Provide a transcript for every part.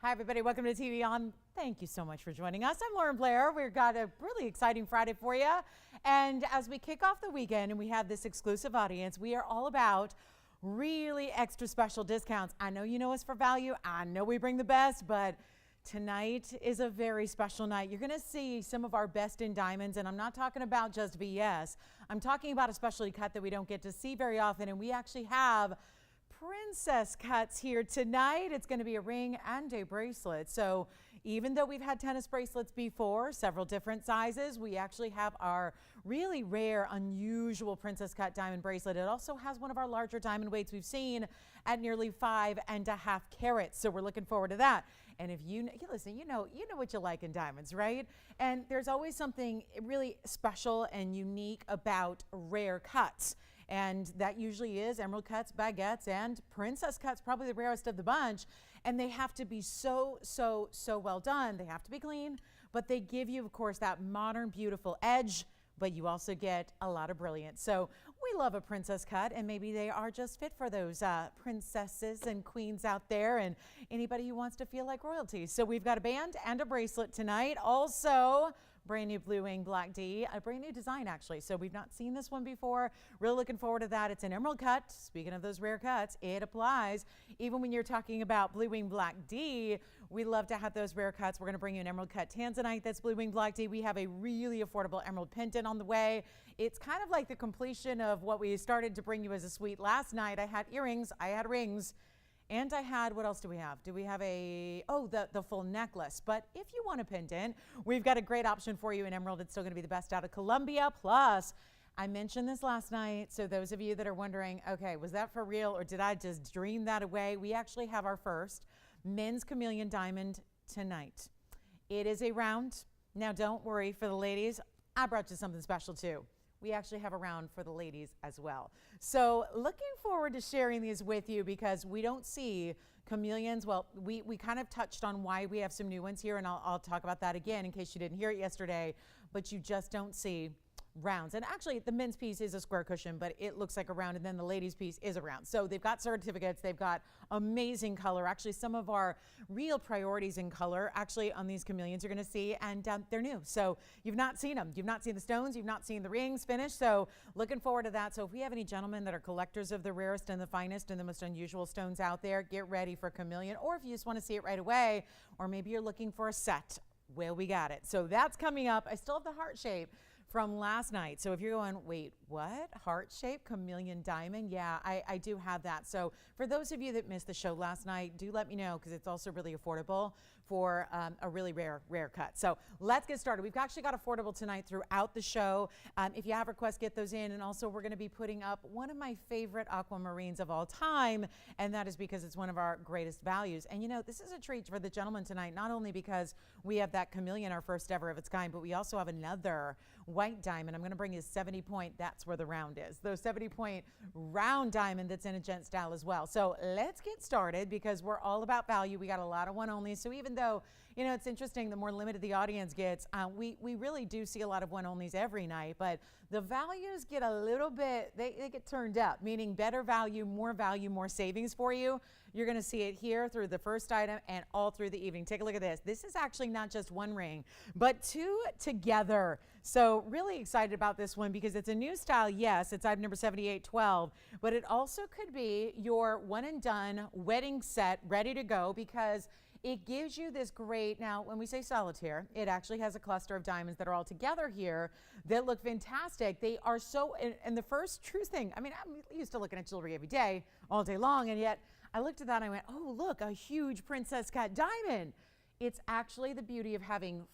Hi, everybody. Welcome to TVON. Thank you so much for joining us. I'm Lauren Blair. We've got a really exciting Friday for you. And as we kick off the weekend and we have this exclusive audience, we are all about really extra special discounts. I know you know us for value. I know we bring the best, but tonight is a very special night. You're going to see some of our best in diamonds, and I'm not talking about just VS. I'm talking about a specialty cut that we don't get to see very often, and we actually have princess cuts here tonight. It's going to be a ring and a bracelet. So even though we've had tennis bracelets before, several different sizes, we actually have our really rare, unusual princess cut diamond bracelet. It also has one of our larger diamond weights we've seen at nearly 5.5 carats. So we're looking forward to that. And if you listen, you know what you like in diamonds, right? And there's always something really special and unique about rare cuts. And that usually is emerald cuts, baguettes, and princess cuts, probably the rarest of the bunch. And they have to be so well done. They have to be clean, but they give you, of course, that modern, beautiful edge, but you also get a lot of brilliance. So we love a princess cut, and maybe they are just fit for those princesses and queens out there and anybody who wants to feel like royalty. So we've got a band and a bracelet tonight. Also, brand new Blue Wing Black D, a brand new design actually. So we've not seen this one before. Really looking forward to that. It's an emerald cut. Speaking of those rare cuts, it applies. Even when you're talking about Blue Wing Black D, we love to have those rare cuts. We're going to bring you an emerald cut tanzanite that's Blue Wing Black D. We have a really affordable emerald pendant on the way. It's kind of like the completion of what we started to bring you as a suite last night. I had earrings, I had rings, and I had, what else do we have? Do we have the full necklace? But if you want a pendant, we've got a great option for you in emerald. It's still going to be the best out of Colombia. Plus, I mentioned this last night, so those of you that are wondering, okay, was that for real or did I just dream that away? We actually have our first men's chameleon diamond tonight. It is a round. Now, don't worry for the ladies. I brought you something special too. We actually have a round for the ladies as well. So looking forward to sharing these with you because we don't see chameleons. Well, we kind of touched on why we have some new ones here, and I'll talk about that again in case you didn't hear it yesterday, but you just don't see rounds. And actually the men's piece is a square cushion, but it looks like a round, and then the ladies piece is a round. So they've got certificates, they've got amazing color. Actually, some of our real priorities in color actually on these chameleons you're going to see, and they're new. So you've not seen them. You've not seen the stones, you've not seen the rings finished. So looking forward to that. So if we have any gentlemen that are collectors of the rarest and the finest and the most unusual stones out there, get ready for chameleon. Or if you just want to see it right away, or maybe you're looking for a set, well, we got it. So that's coming up. I still have the heart shape from last night. So if you're going, wait, what? Heart shape, chameleon diamond? Yeah, I do have that. So for those of you that missed the show last night, do let me know because it's also really affordable for a really rare cut. So let's get started. We've actually got affordable tonight throughout the show. If you have requests, get those in. And also we're going to be putting up one of my favorite aquamarines of all time. And that is because it's one of our greatest values. And you know, this is a treat for the gentlemen tonight, not only because we have that chameleon, our first ever of its kind, but we also have another white diamond. I'm going to bring you 70 point. That's where the round is. Those 70 point round diamond that's in a gent style as well. So let's get started because we're all about value. We got a lot of one only. So even though, you know, it's interesting, the more limited the audience gets, we really do see a lot of one onlys every night, but the values get a little bit, they get turned up, meaning better value, more savings for you. You're going to see it here through the first item and all through the evening. Take a look at this. This is actually not just one ring, but two together. So really excited about this one because it's a new style. Yes, it's item number 7812, but it also could be your one and done wedding set ready to go because it gives you this great, now when we say solitaire, it actually has a cluster of diamonds that are all together here that look fantastic. They are so, and the first true thing, I mean, I'm used to looking at jewelry every day, all day long, and yet I looked at that and I went, oh, look, a huge princess cut diamond. It's actually the beauty of having,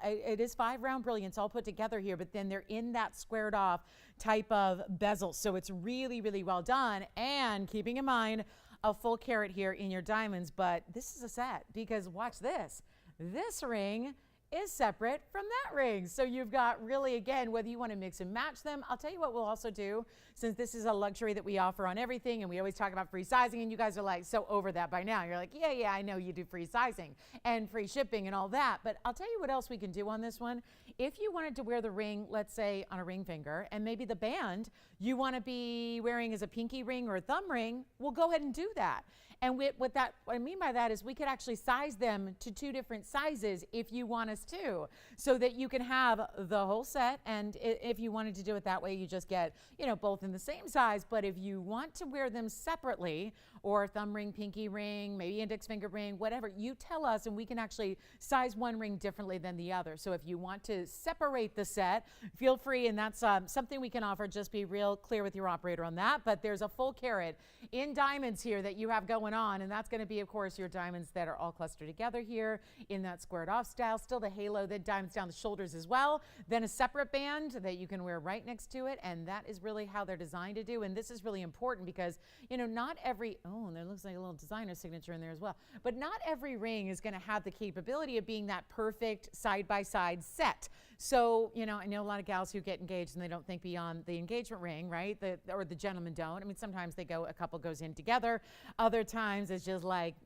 it is 5 round brilliants all put together here, but then they're in that squared off type of bezel. So it's really, really well done. And keeping in mind, a full carat here in your diamonds, but this is a set because watch this. This ring is separate from that ring. So you've got really, again, whether you want to mix and match them. I'll tell you what we'll also do, since this is a luxury that we offer on everything, and we always talk about free sizing, and you guys are like so over that by now. You're like, yeah, I know you do free sizing and free shipping and all that. But I'll tell you what else we can do on this one. If you wanted to wear the ring, let's say on a ring finger, and maybe the band you want to be wearing as a pinky ring or a thumb ring, we'll go ahead and do that. And what I mean by that is we could actually size them to 2 different sizes if you want us to, so that you can have the whole set. And if you wanted to do it that way, you just get, both in the same size. But if you want to wear them separately, or thumb ring, pinky ring, maybe index finger ring, whatever, you tell us, and we can actually size one ring differently than the other. So if you want to separate the set, feel free, and that's something we can offer. Just be real clear with your operator on that. But there's a full carat in diamonds here that you have going on, and that's going to be, of course, your diamonds that are all clustered together here in that squared off style. Still the halo, then diamonds down the shoulders as well, then a separate band that you can wear right next to it. And that is really how they're designed to do. And this is really important because, not every, and there looks like a little designer signature in there as well, but not every ring is going to have the capability of being that perfect side-by-side set. So, I know a lot of gals who get engaged and they don't think beyond the engagement ring, right? Or the gentlemen don't. I mean, sometimes a couple goes in together. Other times it's just like,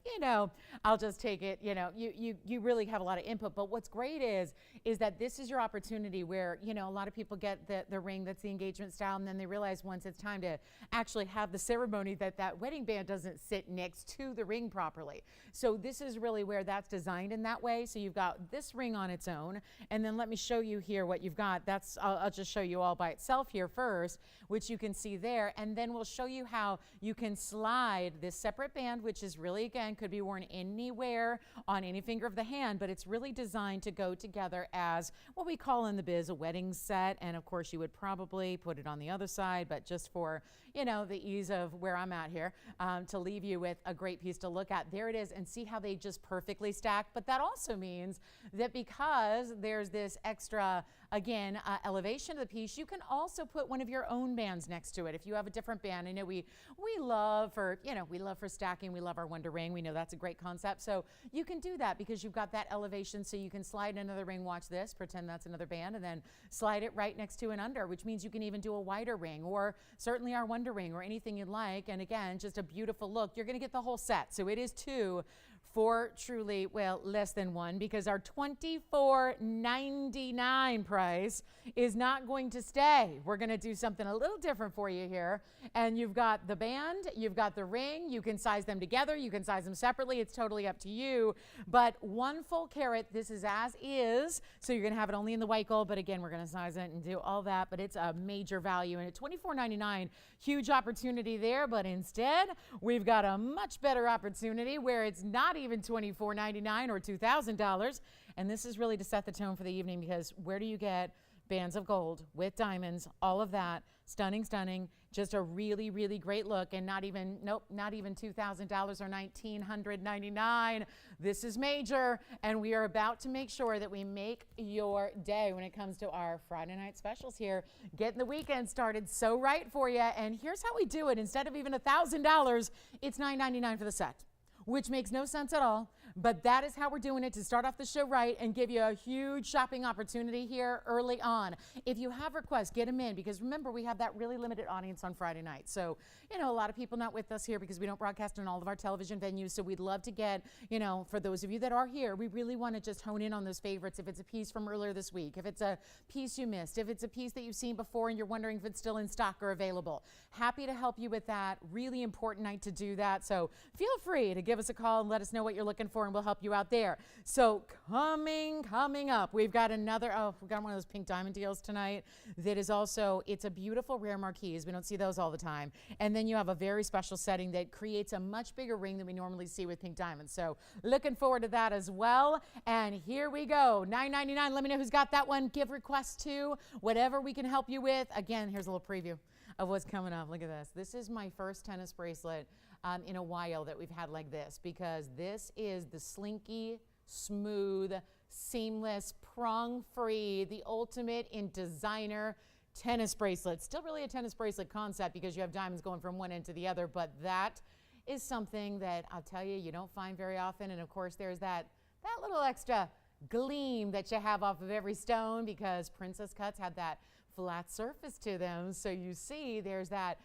I'll just take it. You really have a lot of input. But what's great is that this is your opportunity where, a lot of people get the ring that's the engagement style, and then they realize once it's time to actually have the ceremony that wedding band doesn't sit next to the ring properly. So this is really where that's designed in that way. So you've got this ring on its own, and then let me show you here what you've got. I'll just show you all by itself here first, which you can see there, and then we'll show you how you can slide this separate band, which is really, again, could be worn anywhere on any finger of the hand, but it's really designed to go together as what we call in the biz a wedding set. And of course you would probably put it on the other side, but just for the ease of where I'm at here, to leave you with a great piece to look at. There it is, and see how they just perfectly stack. But that also means that because there's this extra, again, elevation of the piece, you can also put one of your own bands next to it. If you have a different band, I know we love for stacking. We love our Wonder Ring. We know that's a great concept. So you can do that because you've got that elevation. So you can slide another ring. Watch this. Pretend that's another band, and then slide it right next to and under, which means you can even do a wider ring, or certainly our Wonder Ring, or anything you'd like. And again, just a beautiful look. You're going to get the whole set. So it is 2 for truly, less than 1, because our $24.99 price is not going to stay. We're going to do something a little different for you here. And you've got the band, you've got the ring, you can size them together, you can size them separately. It's totally up to you. But 1 full carat, this is as is. So you're going to have it only in the white gold, but again, we're going to size it and do all that. But it's a major value, and at $24.99, huge opportunity there. But instead, we've got a much better opportunity where it's not even $24.99 or $2,000. And this is really to set the tone for the evening, because where do you get bands of gold with diamonds, all of that, stunning, just a really, really great look, and not even $2,000 or $1,999. This is major, and we are about to make sure that we make your day when it comes to our Friday night specials here, getting the weekend started so right for you. And here's how we do it. Instead of even $1,000, it's $999 for the set, which makes no sense at all. But that is how we're doing it to start off the show right and give you a huge shopping opportunity here early on. If you have requests, get them in, because remember, we have that really limited audience on Friday night. So, a lot of people not with us here because we don't broadcast in all of our television venues. So we'd love to get, for those of you that are here, we really want to just hone in on those favorites. If it's a piece from earlier this week, if it's a piece you missed, if it's a piece that you've seen before and you're wondering if it's still in stock or available, happy to help you with that. Really important night to do that. So feel free to give us a call and let us know what you're looking for, and we'll help you out there. So coming up, we've got one of those pink diamond deals tonight that is also, it's a beautiful rare marquise. We don't see those all the time. And then you have a very special setting that creates a much bigger ring than we normally see with pink diamonds. So looking forward to that as well. And here we go, $9.99. Let me know who's got that one. Give requests to whatever we can help you with. Again, here's a little preview of what's coming up. Look at this. This is my first tennis bracelet in a while that we've had like this, because this is the slinky, smooth, seamless, prong-free, the ultimate in designer tennis bracelet. Still really a tennis bracelet concept because you have diamonds going from one end to the other, but that is something that I'll tell you, you don't find very often. And of course, there's that little extra gleam that you have off of every stone, because princess cuts have that flat surface to them. So you see there's that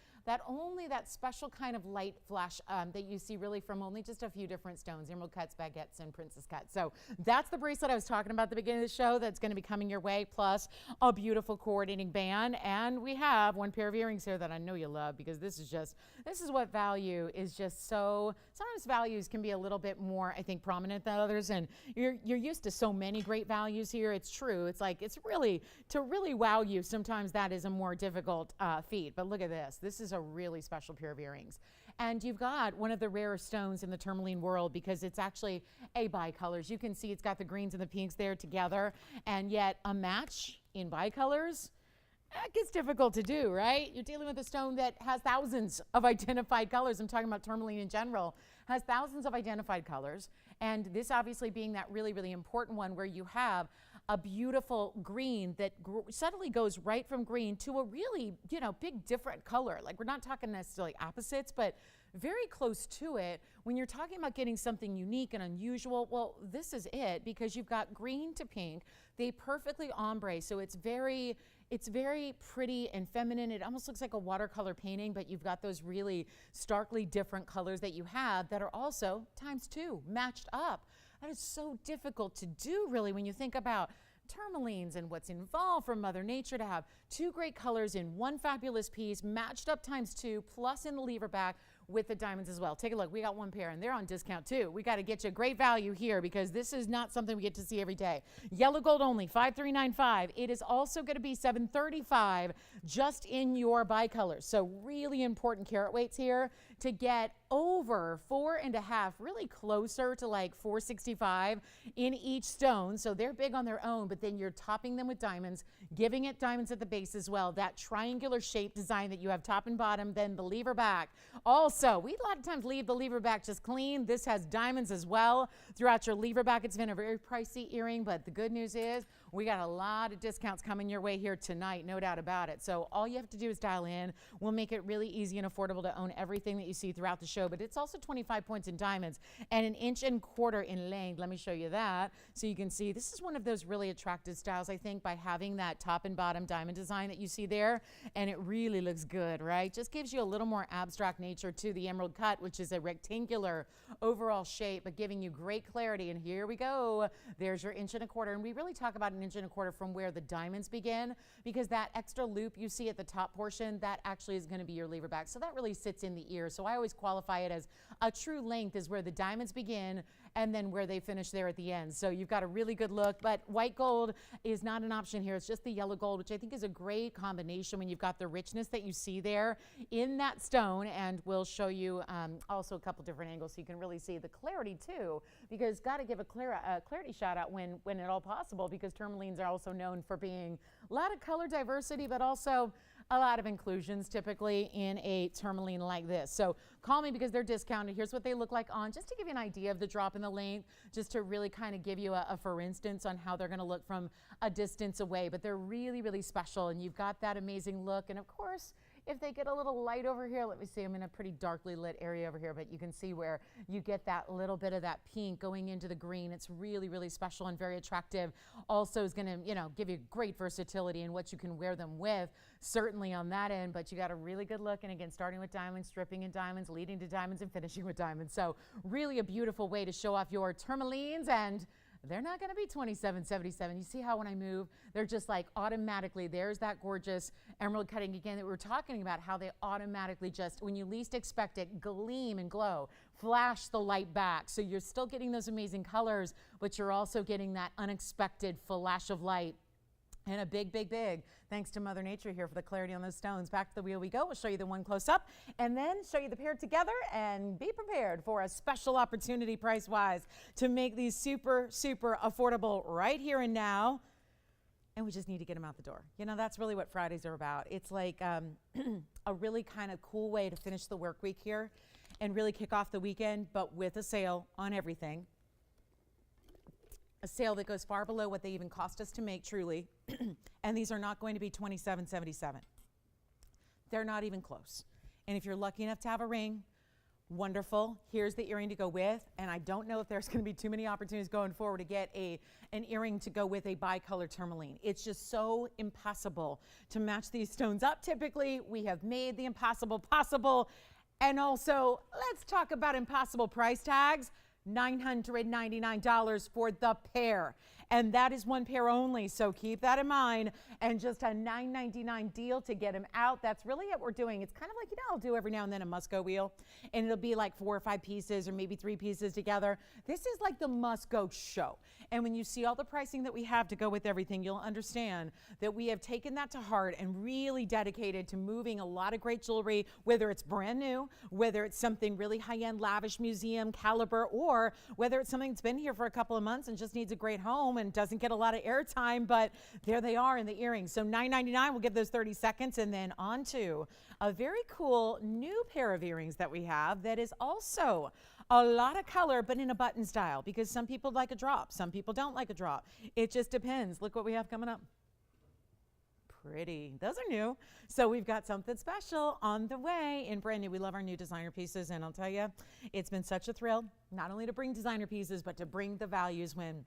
only that special kind of light flash that you see really from only just a few different stones, emerald cuts, baguettes, and princess cuts. So that's the bracelet I was talking about at the beginning of the show that's going to be coming your way, plus a beautiful coordinating band. And we have one pair of earrings here that I know you love, because this is what value is just so, sometimes values can be a little bit more, I think, prominent than others. And you're used to so many great values here. It's true. It's like, it's really, to really wow you, sometimes that is a more difficult feat. But look at this. This is a really special pair of earrings. And you've got one of the rarest stones in the tourmaline world, because it's actually a bicolors. You can see it's got the greens and the pinks there together, and yet a match in bicolors, that gets difficult to do, right? You're dealing with a stone that has thousands of identified colors. I'm talking about tourmaline in general, has thousands of identified colors. And this obviously being that really, really important one, where you have a beautiful green that suddenly goes right from green to a really, big different color. Like, we're not talking necessarily opposites, but very close to it. When you're talking about getting something unique and unusual, well, this is it, because you've got green to pink. They perfectly ombre, so it's very pretty and feminine. It almost looks like a watercolor painting, but you've got those really starkly different colors that you have that are also ×2 matched up. That is so difficult to do, really, when you think about tourmalines and what's involved from Mother Nature to have two great colors in one fabulous piece, matched up ×2, plus in the lever back with the diamonds as well. Take a look. We got one pair, and they're on discount too. We got to get you a great value here, because this is not something we get to see every day. Yellow gold only, $5395. It is also going to be $735 just in your bicolors. So really important carat weights here to get over 4.5, really closer to like 465 in each stone. So they're big on their own, but then you're topping them with diamonds, giving it diamonds at the base as well. That triangular shape design that you have top and bottom, then the lever back. Also, we a lot of times leave the lever back just clean. This has diamonds as well throughout your lever back. It's been a very pricey earring, but the good news is we got a lot of discounts coming your way here tonight, no doubt about it. So all you have to do is dial in. We'll make it really easy and affordable to own everything that you see throughout the show, but it's also 25 points in diamonds and 1.25 inches in length. Let me show you that. So you can see this is one of those really attractive styles, I think, by having that top and bottom diamond design that you see there, and it really looks good, right? Just gives you a little more abstract nature to the emerald cut, which is a rectangular overall shape, but giving you great clarity. And here we go. There's your 1.25 inches, and we really talk about 1.25 inches from where the diamonds begin, because that extra loop you see at the top portion, that actually is going to be your lever back. So that really sits in the ear. So I always qualify it as a true length is where the diamonds begin and then where they finish there at the end. So you've got a really good look, but white gold is not an option here. It's just the yellow gold, which I think is a great combination when you've got the richness that you see there in that stone. And we'll show you also a couple different angles so you can really see the clarity too, because got to give a clarity shout out when at all possible, because tourmalines are also known for being a lot of color diversity, but also a lot of inclusions typically in a tourmaline like this. So call me, because they're discounted. Here's what they look like on, just to give you an idea of the drop in the length, just to really kind of give you a for instance on how they're going to look from a distance away. But they're really, really special, and you've got that amazing look. And of course, if they get a little light over here, let me see, I'm in a pretty darkly lit area over here, but you can see where you get that little bit of that pink going into the green. It's really, really special and very attractive. Also is going to, give you great versatility in what you can wear them with, certainly on that end, but you got a really good look. And again, starting with diamonds, stripping in diamonds, leading to diamonds, and finishing with diamonds. So really a beautiful way to show off your tourmalines, and they're not going to be $27.77. You see how when I move, they're just like automatically, there's that gorgeous emerald cutting again that we were talking about, how they automatically just, when you least expect it, gleam and glow, flash the light back. So you're still getting those amazing colors, but you're also getting that unexpected flash of light. And a big, big, big thanks to Mother Nature here for the clarity on those stones. Back to the wheel we go. We'll show you the one close up and then show you the pair together, and be prepared for a special opportunity price-wise to make these super, super affordable right here and now. And we just need to get them out the door. That's really what Fridays are about. It's like a really kind of cool way to finish the work week here and really kick off the weekend, but with a sale on everything. A sale that goes far below what they even cost us to make, truly. And these are not going to be $27.77. They're not even close. And if you're lucky enough to have a ring, Wonderful. Here's the earring to go with, and I don't know if there's going to be too many opportunities going forward to get an earring to go with a bicolor tourmaline. It's just so impossible to match these stones up. Typically, we have made the impossible possible. And also, let's talk about impossible price tags. $999 for the pair. And that is one pair only, so keep that in mind. And just a $9.99 deal to get them out. That's really what we're doing. It's kind of like, I'll do every now and then a must-go wheel, and it'll be like 4 or 5 pieces or maybe 3 pieces together. This is like the must-go show. And when you see all the pricing that we have to go with everything, you'll understand that we have taken that to heart and really dedicated to moving a lot of great jewelry, whether it's brand new, whether it's something really high-end, lavish museum caliber, or whether it's something that's been here for a couple of months and just needs a great home and doesn't get a lot of airtime, but there they are in the earrings. So $9.99, we'll give those 30 seconds, and then on to a very cool new pair of earrings that we have that is also a lot of color, but in a button style, because some people like a drop, some people don't like a drop. It just depends. Look what we have coming up. Pretty. Those are new. So we've got something special on the way in brand new. We love our new designer pieces, and I'll tell you, it's been such a thrill, not only to bring designer pieces, but to bring the values when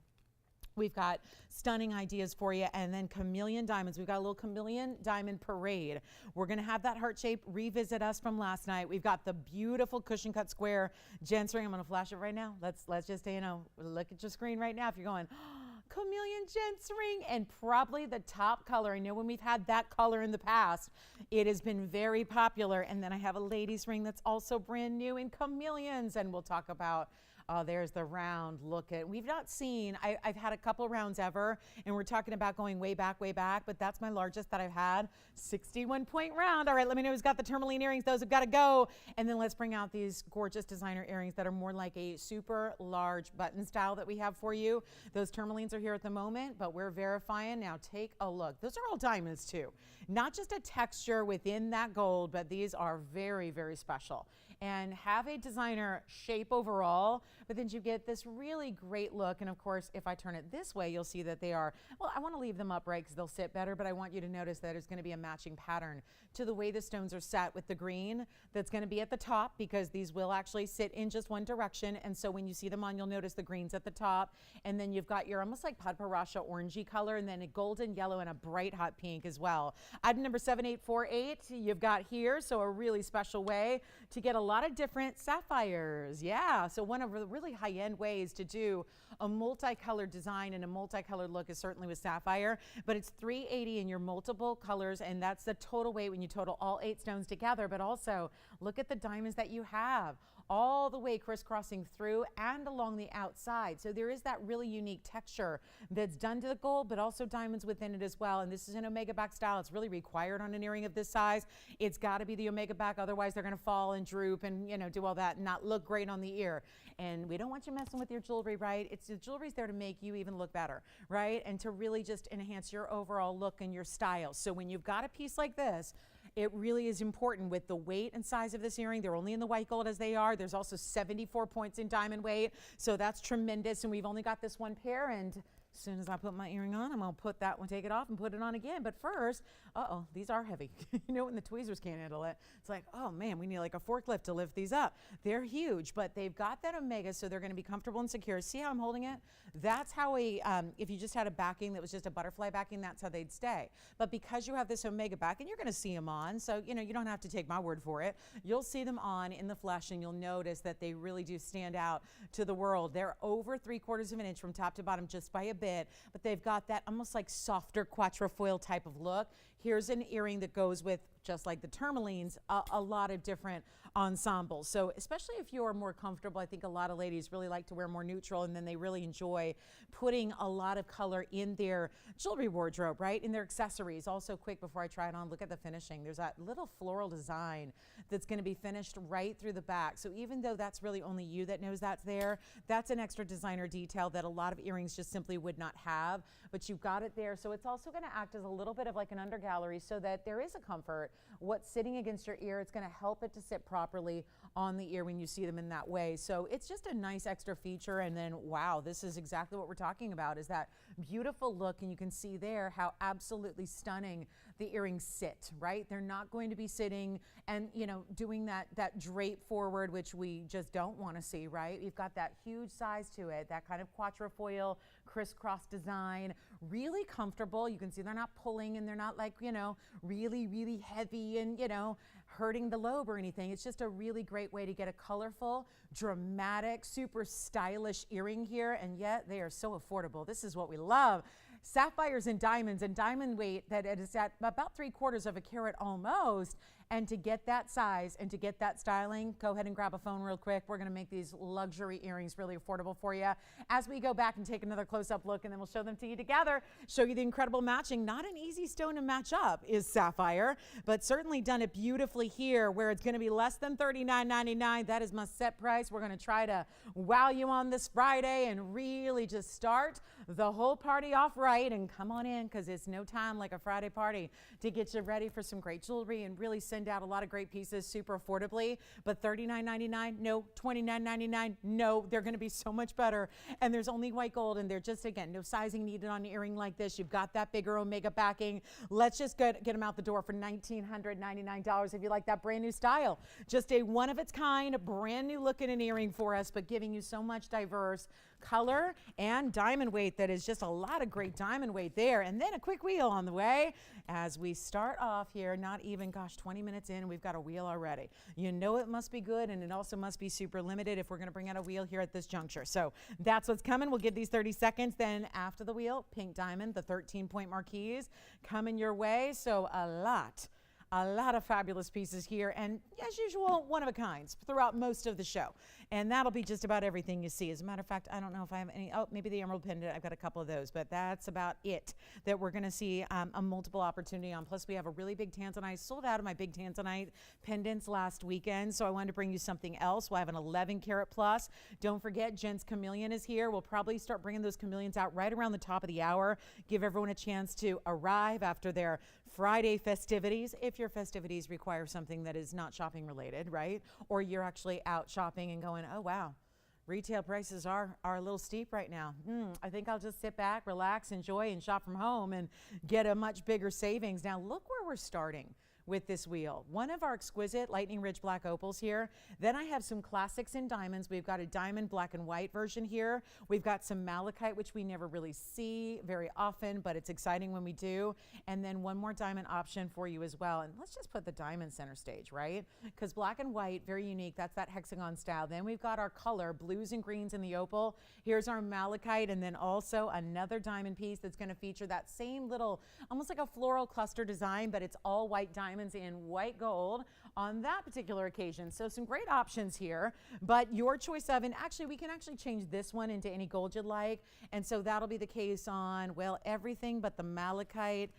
we've got stunning ideas for you. And then chameleon diamonds. We've got a little chameleon diamond parade. We're going to have that heart shape revisit us from last night. We've got the beautiful cushion cut square gents ring. I'm going to flash it right now. Let's just, look at your screen right now if you're going, chameleon gents ring, and probably the top color. I know when we've had that color in the past, it has been very popular. And then I have a ladies ring that's also brand new in chameleons, and we'll talk about there's the round. Look at, we've not seen, I've had a couple rounds ever, and we're talking about going way back, but that's my largest that I've had. 61-point round. All right, let me know who's got the tourmaline earrings. Those have got to go. And then let's bring out these gorgeous designer earrings that are more like a super large button style that we have for you. Those tourmalines are here at the moment, but we're verifying. Now take a look. Those are all diamonds too. Not just a texture within that gold, but these are very, very special and have a designer shape overall, but then you get this really great look. And of course, if I turn it this way, you'll see that they are, well, I want to leave them upright because they'll sit better, but I want you to notice that there's going to be a matching pattern to the way the stones are set with the green that's going to be at the top, because these will actually sit in just one direction. And so when you see them on, you'll notice the greens at the top, and then you've got your almost like Padparasha orangey color, and then a golden yellow and a bright hot pink as well. Item number 7848 you've got here, so a really special way to get a lot of different sapphires. Yeah, so one of the really high-end ways to do a multicolored design and a multicolored look is certainly with sapphire, but it's $380 in your multiple colors, and that's the total weight when you total all 8 stones together. But also look at the diamonds that you have all the way crisscrossing through and along the outside. So there is that really unique texture that's done to the gold, but also diamonds within it as well. And this is an omega back style. It's really required on an earring of this size. It's got to be the omega back, otherwise they're going to fall and droop and do all that and not look great on the ear. And we don't want you messing with your jewelry, right? It's the jewelry's there to make you even look better, right? And to really just enhance your overall look and your style. So when you've got a piece like this, it really is important with the weight and size of this earring. They're only in the white gold as they are. There's also 74 points in diamond weight, so that's tremendous. And we've only got this one pair, and as soon as I put my earring on, I'm going to put that one, take it off, and put it on again. But first, these are heavy. When the tweezers can't handle it, it's like, oh man, we need like a forklift to lift these up. They're huge, but they've got that omega, so they're going to be comfortable and secure. See how I'm holding it? That's how if you just had a backing that was just a butterfly backing, that's how they'd stay. But because you have this omega back, and you're going to see them on, so you don't have to take my word for it. You'll see them on in the flesh, and you'll notice that they really do stand out to the world. They're over 3/4 of an inch from top to bottom just by a bit, but they've got that almost like softer quatrefoil type of look. Here's an earring that goes with, just like the tourmalines, a lot of different ensembles. So especially if you're more comfortable, I think a lot of ladies really like to wear more neutral, and then they really enjoy putting a lot of color in their jewelry wardrobe, right? In their accessories. Also, quick before I try it on, look at the finishing. There's that little floral design that's going to be finished right through the back. So even though that's really only you that knows that's there, that's an extra designer detail that a lot of earrings just simply would not have, but you've got it there. So it's also going to act as a little bit of like an undergallery, so that there is a comfort. What's sitting against your ear, it's going to help it to sit properly on the ear when you see them in that way. So it's just a nice extra feature. And then, wow, this is exactly what we're talking about, is that beautiful look. And you can see there how absolutely stunning the earrings sit, right? They're not going to be sitting and, you know, doing that drape forward, which we just don't want to see, right? You've got that huge size to it, that kind of quatrefoil crisscross design, really comfortable. You can see they're not pulling and they're not like, you know, really, really heavy and, you know, hurting the lobe or anything. It's just a really great way to get a colorful, dramatic, super stylish earring here, and yet they are so affordable. This is what we love. Sapphires and diamonds, and diamond weight that it is at about 3/4 of a carat almost. And to get that size and to get that styling, go ahead and grab a phone real quick. We're going to make these luxury earrings really affordable for you. As we go back and take another close-up look, and then we'll show them to you together, show you the incredible matching. Not an easy stone to match up is sapphire, but certainly done it beautifully here, where it's going to be less than $39.99. That is my set price. We're going to try to wow you on this Friday and really just start the whole party off right. And come on in, because it's no time like a Friday party to get you ready for some great jewelry and really send out a lot of great pieces super affordably. But $39.99, no. $29.99, no. They're going to be so much better. And there's only white gold, and they're just, again, no sizing needed on an earring like this. You've got that bigger Omega backing. Let's just get them out the door for $1,999 if you like that brand new style. Just a one of its kind, brand new look in an earring for us, but giving you so much diverse color and diamond weight. That is just a lot of great diamond weight there. And then a quick wheel on the way as we start off here. Not even, gosh, 20 minutes in, we've got a wheel already. You know it must be good, and it also must be super limited if we're going to bring out a wheel here at this juncture. So that's what's coming. We'll give these 30 seconds. Then after the wheel, pink diamond, the 13-point marquise coming your way. So a lot of fabulous pieces here, and as usual, one of a kinds throughout most of the show. And that'll be just about everything you see. As a matter of fact, I don't know if I have any, oh, maybe the emerald pendant. I've got a couple of those, but that's about it that we're going to see a multiple opportunity on. Plus, we have a really big tanzanite. Sold out of my big tanzanite pendants last weekend, so I wanted to bring you something else. We'll have an 11 karat plus. Don't forget, Jen's Chameleon is here. We'll probably start bringing those chameleons out right around the top of the hour. Give everyone a chance to arrive after their Friday festivities, if your festivities require something that is not shopping related, right? Or you're actually out shopping and going, oh, wow, retail prices are a little steep right now. I think I'll just sit back, relax, enjoy, and shop from home and get a much bigger savings. Now, look where we're starting with this wheel. One of our exquisite lightning ridge black opals here. Then I have some classics in diamonds. We've got a diamond black and white version here. We've got some malachite, which we never really see very often, but it's exciting when we do. And then one more diamond option for you as well. And let's just put the diamond center stage, right? Because black and white, very unique. That's that hexagon style. Then we've got our color, blues and greens in the opal. Here's our malachite, and then also another diamond piece that's going to feature that same little, almost like a floral cluster design, but it's all white diamonds in white gold on that particular occasion. So some great options here, but your choice of, and actually we can actually change this one into any gold you'd like. And so that'll be the case on, well, everything but the malachite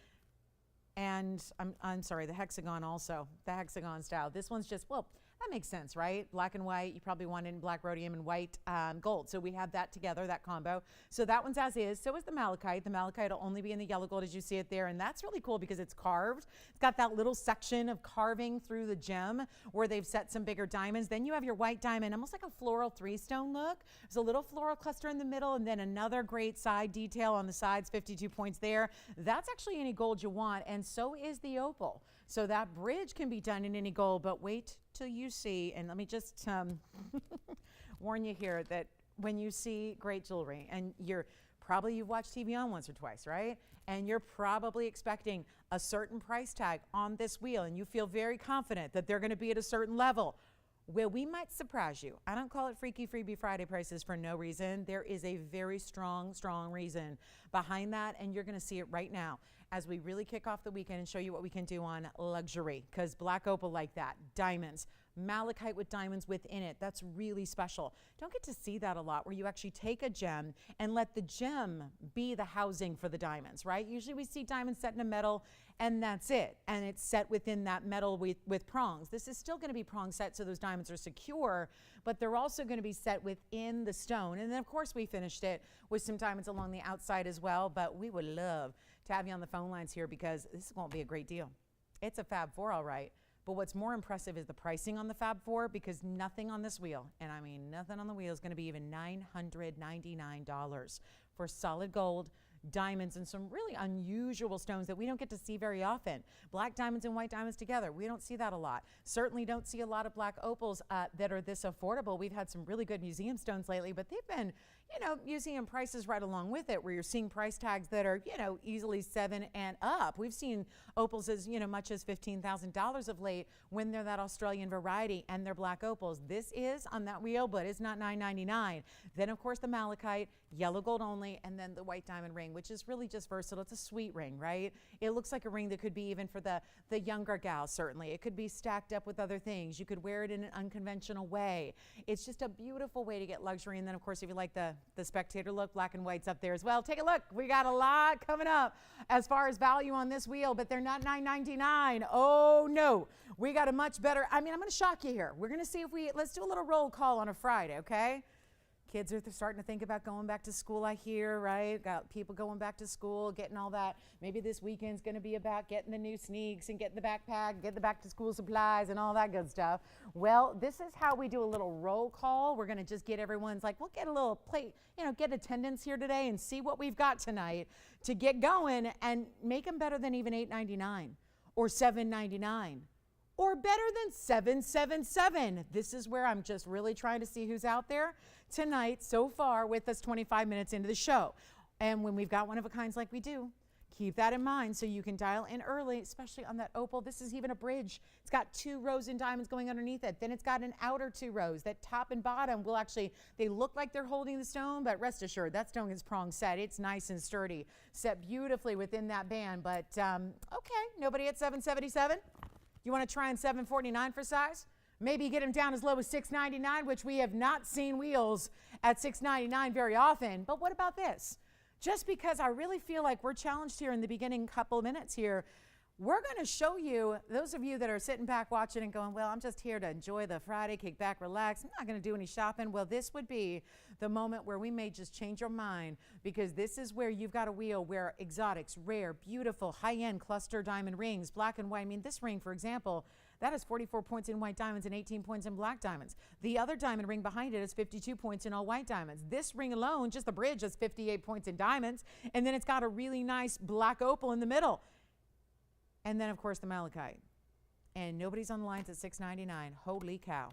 and I'm sorry, the hexagon also, the hexagon style. This one's just, well, that makes sense, right? Black and white, you probably want it in black rhodium and white gold. So we have that together, that combo. So that one's as is. So is the malachite. The malachite will only be in the yellow gold as you see it there. And that's really cool because it's carved. It's got that little section of carving through the gem where they've set some bigger diamonds. Then you have your white diamond, almost like a floral three-stone look. There's a little floral cluster in the middle and then another great side detail on the sides, 52 points there. That's actually any gold you want. And so is the opal. So that bridge can be done in any gold, but wait till you see, and let me just warn you here that when you see great jewelry, and you've watched TVON once or twice, right? And you're probably expecting a certain price tag on this wheel, and you feel very confident that they're going to be at a certain level. Well, we might surprise you. I don't call it Freaky Freebie Friday prices for no reason. There is a very strong reason behind that, and you're going to see it right now as we really kick off the weekend and show you what we can do on luxury, because black opal like that, diamonds, malachite with diamonds within it, that's really special. Don't get to see that a lot, where you actually take a gem and let the gem be the housing for the diamonds, right? Usually we see diamonds set in a metal and that's it, and it's set within that metal with prongs. This is still going to be prong set so those diamonds are secure, but they're also going to be set within the stone. And then of course we finished it with some diamonds along the outside as well, but we would love to have you on the phone lines here because this is going to be a great deal. It's a Fab 4, all right. But what's more impressive is the pricing on the Fab 4, because nothing on this wheel, and I mean nothing on the wheel, is going to be even $999 for solid gold, diamonds, and some really unusual stones that we don't get to see very often. Black diamonds and white diamonds together. We don't see that a lot. Certainly don't see a lot of black opals that are this affordable. We've had some really good museum stones lately, but they've been, museum prices right along with it, where you're seeing price tags that are, easily $7,000 and up. We've seen opals as, much as $15,000 of late when they're that Australian variety and they're black opals. This is on that wheel, but it's not $999. Then, of course, the malachite, yellow gold only, and then the white diamond ring, which is really just versatile. It's a sweet ring, right? It looks like a ring that could be even for the younger gals, certainly. It could be stacked up with other things. You could wear it in an unconventional way. It's just a beautiful way to get luxury. And then, of course, if you like the spectator look, black and white's up there as well. Take a look. We got a lot coming up as far as value on this wheel, but they're not $999. Oh, no. We got a much better. I'm going to shock you here. We're going to see if let's do a little roll call on a Friday, okay? Kids are starting to think about going back to school, I hear, right? Got people going back to school, getting all that. Maybe this weekend's going to be about getting the new sneaks and getting the backpack, getting the back to school supplies and all that good stuff. Well, this is how we do a little roll call. We're going to just get everyone's we'll get a little plate, get attendance here today and see what we've got tonight to get going and make them better than even $8.99 or $7.99. Or better than $777. This is where I'm just really trying to see who's out there tonight so far with us 25 minutes into the show. And when we've got one of a kinds like we do, keep that in mind so you can dial in early, especially on that opal. This is even a bridge. It's got 2 rows in diamonds going underneath it. Then it's got an outer 2 rows. That top and bottom will actually, they look like they're holding the stone, but rest assured, that stone is prong set. It's nice and sturdy, set beautifully within that band. But okay, nobody at $777? You want to try on $749 for size? Maybe get them down as low as $699, which we have not seen wheels at $699 very often. But what about this? Just because I really feel like we're challenged here in the beginning couple of minutes here, we're going to show you, those of you that are sitting back watching and going, well, I'm just here to enjoy the Friday, kick back, relax. I'm not going to do any shopping. Well, this would be the moment where we may just change your mind, because this is where you've got a wheel where exotics, rare, beautiful, high-end cluster diamond rings, black and white. I mean, this ring, for example, that has 44 points in white diamonds and 18 points in black diamonds. The other diamond ring behind it is 52 points in all white diamonds. This ring alone, just the bridge, has 58 points in diamonds, and then it's got a really nice black opal in the middle. And then, of course, the malachite. And nobody's on the lines at $699. Holy cow.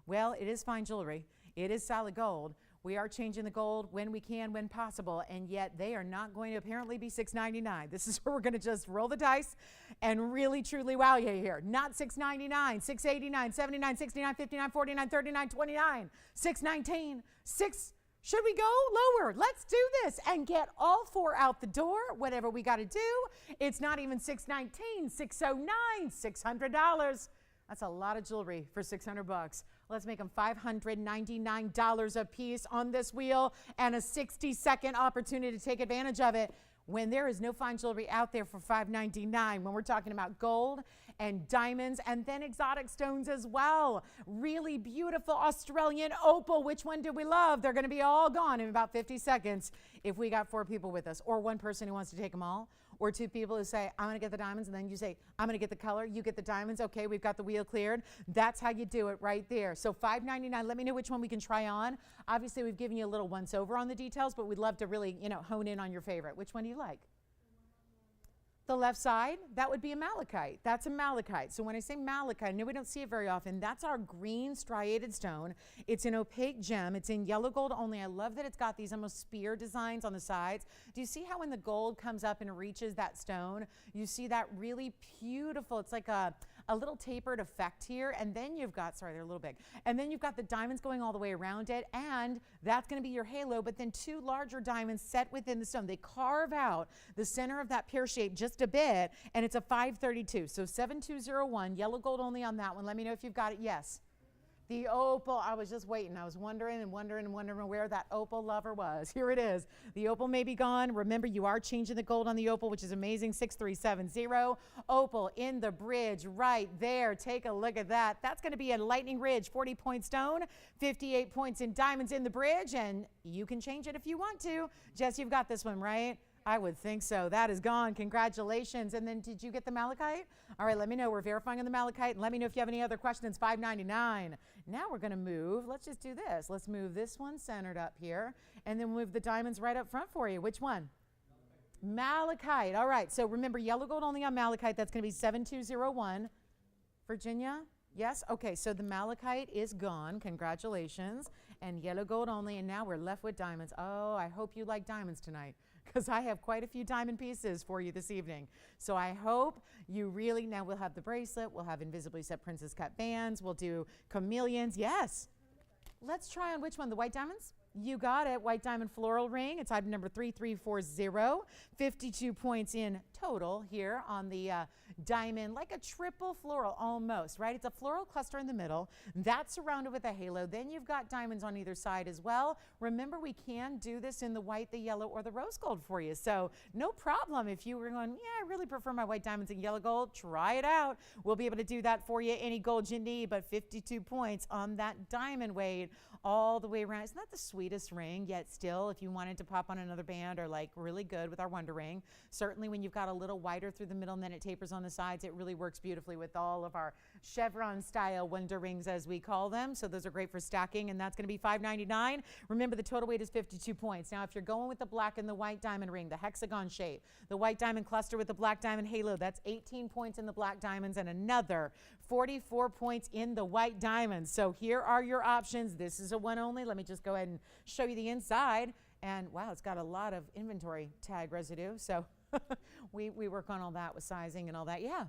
Well, it is fine jewelry. It is solid gold. We are changing the gold when we can, when possible, and yet they are not going to apparently be $699. This is where we're going to just roll the dice and really, truly wow you here. Not $699, $689, $79, $69, $59, $49, $39, $29, $619, Should we go lower? Let's do this and get all 4 out the door, whatever we got to do. It's not even $619, $609, $600. That's a lot of jewelry for $600. Let's make them $599 a piece on this wheel, and a 60-second opportunity to take advantage of it when there is no fine jewelry out there for $599, when we're talking about gold and diamonds and then exotic stones as well. Really beautiful Australian opal. Which one do we love? They're going to be all gone in about 50 seconds if we got 4 people with us, or 1 person who wants to take them all, or 2 people who say, I'm going to get the diamonds, and then you say, I'm going to get the color, you get the diamonds. Okay, we've got the wheel cleared. That's how you do it right there. So $599, let me know which one we can try on. Obviously, we've given you a little once over on the details, but we'd love to really, hone in on your favorite. Which one do you like? The left side, that would be a malachite. That's a malachite. So when I say malachite, I know we don't see it very often. That's our green striated stone. It's an opaque gem. It's in yellow gold only. I love that it's got these almost spear designs on the sides. Do you see how when the gold comes up and reaches that stone, you see that really beautiful, it's like a little tapered effect here. And then you've got, sorry, they're a little big. And then you've got the diamonds going all the way around it. And that's going to be your halo, but then 2 larger diamonds set within the stone. They carve out the center of that pear shape just a bit, and it's a 532. So 7201, yellow gold only on that one. Let me know if you've got it. Yes. The opal, I was just waiting. I was wondering where that opal lover was. Here it is. The opal may be gone. Remember, you are changing the gold on the opal, which is amazing. 6370. Opal in the bridge right there. Take a look at that. That's going to be a lightning ridge, 40-point stone, 58 points in diamonds in the bridge, and you can change it if you want to. Jess, you've got this one, right? I would think so. That is gone. Congratulations. And then did you get the malachite? All right, let me know. We're verifying on the malachite. And let me know if you have any other questions. $5.99. Now we're going to move. Let's just do this. Let's move this one centered up here. And then move the diamonds right up front for you. Which one? Malachite. All right. So remember, yellow gold only on malachite. That's going to be 7201. Virginia? Yes? Okay. So the malachite is gone. Congratulations. And yellow gold only. And now we're left with diamonds. Oh, I hope you like diamonds tonight, because I have quite a few diamond pieces for you this evening. So I hope you really, now we'll have the bracelet, we'll have invisibly set princess cut bands, we'll do chameleons. Yes. Let's try on which one? The white diamonds? You got it. White diamond floral ring. It's item number 3340. 52 points in total here on the diamond, like a triple floral almost, right? It's a floral cluster in the middle. That's surrounded with a halo. Then you've got diamonds on either side as well. Remember, we can do this in the white, the yellow, or the rose gold for you. So no problem if you were going, yeah, I really prefer my white diamonds and yellow gold. Try it out. We'll be able to do that for you. Any gold you need, but 52 points on that diamond weight all the way around. Isn't that the sweetest ring? Yet still, if you wanted to pop on another band, or like really good with our Wonder Ring, certainly when you've got a little wider through the middle and then it tapers on the sides, it really works beautifully with all of our chevron style Wonder Rings, as we call them. So those are great for stacking, and that's going to be $5.99. Remember, the total weight is 52 points. Now, if you're going with the black and the white diamond ring, the hexagon shape, the white diamond cluster with the black diamond halo, that's 18 points in the black diamonds and another 44 points in the white diamonds. So here are your options. This is a one only. Let me just go ahead and show you the inside. And wow, it's got a lot of inventory tag residue. So we work on all that with sizing and all that. Yeah.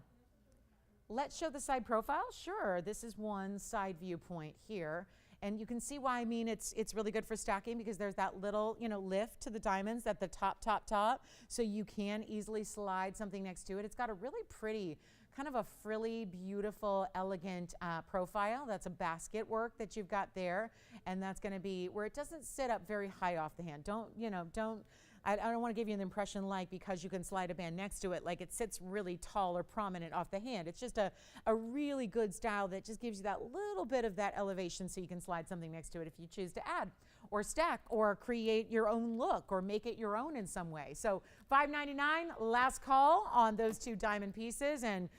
Let's show the side profile. Sure. This is one side viewpoint here. And you can see why I mean it's really good for stacking, because there's that little, lift to the diamonds at the top. So you can easily slide something next to it. It's got a really pretty, kind of a frilly, beautiful, elegant profile. That's a basket work that you've got there. And that's going to be where it doesn't sit up very high off the hand. I don't want to give you an impression like, because you can slide a band next to it, like it sits really tall or prominent off the hand. It's just a really good style that just gives you that little bit of that elevation, so you can slide something next to it if you choose to add or stack or create your own look or make it your own in some way. So $5.99, last call on those two diamond pieces. And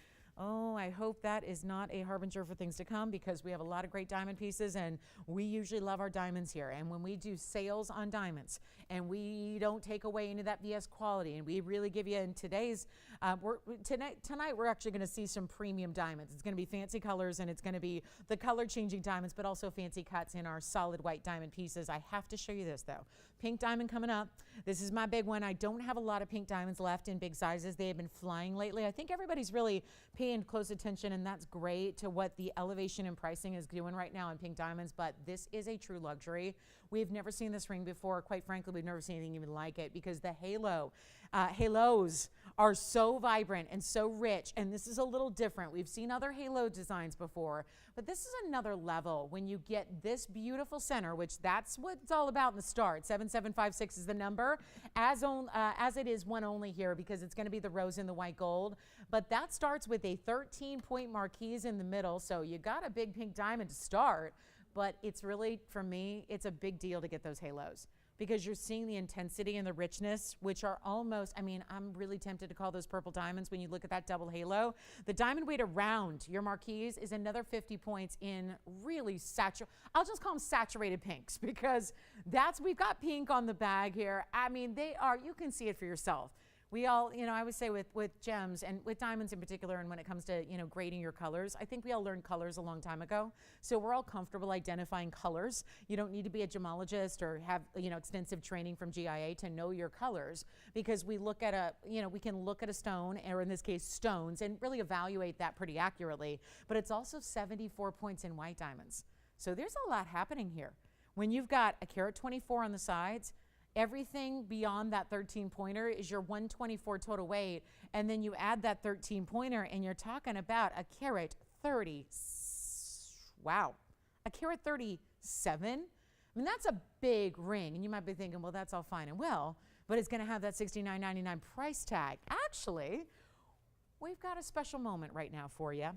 oh, I hope that is not a harbinger for things to come, because we have a lot of great diamond pieces, and we usually love our diamonds here. And when we do sales on diamonds, and we don't take away any of that VS quality, and we really give you, in today's, tonight we're actually going to see some premium diamonds. It's going to be fancy colors, and it's going to be the color changing diamonds, but also fancy cuts in our solid white diamond pieces. I have to show you this though. Pink diamond coming up. This is my big one. I don't have a lot of pink diamonds left in big sizes. They have been flying lately. I think everybody's really paying close attention, and that's great, to what the elevation in pricing is doing right now in pink diamonds, but this is a true luxury. We've never seen this ring before. Quite frankly, we've never seen anything even like it, because the halos are so vibrant and so rich, and this is a little different. We've seen other halo designs before, but this is another level when you get this beautiful center, which that's what it's all about in the start. 7756 is the number, as it is one only here, because it's going to be the rose and the white gold. But that starts with a 13-point marquise in the middle, so you got a big pink diamond to start. But it's really, for me, it's a big deal to get those halos, because you're seeing the intensity and the richness, which are almost, I mean, I'm really tempted to call those purple diamonds when you look at that double halo. The diamond weight around your marquise is another 50 points in really I'll just call them saturated pinks, because we've got pink on the bag here. I mean, you can see it for yourself. We all, I would say with gems and with diamonds in particular, and when it comes to, grading your colors, I think we all learned colors a long time ago. So we're all comfortable identifying colors. You don't need to be a gemologist or have, extensive training from GIA to know your colors, because we look at we can look at a stone, or in this case, stones, and really evaluate that pretty accurately. But it's also 74 points in white diamonds. So there's a lot happening here. When you've got a carat 24 on the sides, everything beyond that 13-pointer is your 124 total weight, and then you add that 13-pointer, and you're talking about a carat 30. Wow, a carat 37. I mean, that's a big ring, and you might be thinking, well, that's all fine and well, but it's going to have that $69.99 price tag. Actually, we've got a special moment right now for you.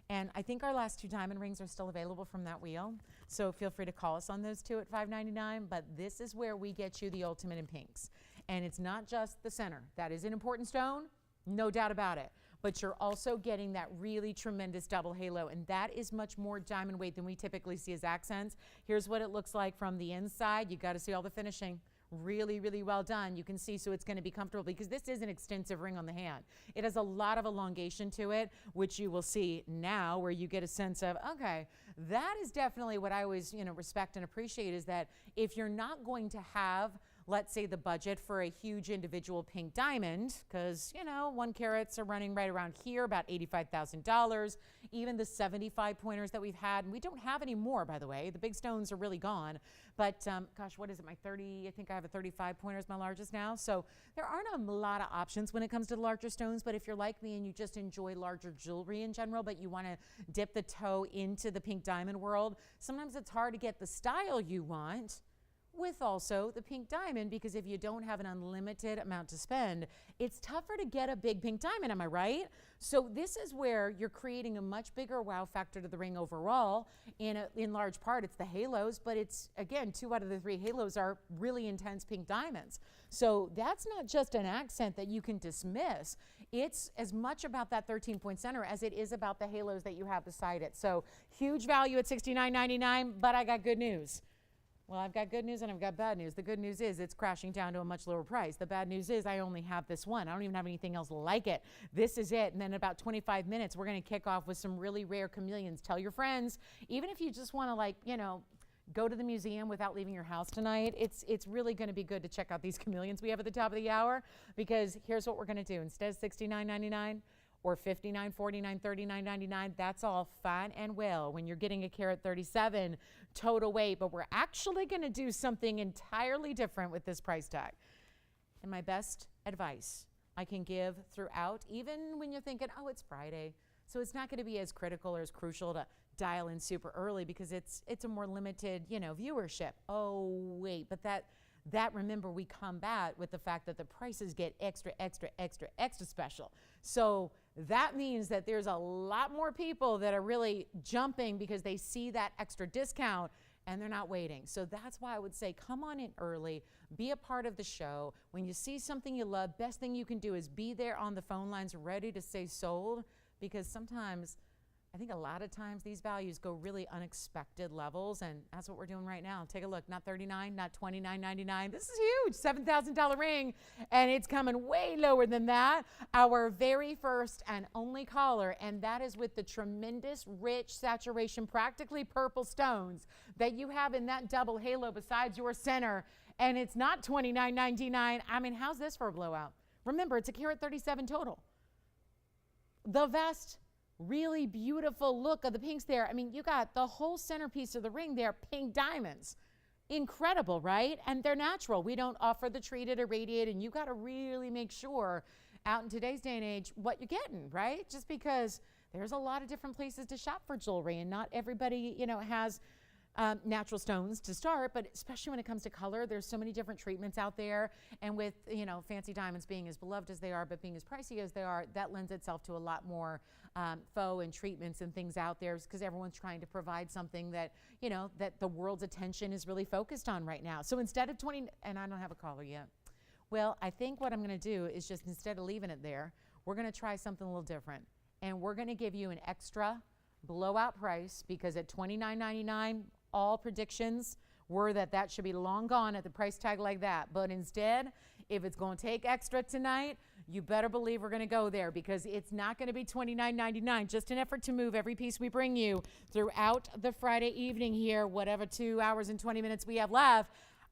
And I think our last two diamond rings are still available from that wheel. So feel free to call us on those two at $5.99. But this is where we get you the ultimate in pinks. And it's not just the center. That is an important stone, no doubt about it. But you're also getting that really tremendous double halo, and that is much more diamond weight than we typically see as accents. Here's what it looks like from the inside. You got to see all the finishing. Really, really well done. You can see, so it's going to be comfortable because this is an extensive ring on the hand. It has a lot of elongation to it, which you will see now, where you get a sense of, okay, that is definitely what I always, respect and appreciate, is that if you're not going to have, let's say, the budget for a huge individual pink diamond, because, 1 carats are running right around here, about $85,000. Even the 75 pointers that we've had, and we don't have any more, by the way. The big stones are really gone. But gosh, what is it, my 30, I think I have a 35 pointer is my largest now. So there aren't a lot of options when it comes to the larger stones. But if you're like me and you just enjoy larger jewelry in general, but you want to dip the toe into the pink diamond world, sometimes it's hard to get the style you want with also the pink diamond, because if you don't have an unlimited amount to spend, it's tougher to get a big pink diamond, am I right? So this is where you're creating a much bigger wow factor to the ring overall. In large part, it's the halos, but it's, again, 2 out of the 3 halos are really intense pink diamonds. So that's not just an accent that you can dismiss. It's as much about that 13-point center as it is about the halos that you have beside it. So huge value at $69.99, but I got good news. Well, I've got good news and I've got bad news. The good news is it's crashing down to a much lower price. The bad news is I only have this one. I don't even have anything else like it. This is it. And then in about 25 minutes, we're going to kick off with some really rare chameleons. Tell your friends, even if you just want to, go to the museum without leaving your house tonight, it's really going to be good to check out these chameleons we have at the top of the hour, because here's what we're going to do. Instead of $69.99, or $59, $49, $39.99, that's all fine and well when you're getting a carat 37 total weight, but we're actually going to do something entirely different with this price tag. And my best advice I can give throughout, even when you're thinking, oh, it's Friday, so it's not going to be as critical or as crucial to dial in super early because it's a more limited, viewership. Oh, wait, but that remember, we combat with the fact that the prices get extra special. So that means that there's a lot more people that are really jumping because they see that extra discount and they're not waiting. So that's why I would say come on in early, be a part of the show. When you see something you love, best thing you can do is be there on the phone lines ready to say sold, because sometimes, I think a lot of times these values go really unexpected levels, and that's what we're doing right now. Take a look, not $39, not $29.99. This is huge, $7,000 ring, and it's coming way lower than that. Our very first and only caller, and that is with the tremendous rich saturation, practically purple stones that you have in that double halo besides your center, and it's not $29.99. I mean, how's this for a blowout? Remember, it's a carat 37 total. The vast, really beautiful look of the pinks there. I mean, you got the whole centerpiece of the ring there, pink diamonds. Incredible, right? And they're natural. We don't offer the treated, irradiated, and you got to really make sure out in today's day and age what you're getting, right? Just because there's a lot of different places to shop for jewelry, and not everybody, has natural stones to start, but especially when it comes to color, there's so many different treatments out there. And with, fancy diamonds being as beloved as they are, but being as pricey as they are, that lends itself to a lot more faux and treatments and things out there, because everyone's trying to provide something that, that the world's attention is really focused on right now. So instead of 20, and I don't have a caller yet. Well, I think what I'm going to do is just, instead of leaving it there, we're going to try something a little different. And we're going to give you an extra blowout price, because at $29.99, all predictions were that should be long gone at the price tag like that. But instead, if it's going to take extra tonight, you better believe we're going to go there, because it's not going to be $29.99. Just an effort to move every piece we bring you throughout the Friday evening here, whatever 2 hours and 20 minutes we have left.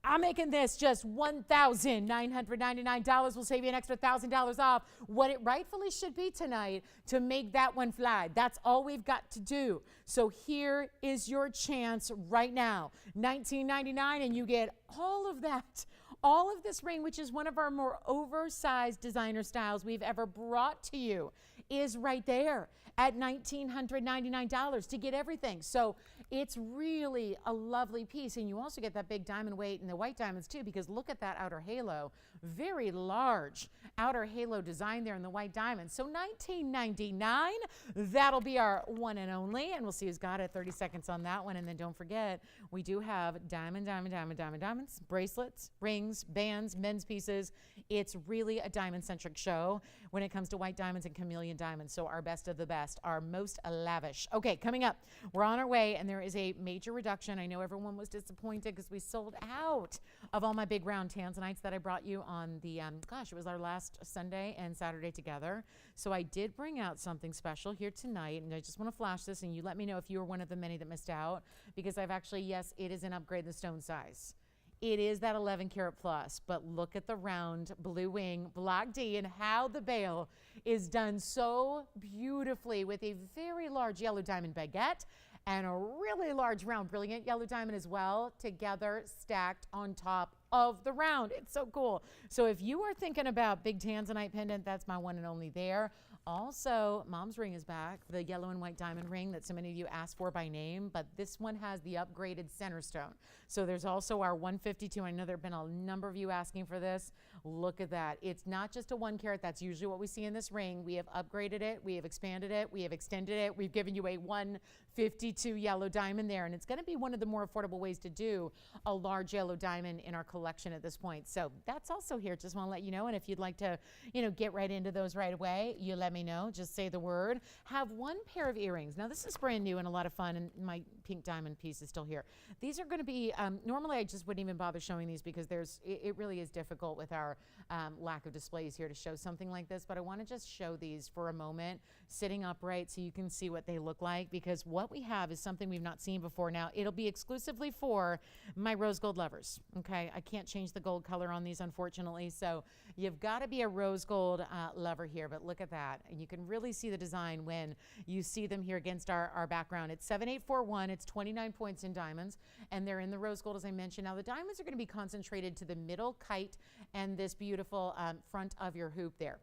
I'm making this just $1,999. We'll save you an extra $1,000 off what it rightfully should be tonight to make that one fly. That's all we've got to do. So here is your chance right now. $19.99, and you get all of that. All of this ring, which is one of our more oversized designer styles we've ever brought to you, is right there. at $1,999 to get everything. So it's really a lovely piece. And you also get that big diamond weight and the white diamonds too, because look at that outer halo. Very large outer halo design there in the white diamonds. So $1,999, that'll be our one and only. And we'll see who's got it. 30 seconds on that one. And then don't forget, we do have diamonds, bracelets, rings, bands, men's pieces. It's really a diamond-centric show when it comes to white diamonds and chameleon diamonds. So our best of the best, our most lavish. Okay, coming up, we're on our way, and there is a major reduction. I know everyone was disappointed because we sold out of all my big round tanzanites that I brought you on the, gosh, it was our last Sunday and Saturday together. So I did bring out something special here tonight, and I just want to flash this, and you let me know if you were one of the many that missed out, because I've actually, yes, it is an upgrade in the stone size. It is that 11 karat plus, but look at the round blue wing block D and how the bail is done so beautifully with a very large yellow diamond baguette and a really large round brilliant yellow diamond as well, together stacked on top of the round. It's so cool. So if you are thinking about big tanzanite pendant, that's my one and only there. Also, mom's ring is back, the yellow and white diamond ring that so many of you asked for by name, but this one has the upgraded center stone. So there's also our 152. I know there have been a number of you asking for this. Look at that. It's not just a 1 carat. That's usually what we see in this ring. We have upgraded it. We have expanded it. We have extended it. We've given you a 152 yellow diamond there, and it's going to be one of the more affordable ways to do a large yellow diamond in our collection at this point. So that's also here. Just want to let you know, and if you'd like to, get right into those right away, you let me know. Just say the word. Have one pair of earrings. Now, this is brand new and a lot of fun, and my pink diamond piece is still here. These are going to be, normally I just wouldn't even bother showing these because it really is difficult with our lack of displays here to show something like this, but I want to just show these for a moment, sitting upright so you can see what they look like, because what we have is something we've not seen before. Now, it'll be exclusively for my rose gold lovers, okay? I can't change the gold color on these, unfortunately, so you've got to be a rose gold lover here, but look at that. And you can really see the design when you see them here against our background. It's 7841. It's 29 points in diamonds, and they're in the rose gold, as I mentioned. Now, the diamonds are going to be concentrated to the middle kite and this beautiful front of your hoop there.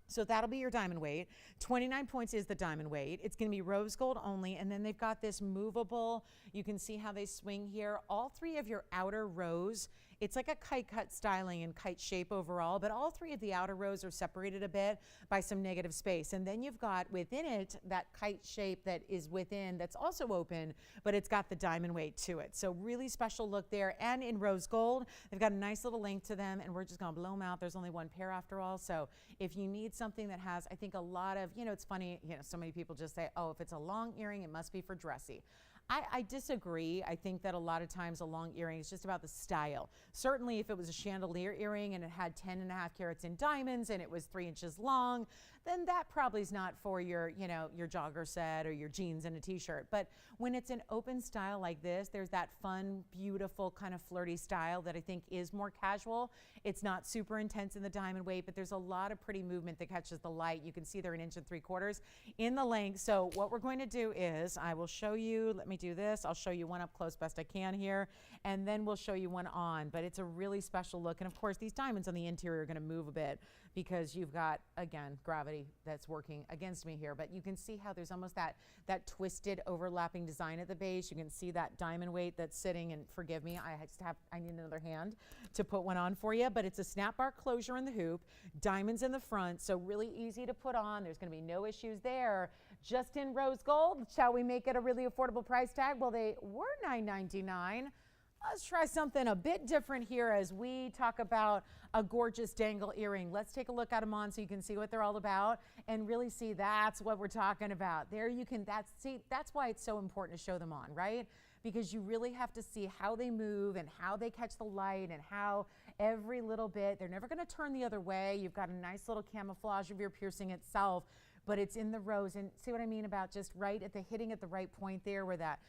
So that'll be your diamond weight. 29 points is the diamond weight. It's going to be rose gold only, and then they've got this movable, you can see how they swing here. All three of your outer rows, it's like a kite cut styling and kite shape overall, but all three of the outer rows are separated a bit by some negative space. And then you've got within it that kite shape that is within, that's also open, but it's got the diamond weight to it. So really special look there. And in rose gold, they've got a nice little length to them, and we're just going to blow them out. There's only one pair after all. So if you need something that has, I think, a lot of, it's funny, so many people just say, oh, if it's a long earring, it must be for dressy. I disagree. I think that a lot of times a long earring is just about the style. Certainly if it was a chandelier earring and it had 10.5 carats in diamonds and it was 3 inches long, then that probably is not for your, your jogger set or your jeans and a t-shirt. But when it's an open style like this, there's that fun, beautiful, kind of flirty style that I think is more casual. It's not super intense in the diamond weight, but there's a lot of pretty movement that catches the light. You can see they're 1 3/4 inches in the length. So what we're going to do is I will show you, let me do this. I'll show you one up close best I can here, and then we'll show you one on. But it's a really special look. And of course, these diamonds on the interior are going to move a bit because you've got, again, gravity that's working against me here. But you can see how there's almost that twisted overlapping design at the base. You can see that diamond weight that's sitting, and forgive me, I need another hand to put one on for you. But it's a snap bar closure in the hoop, diamonds in the front, so really easy to put on. There's going to be no issues there. Just in rose gold, shall we make it a really affordable price tag? Well, they were $9.99. Let's try something a bit different here as we talk about a gorgeous dangle earring. Let's take a look at them on so you can see what they're all about and really see that's what we're talking about. There you can, that's why it's so important to show them on, right? Because you really have to see how they move and how they catch the light and how every little bit, they're never going to turn the other way. You've got a nice little camouflage of your piercing itself, but it's in the rose. And see what I mean about just right at the hitting at the right point there where that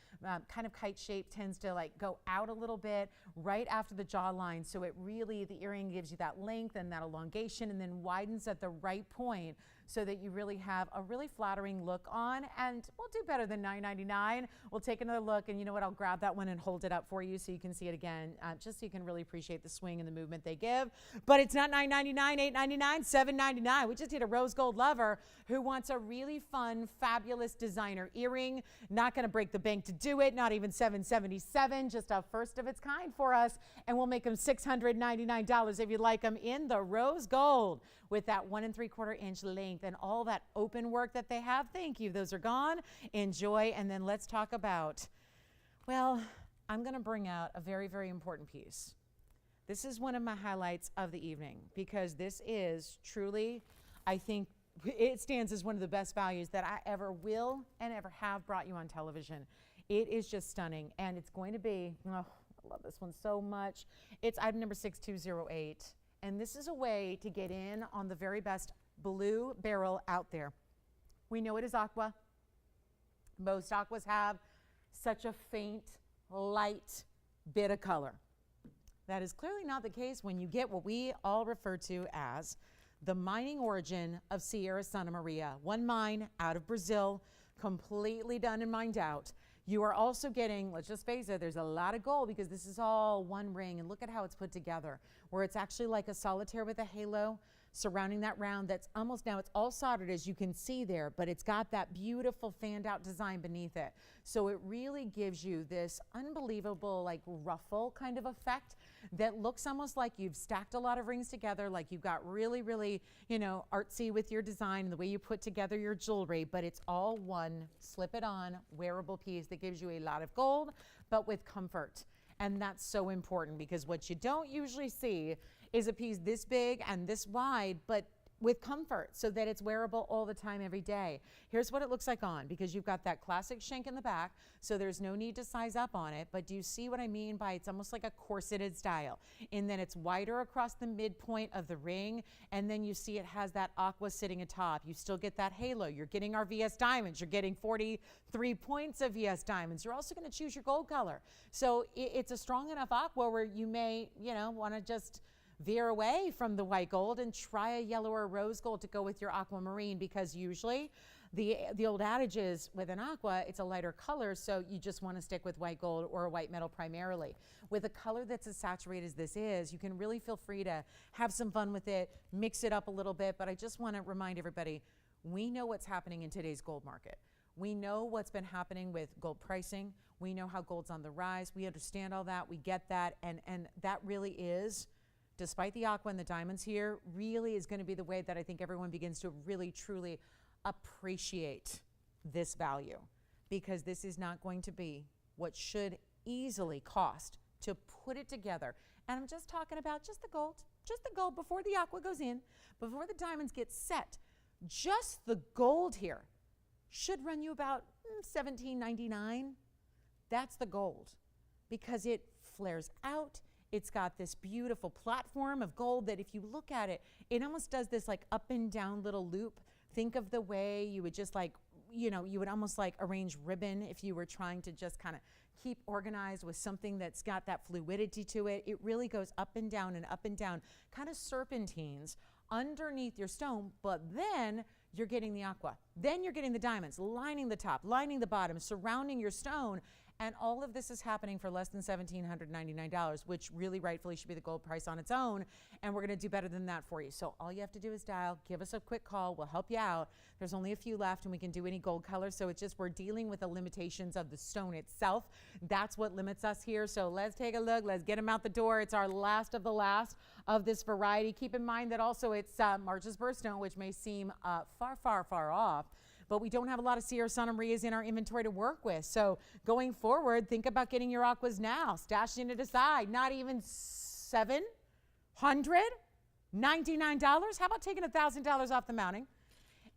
kind of kite shape tends to like go out a little bit right after the jawline. So it really, the earring gives you that length and that elongation and then widens at the right point. so that you really have a really flattering look on, and we'll do better than $9.99. We'll take another look, and you know what, I'll grab that one and hold it up for you so you can see it again, just so you can really appreciate the swing and the movement they give. But it's not $9.99, $8.99, $7.99. We just did a rose gold lover who wants a really fun, fabulous designer earring. Not going to break the bank to do it, not even $7.77, just a first of its kind for us, and we'll make them $699 if you like them in the rose gold with that 1 3/4 inch length and all that open work that they have. Thank you. Those are gone. Enjoy. And then let's talk about, well, I'm going to bring out a very, very important piece. This is one of my highlights of the evening because this is truly, I think, it stands as one of the best values that I ever will and ever have brought you on television. It is just stunning, and it's going to be, oh, I love this one so much. It's item number 6208, and this is a way to get in on the very best blue beryl out there. We know it is aqua. Most aquas have such a faint, light bit of color. That is clearly not the case when you get what we all refer to as the mining origin of Sierra Santa Maria. One mine out of Brazil, completely done and mined out. You are also getting, let's just face it, there's a lot of gold because this is all one ring, and look at how it's put together, where it's actually like a solitaire with a halo surrounding that round that's almost, now it's all soldered as you can see there, but it's got that beautiful fanned out design beneath it. So it really gives you this unbelievable like ruffle kind of effect that looks almost like you've stacked a lot of rings together, like you've got really, really, you know, artsy with your design and the way you put together your jewelry, but it's all one slip it on wearable piece that gives you a lot of gold, but with comfort. And that's so important because what you don't usually see is a piece this big and this wide, but with comfort so that it's wearable all the time, every day. Here's what it looks like on, because you've got that classic shank in the back, so there's no need to size up on it, but do you see what I mean by it's almost like a corseted style? And then it's wider across the midpoint of the ring, and then you see it has that aqua sitting atop. You still get that halo. You're getting our VS diamonds. You're getting 43 points of VS diamonds. You're also gonna choose your gold color. So it's a strong enough aqua where you may, you know, wanna just veer away from the white gold and try a yellow or rose gold to go with your aquamarine, because usually the old adage is with an aqua, it's a lighter color, so you just want to stick with white gold or a white metal primarily. With a color that's as saturated as this is, you can really feel free to have some fun with it, mix it up a little bit, but I just want to remind everybody, we know what's happening in today's gold market. We know what's been happening with gold pricing. We know how gold's on the rise. We understand all that. We get that, and that really is, despite the aqua and the diamonds here, really is going to be the way that I think everyone begins to really, truly appreciate this value, because this is not going to be what should easily cost to put it together. And I'm just talking about just the gold before the aqua goes in, before the diamonds get set. Just the gold here should run you about $17.99. That's the gold, because it flares out. It's got this beautiful platform of gold that if you look at it, it almost does this like up and down little loop. Think of the way you would just like, you know, you would almost like arrange ribbon if you were trying to just kind of keep organized with something that's got that fluidity to it. It really goes up and down, kind of serpentines underneath your stone, but then you're getting the aqua. Then you're getting the diamonds lining the top, lining the bottom, surrounding your stone. And all of this is happening for less than $1,799, which really rightfully should be the gold price on its own. And we're going to do better than that for you. So all you have to do is dial, give us a quick call. We'll help you out. There's only a few left, and we can do any gold color. So it's just we're dealing with the limitations of the stone itself. That's what limits us here. So let's take a look. Let's get them out the door. It's our last of the last of this variety. Keep in mind that also it's March's birthstone, which may seem far, far, far off. But we don't have a lot of Sierra Santa Marias in our inventory to work with. So going forward, think about getting your aquas now, stashing it aside. Not even $799? How about taking $1,000 off the mounting?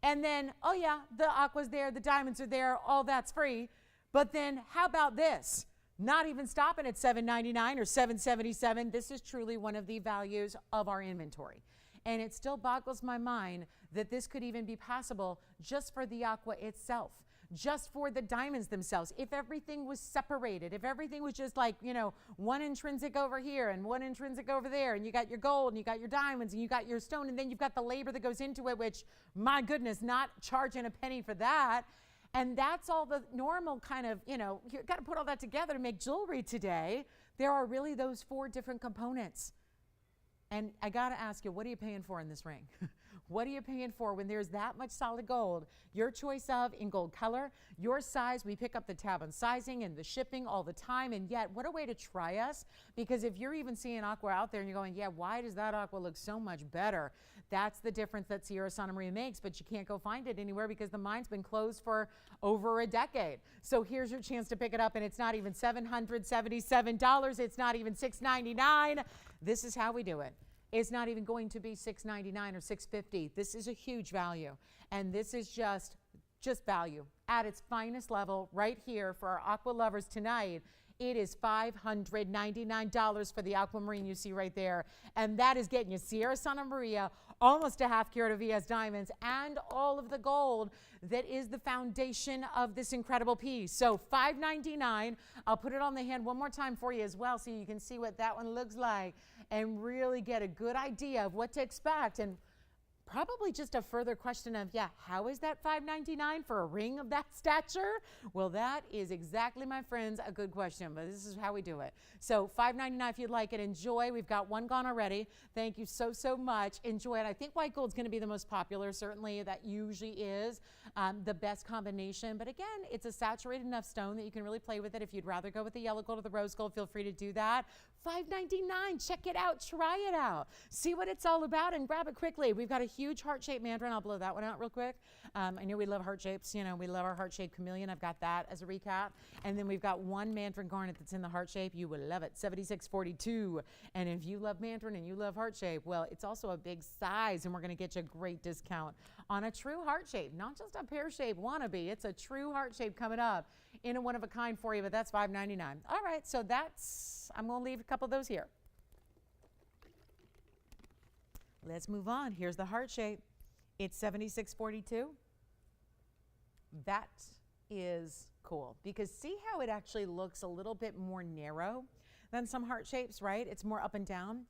And then, oh yeah, the aqua's there, the diamonds are there, all that's free. But then how about this? Not even stopping at $799 or $777. This is truly one of the values of our inventory. And it still boggles my mind that this could even be possible just for the aqua itself. just for the diamonds themselves. If everything was separated, if everything was just like, you know, one intrinsic over here and one intrinsic over there, and you got your gold and you got your diamonds and you got your stone, and then you've got the labor that goes into it, which, my goodness, not charging a penny for that. And that's all the normal kind of, you know, you got to put all that together to make jewelry today. There are really those 4 different components. And I got to ask you, what are you paying for in this ring? What are you paying for when there's that much solid gold? Your choice of in gold color, your size. We pick up the tab on sizing and the shipping all the time. And yet, what a way to try us. Because if you're even seeing aqua out there and you're going, yeah, why does that aqua look so much better? That's the difference that Sierra Santa Maria makes, but you can't go find it anywhere because the mine's been closed for over a decade. So here's your chance to pick it up, and it's not even $777. It's not even $699. This is how we do it. It's not even going to be $699 or $650. This is a huge value, and this is just value at its finest level right here for our aqua lovers tonight. It is $599 for the aquamarine you see right there, and that is getting you Sierra Santa Maria, almost a half carat of ES diamonds, and all of the gold that is the foundation of this incredible piece. So $599. I'll put it on the hand one more time for you as well, so you can see what that one looks like and really get a good idea of what to expect. And probably just a further question of, yeah, how is that $599 for a ring of that stature? Well, that is exactly, my friends, a good question, but this is how we do it. So $599 if you'd like it. Enjoy. We've got one gone already. Thank you so, so much. Enjoy it. I think white gold's going to be the most popular. Certainly, that usually is the best combination. But again, it's a saturated enough stone that you can really play with it. If you'd rather go with the yellow gold or the rose gold, feel free to do that. $599. Check it out. Try it out. See what it's all about and grab it quickly. We've got a huge heart-shaped mandarin. I'll blow that one out real quick. I know we love heart shapes. You know, we love our heart-shaped chameleon. I've got that as a recap. And then we've got one mandarin garnet that's in the heart shape. You will love it. $76.42. And if you love mandarin and you love heart shape, well, it's also a big size, and we're going to get you a great discount on a true heart shape, not just a pear-shaped wannabe. It's a true heart shape coming up in a one-of-a-kind for you, but that's $599. All right, so that's, I'm going to leave a couple of those here. Let's move on. Here's the heart shape. It's $76.42. That is cool, because see how it actually looks a little bit more narrow than some heart shapes, right? It's more up and down.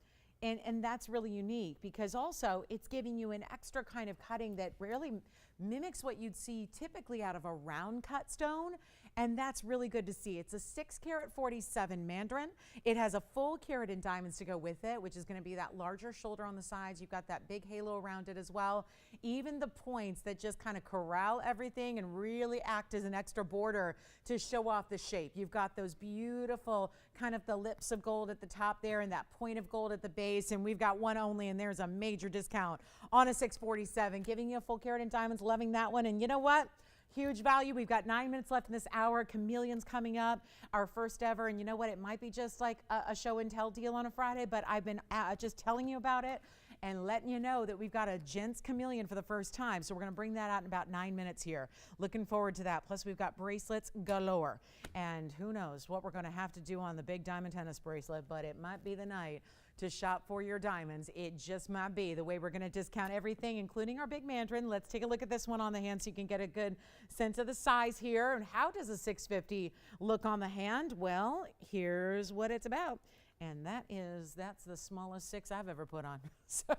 And that's really unique, because also it's giving you an extra kind of cutting that really mimics what you'd see typically out of a round cut stone. And that's really good to see. It's a 6 carat 47 mandarin. It has a full carat in diamonds to go with it, which is going to be that larger shoulder on the sides. You've got that big halo around it as well. Even the points that just kind of corral everything and really act as an extra border to show off the shape. You've got those beautiful kind of the lips of gold at the top there and that point of gold at the base. And we've got one only, and there's a major discount on a 647, giving you a full carat in diamonds. Loving that one. And you know what? Huge value. We've got 9 minutes left in this hour. Chameleon's coming up, our first ever. And you know what? It might be just like a show and tell deal on a Friday, but I've been just telling you about it and letting you know that we've got a gents chameleon for the first time. So we're going to bring that out in about 9 minutes here. Looking forward to that. Plus, we've got bracelets galore. And who knows what we're going to have to do on the big diamond tennis bracelet, but it might be the night to shop for your diamonds. It just might be the way we're going to discount everything, including our big mandarin. Let's take a look at this one on the hand so you can get a good sense of the size here. And how does a 650 look on the hand? Well, here's what it's about. And that's the smallest 6 I've ever put on. So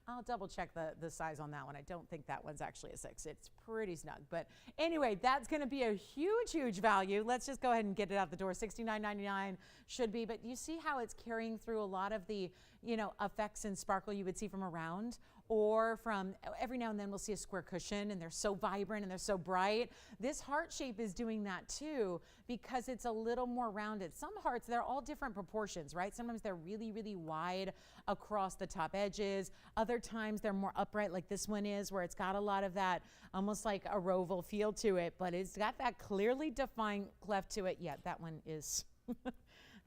I'll double check the size on that one. I don't think that one's actually a 6. It's pretty snug. But anyway, that's going to be a huge, huge value. Let's just go ahead and get it out the door. $69.99 should be. But you see how it's carrying through a lot of the, you know, effects and sparkle you would see from around, or from every now and then we'll see a square cushion, and they're so vibrant and they're so bright. This heart shape is doing that too, because it's a little more rounded. Some hearts, they're all different proportions, right? Sometimes they're really, really wide across the top edges. Other times they're more upright, like this one is, where it's got a lot of that almost like a roval feel to it, but it's got that clearly defined cleft to it. Yeah, that one is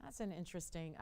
that's an interesting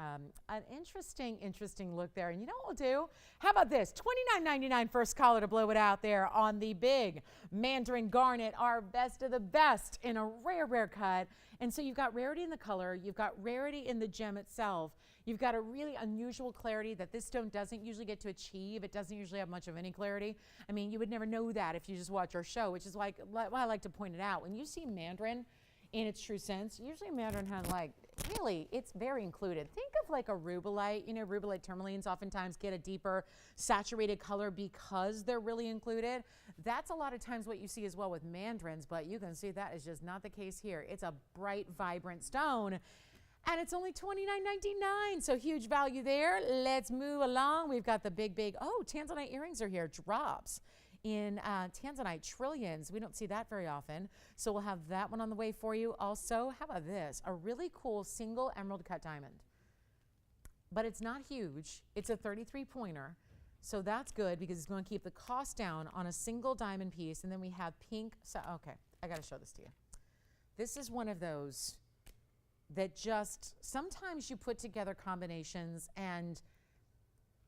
look there. And you know what we'll do? How about this? $29.99 first caller to blow it out there on the big mandarin garnet, our best of the best in a rare, rare cut. And so you've got rarity in the color, you've got rarity in the gem itself, You've got a really unusual clarity that this stone doesn't usually get to achieve. It doesn't usually have much of any clarity. I mean, you would never know that if you just watch our show, which is like why I like to point it out. When you see mandarin in its true sense, usually mandarin has like, really, it's very included. Think of like a rubellite. You know, rubellite tourmalines oftentimes get a deeper saturated color because they're really included. That's a lot of times what you see as well with mandarins, but you can see that is just not the case here. It's a bright, vibrant stone. And it's only $29.99, so huge value there. Let's move along. We've got the big, oh, tanzanite earrings are here, drops in tanzanite trillions. We don't see that very often, so we'll have that one on the way for you. Also, how about this? A really cool single emerald cut diamond, but it's not huge. It's a 33 pointer, so that's good because it's going to keep the cost down on a single diamond piece. And then we have pink. So, okay, I got to show this to you. This is one of those that just sometimes you put together combinations and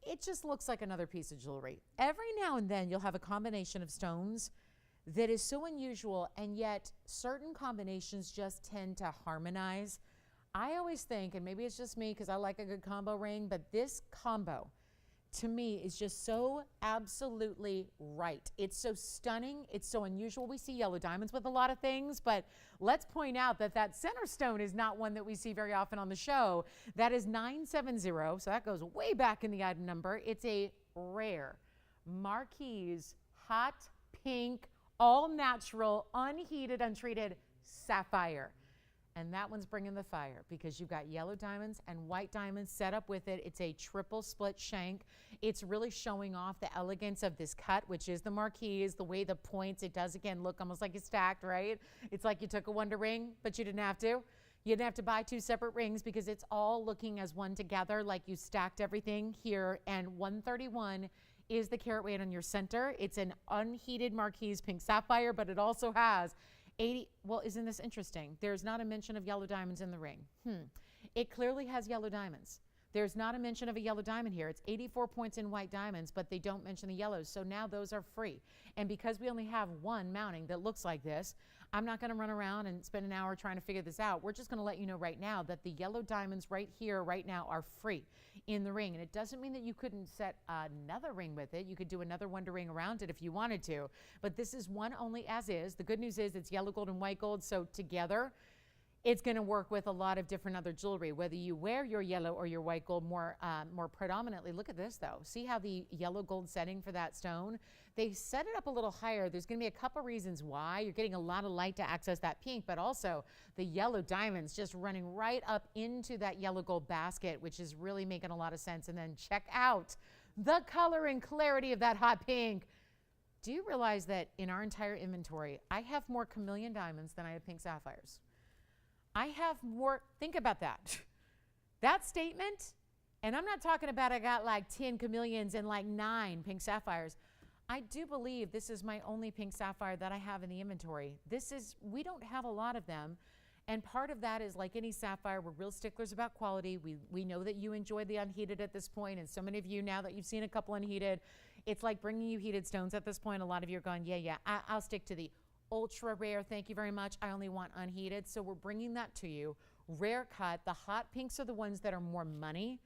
it just looks like another piece of jewelry. Every now and then you'll have a combination of stones that is so unusual, and yet certain combinations just tend to harmonize. I always think, and maybe it's just me because I like a good combo ring, but this combo to me is just so absolutely right. It's so stunning. It's so unusual. We see yellow diamonds with a lot of things, but let's point out that that center stone is not one that we see very often on the show. That is 970, so that goes way back in the item number. It's a rare Marquise hot pink, all natural, unheated, untreated sapphire. And that one's bringing the fire because you've got yellow diamonds and white diamonds set up with it. It's a triple split shank. It's really showing off the elegance of this cut, which is the Marquise, the way the points, it does again look almost like it's stacked, right? It's like you took a wonder ring, but you didn't have to. You didn't have to buy two separate rings because it's all looking as one together, like you stacked everything here. And 131 is the carat weight on your center. It's an unheated Marquise pink sapphire, but it also has 80, well, isn't this interesting? There's not a mention of yellow diamonds in the ring. It clearly has yellow diamonds. There's not a mention of a yellow diamond here. It's 84 points in white diamonds, but they don't mention the yellows. So now those are free. And because we only have one mounting that looks like this, I'm not going to run around and spend an hour trying to figure this out. We're just going to let you know right now that the yellow diamonds right here, right now, are free in the ring. And it doesn't mean that you couldn't set another ring with it. You could do another wonder ring around it if you wanted to. But this is one only as is. The good news is it's yellow gold and white gold. So together, it's going to work with a lot of different other jewelry, whether you wear your yellow or your white gold more predominantly. Look at this, though. See how the yellow gold setting for that stone? They set it up a little higher. There's going to be a couple reasons why. You're getting a lot of light to access that pink, but also the yellow diamonds just running right up into that yellow gold basket, which is really making a lot of sense. And then check out the color and clarity of that hot pink. Do you realize that in our entire inventory, I have more chameleon diamonds than I have pink sapphires? I have more, think about that. That statement, and I'm not talking about I got like 10 chameleons and like 9 pink sapphires. I do believe this is my only pink sapphire that I have in the inventory. We don't have a lot of them. And part of that is like any sapphire, we're real sticklers about quality. We know that you enjoy the unheated at this point, and so many of you, now that you've seen a couple unheated, it's like bringing you heated stones at this point. A lot of you are going, yeah, I'll stick to the ultra rare, thank you very much. I only want unheated. So we're bringing that to you. Rare cut. The hot pinks are the ones that are more money.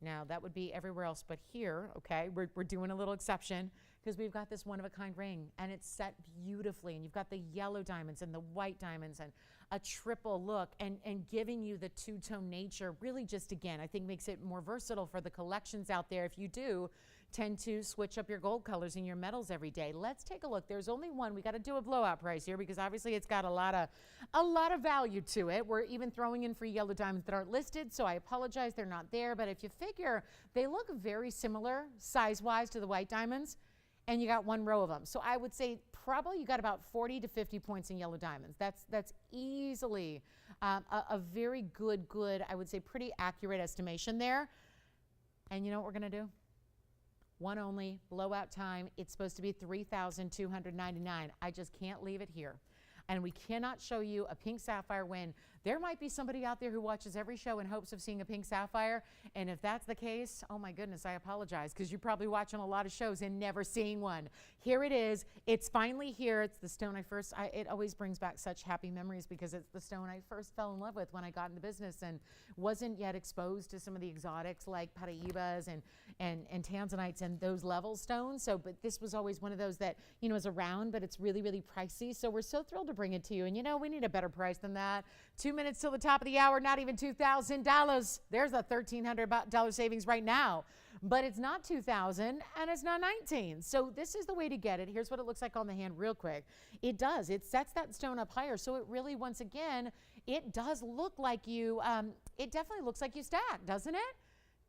Now that would be everywhere else but here, okay? We're doing a little exception because we've got this one-of-a-kind ring and it's set beautifully, and you've got the yellow diamonds and the white diamonds and a triple look, and giving you the two-tone nature really just, again, I think makes it more versatile for the collections out there if you do tend to switch up your gold colors and your metals every day. Let's take a look. There's only one. We got to do a blowout price here because obviously it's got a lot of value to it. We're even throwing in free yellow diamonds that aren't listed, so I apologize they're not there. But if you figure they look very similar size-wise to the white diamonds, and you got one row of them. So I would say probably you got about 40 to 50 points in yellow diamonds. That's easily a very good, I would say pretty accurate estimation there. And you know what we're going to do? One only, blowout time. It's supposed to be $3,299. I just can't leave it here. And we cannot show you a pink sapphire when There might be somebody out there who watches every show in hopes of seeing a pink sapphire. And if that's the case, oh my goodness, I apologize, because you're probably watching a lot of shows and never seeing one. Here it is. It's finally here. It's the stone it always brings back such happy memories, because it's the stone I first fell in love with when I got into business and wasn't yet exposed to some of the exotics like Paraibas and tanzanites and those level stones. So, but this was always one of those that, you know, is around, but it's really, really pricey. So we're so thrilled to bring it to you. And you know, we need a better price than that. 2 minutes till the top of the hour, not even $2,000. There's a $1,300 savings right now. But it's not $2,000 and it's not $19,000. So this is the way to get it. Here's what it looks like on the hand real quick. It does. It sets that stone up higher. So it really, once again, it does look like you, it definitely looks like you stacked, doesn't it?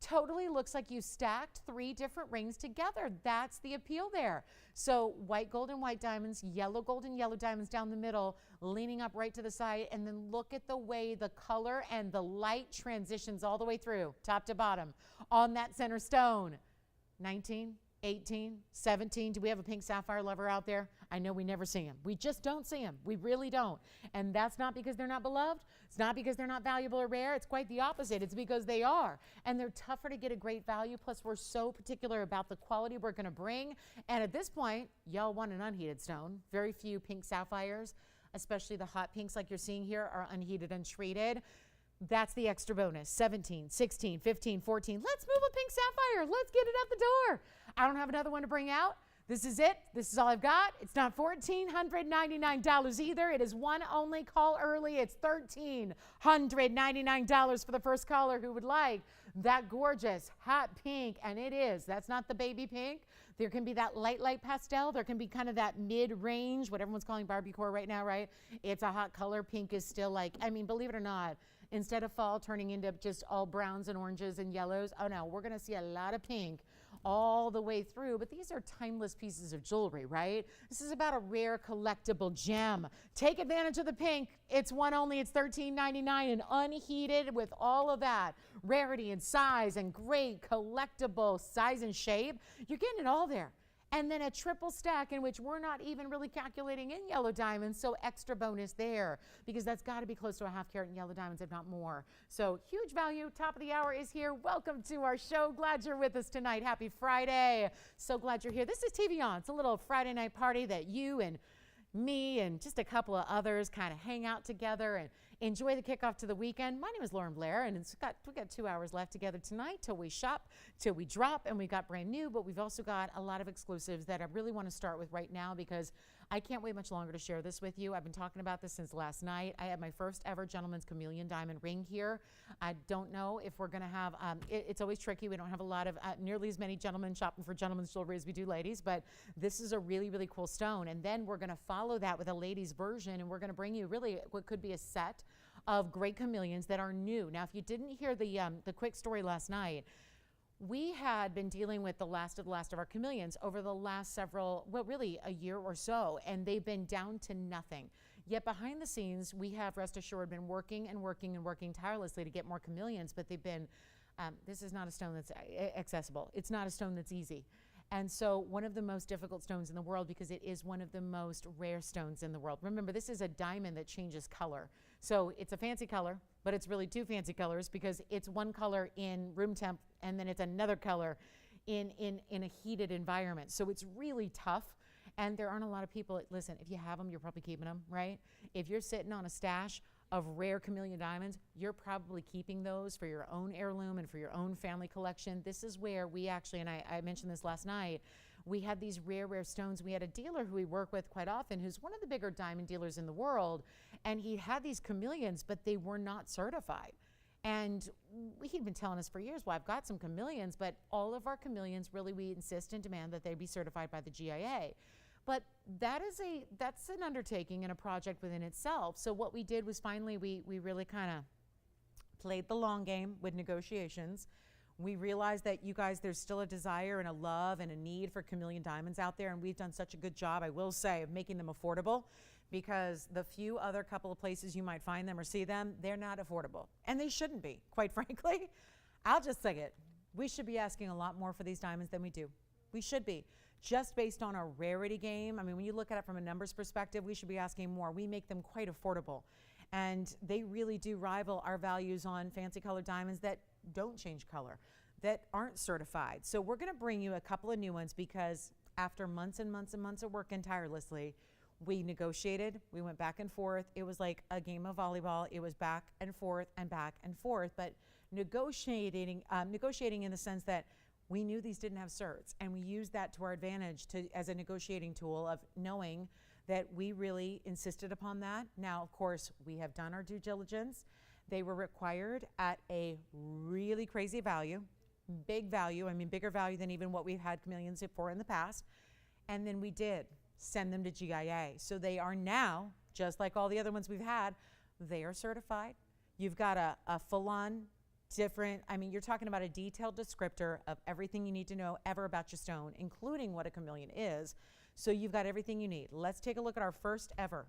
Totally looks like you stacked 3 different rings together. That's the appeal there. So white gold and white diamonds, yellow gold and yellow diamonds down the middle, leaning up right to the side, and then look at the way the color and the light transitions all the way through, top to bottom, on that center stone. 19, 18, 17. Do we have a pink sapphire lover out there? I know we never see them. We just don't see them. We really don't. And that's not because they're not beloved. It's not because they're not valuable or rare. It's quite the opposite. It's because they are. And they're tougher to get a great value. Plus, we're so particular about the quality we're going to bring. And at this point, y'all want an unheated stone. Very few pink sapphires, especially the hot pinks like you're seeing here, are unheated, untreated. That's the extra bonus. 17, 16, 15, 14. Let's move a pink sapphire. Let's get it out the door. I don't have another one to bring out. This is it. This is all I've got. It's not $1,499 either. It is one only. Call early. It's $1,399 for the first caller who would like that gorgeous hot pink. And it is. That's not the baby pink. There can be that light pastel. There can be kind of that mid-range, what everyone's calling Barbiecore right now, right? It's a hot color. Pink is still like, I mean, believe it or not, instead of fall turning into just all browns and oranges and yellows, oh no, we're going to see a lot of pink all the way through. But these are timeless pieces of jewelry, right? This is about a rare collectible gem. Take advantage of the pink. It's one only. It's $13.99 and unheated with all of that rarity and size and great collectible size and shape. You're getting it all there. And then a triple stack in which we're not even really calculating in yellow diamonds, so extra bonus there, because that's got to be close to a half carat in yellow diamonds, if not more. So huge value. Top of the hour is here. Welcome to our show. Glad you're with us tonight. Happy Friday. So glad you're here. This is TVON. It's a little Friday night party that you and me and just a couple of others kind of hang out together and enjoy the kickoff to the weekend. My name is Lauren Blair, and we got 2 hours left together tonight till we shop, till we drop, and we got brand new, but we've also got a lot of exclusives that I really want to start with right now, because I can't wait much longer to share this with you. I've been talking about this since last night. I had my first ever gentleman's chameleon diamond ring here. I don't know if we're going to have, it's always tricky. We don't have a lot of, nearly as many gentlemen shopping for gentlemen's jewelry as we do ladies, but this is a really, really cool stone. And then we're going to follow that with a ladies version, and we're going to bring you really what could be a set of great chameleons that are new. Now, if you didn't hear the quick story last night, we had been dealing with the last of our chameleons over the last several, well, really a year or so, and they've been down to nothing. Yet behind the scenes, we have, rest assured, been working and working and working tirelessly to get more chameleons, but they've been, this is not a stone that's accessible. It's not a stone that's easy. And so one of the most difficult stones in the world, because it is one of the most rare stones in the world. Remember, this is a diamond that changes color. So it's a fancy color, but it's really 2 fancy colors, because it's one color in room temp and then it's another color in a heated environment. So it's really tough. And there aren't a lot of people, listen, if you have them, you're probably keeping them, right? If you're sitting on a stash of rare chameleon diamonds, you're probably keeping those for your own heirloom and for your own family collection. This is where we actually, and I mentioned this last night, we had these rare stones. We had a dealer who we work with quite often, who's one of the bigger diamond dealers in the world, and he had these chameleons, but they were not certified. And he'd been telling us for years, well, I've got some chameleons, but all of our chameleons, really, we insist and demand that they be certified by the GIA. But that's an undertaking and a project within itself. So what we did was finally we really kind of played the long game with negotiations. We realized that you guys, there's still a desire and a love and a need for chameleon diamonds out there, and we've done such a good job, I will say, of making them affordable, because the few other couple of places you might find them or see them, they're not affordable. And they shouldn't be, quite frankly. I'll just say it. We should be asking a lot more for these diamonds than we do. We should be. Just based on our rarity game, I mean, when you look at it from a numbers perspective, we should be asking more. We make them quite affordable. And they really do rival our values on fancy colored diamonds that don't change color, that aren't certified. So we're going to bring you a couple of new ones because after months and months and months of working tirelessly, we negotiated, we went back and forth. It was like a game of volleyball. It was back and forth and back and forth, but negotiating in the sense that we knew these didn't have certs, and we used that to our advantage as a negotiating tool of knowing that we really insisted upon that. Now, of course, we have done our due diligence. They were required at a really crazy value, big value, I mean bigger value than even what we've had chameleons for in the past. And then we did send them to GIA. So they are now, just like all the other ones we've had, they are certified. You've got a full-on different, I mean, you're talking about a detailed descriptor of everything you need to know ever about your stone, including what a chameleon is. So you've got everything you need. Let's take a look at our first ever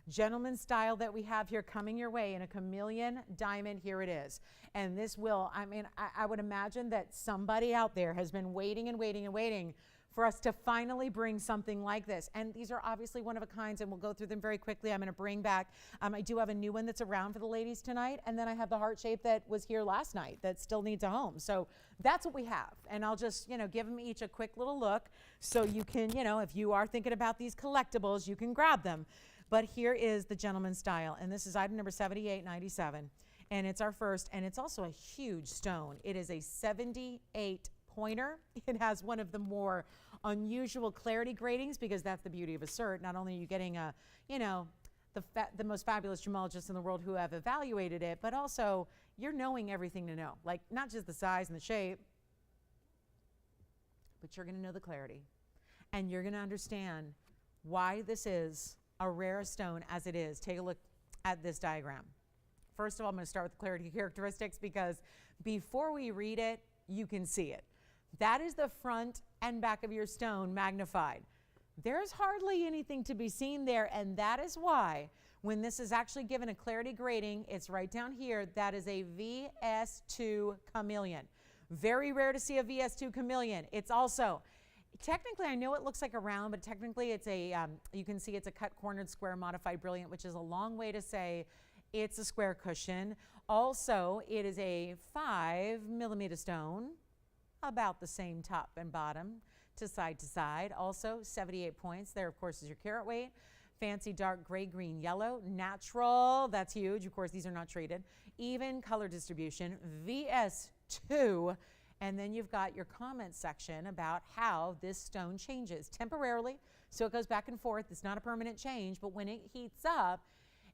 gentleman style that we have here coming your way in a chameleon diamond. Here it is. And this will, I mean, I would imagine that somebody out there has been waiting and waiting and waiting for us to finally bring something like this. And these are obviously one of a kinds, and we'll go through them very quickly. I'm going to bring back, I do have a new one that's around for the ladies tonight, and then I have the heart shape that was here last night that still needs a home. So that's what we have. And I'll just, give them each a quick little look so you can, if you are thinking about these collectibles, you can grab them. But here is the gentleman style, and this is item number 7897, and it's our first, and it's also a huge stone. It is a 78 pointer. It has one of the more unusual clarity gratings because that's the beauty of a cert. Not only are you getting a, the most fabulous gemologists in the world who have evaluated it, but also you're knowing everything to know. Like not just the size and the shape, but you're going to know the clarity. And you're going to understand why this is a rare stone as it is. Take a look at this diagram. First of all, I'm going to start with the clarity characteristics because before we read it, you can see it. That is the front and back of your stone magnified. There's hardly anything to be seen there, and that is why when this is actually given a clarity grading, it's right down here, that is a VS2 chameleon. Very rare to see a VS2 chameleon. It's also, technically I know it looks like a round, but technically it's a, you can see it's a cut cornered square modified brilliant, which is a long way to say it's a square cushion. Also, it is a 5mm stone, about the same top and bottom to side. Also 78 points. There, of course, is your carat weight. Fancy dark gray, green, yellow. Natural, that's huge. Of course, these are not treated. Even color distribution, VS2. And then you've got your comment section about how this stone changes temporarily. So it goes back and forth. It's not a permanent change, but when it heats up,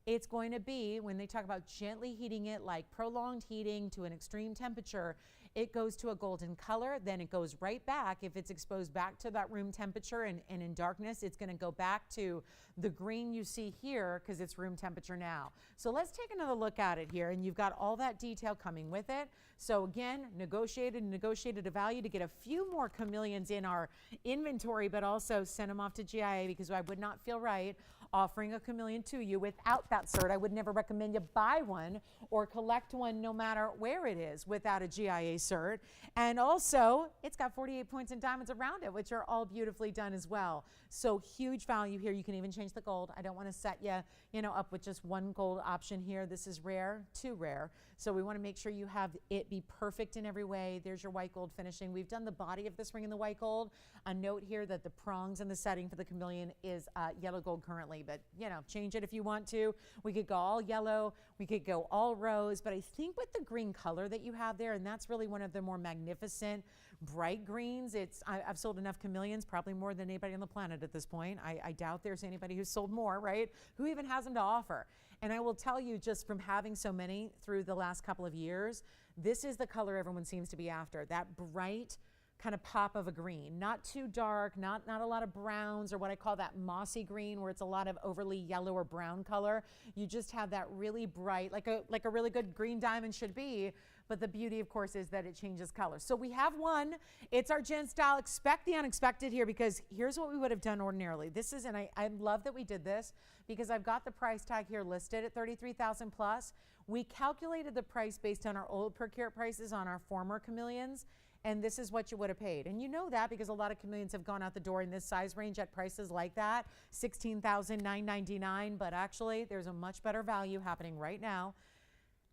it's going to be, when they talk about gently heating it, like prolonged heating to an extreme temperature, it goes to a golden color, then it goes right back. If it's exposed back to that room temperature and in darkness, it's going to go back to the green you see here because it's room temperature now. So let's take another look at it here, and you've got all that detail coming with it. So again, negotiated a value to get a few more chameleons in our inventory, but also send them off to GIA because I would not feel right offering a chameleon to you without that cert. I would never recommend you buy one or collect one no matter where it is without a GIA cert. And also, it's got 48 points in diamonds around it, which are all beautifully done as well. So huge value here. You can even change the gold. I don't want to set you, up with just one gold option here. This is rare, too rare. So we want to make sure you have it be perfect in every way. There's your white gold finishing. We've done the body of this ring in the white gold. A note here that the prongs and the setting for the chameleon is yellow gold currently, but change it if you want to. We could go all yellow, we could go all rose, but I think with the green color that you have there, and that's really one of the more magnificent bright greens. I've sold enough chameleons, probably more than anybody on the planet at this point. I doubt there's anybody who's sold more, right? Who even has them to offer. And I will tell you, just from having so many through the last couple of years, this is the color everyone seems to be after, that bright kind of pop of a green, not too dark, not a lot of browns or what I call that mossy green where it's a lot of overly yellow or brown color. You just have that really bright, like a really good green diamond should be. But the beauty, of course, is that it changes color. So we have one. It's our Gen style. Expect the unexpected here because here's what we would have done ordinarily. This is, and I love that we did this because I've got the price tag here listed at $33,000 plus. We calculated the price based on our old per carat prices on our former chameleons. and this is what you would have paid. And you know that because a lot of chameleons have gone out the door in this size range at prices like that, $16,999. But actually, there's a much better value happening right now.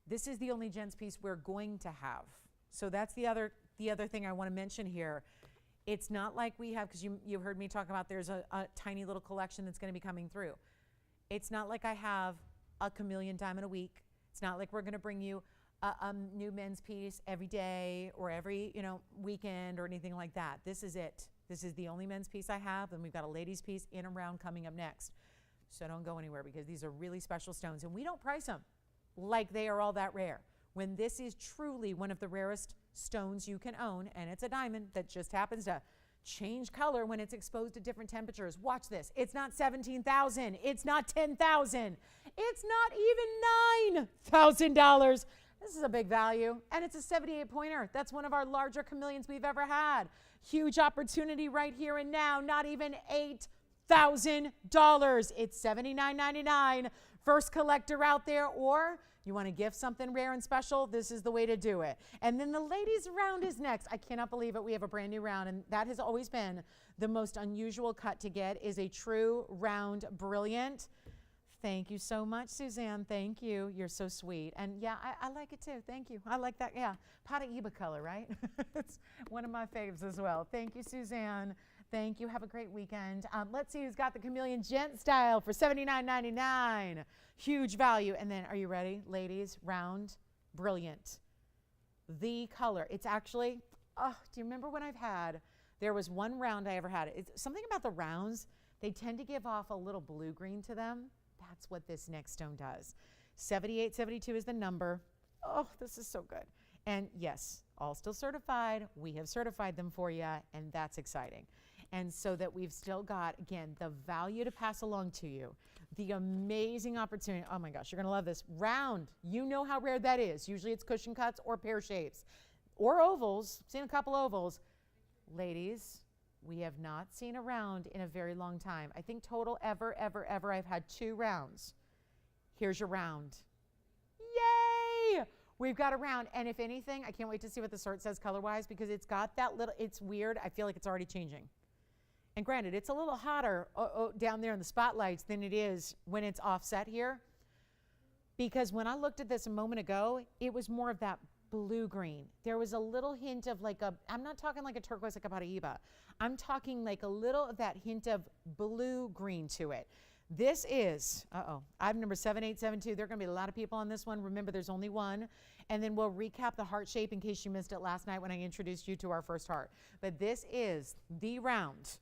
This is the only gents piece we're going to have. So that's the other thing I want to mention here. It's not like we have, because you heard me talk about there's a tiny little collection that's going to be coming through. It's not like I have a chameleon diamond a week. It's not like we're going to bring you a new men's piece every day or every weekend or anything like that. This is it. This is the only men's piece I have, and we've got a ladies piece in and around coming up next. So don't go anywhere because these are really special stones, and we don't price them like they are all that rare. When this is truly one of the rarest stones you can own, and it's a diamond that just happens to change color when it's exposed to different temperatures. Watch this. It's not $17,000. It's not $10,000. It's not even $9,000. This is a big value, and it's a 78 pointer. That's one of our larger chameleons we've ever had. Huge opportunity right here and now. Not even $8,000. It's $79.99. First collector out there, or you want to gift something rare and special, this is the way to do it. And then the ladies round is next. I cannot believe it. We have a brand new round, and that has always been the most unusual cut to get, is a true round brilliant. Thank you so much, Suzanne. Thank you. You're so sweet. And yeah, I like it too. Thank you. I like that. Yeah. Paraiba color, right? It's one of my faves as well. Thank you, Suzanne. Thank you. Have a great weekend. Let's see who's got the chameleon gent style for $79.99. Huge value. And then, are you ready, ladies? Round, brilliant. The color. It's actually, do you remember when there was one round I ever had. It's something about the rounds. They tend to give off a little blue-green to them. That's what this next stone does. 7872 is the number. Oh, this is so good. And yes, all still certified. We have certified them for you, and that's exciting. And so that we've still got, again, the value to pass along to you, the amazing opportunity. Oh my gosh, you're going to love this. Round, you know how rare that is. Usually it's cushion cuts or pear shapes or ovals. Seen a couple ovals. Ladies, we have not seen a round in a very long time. I think total ever, I've had 2 rounds. Here's your round. Yay! We've got a round. And if anything, I can't wait to see what the sort says color-wise, because it's got that little, it's weird. I feel like it's already changing. And granted, it's a little hotter down there in the spotlights than it is when it's offset here. Because when I looked at this a moment ago, it was more of that blue-green. There was a little hint of like I'm not talking like a turquoise like a Paraiba. I'm talking like a little of that hint of blue-green to it. This is, item number 7872. There are going to be a lot of people on this one. Remember, there's only one. And then we'll recap the heart shape in case you missed it last night when I introduced you to our first heart. But this is the round,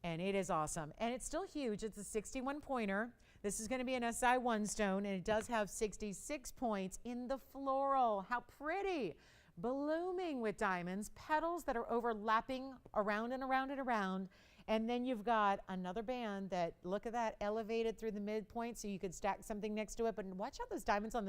and it is awesome. And it's still huge. It's a 61 pointer. This is going to be an SI1 stone, and it does have 66 points in the floral. How pretty. Blooming with diamonds, petals that are overlapping around and around and around. And then you've got another band that, look at that, elevated through the midpoint so you could stack something next to it. But watch out, those diamonds on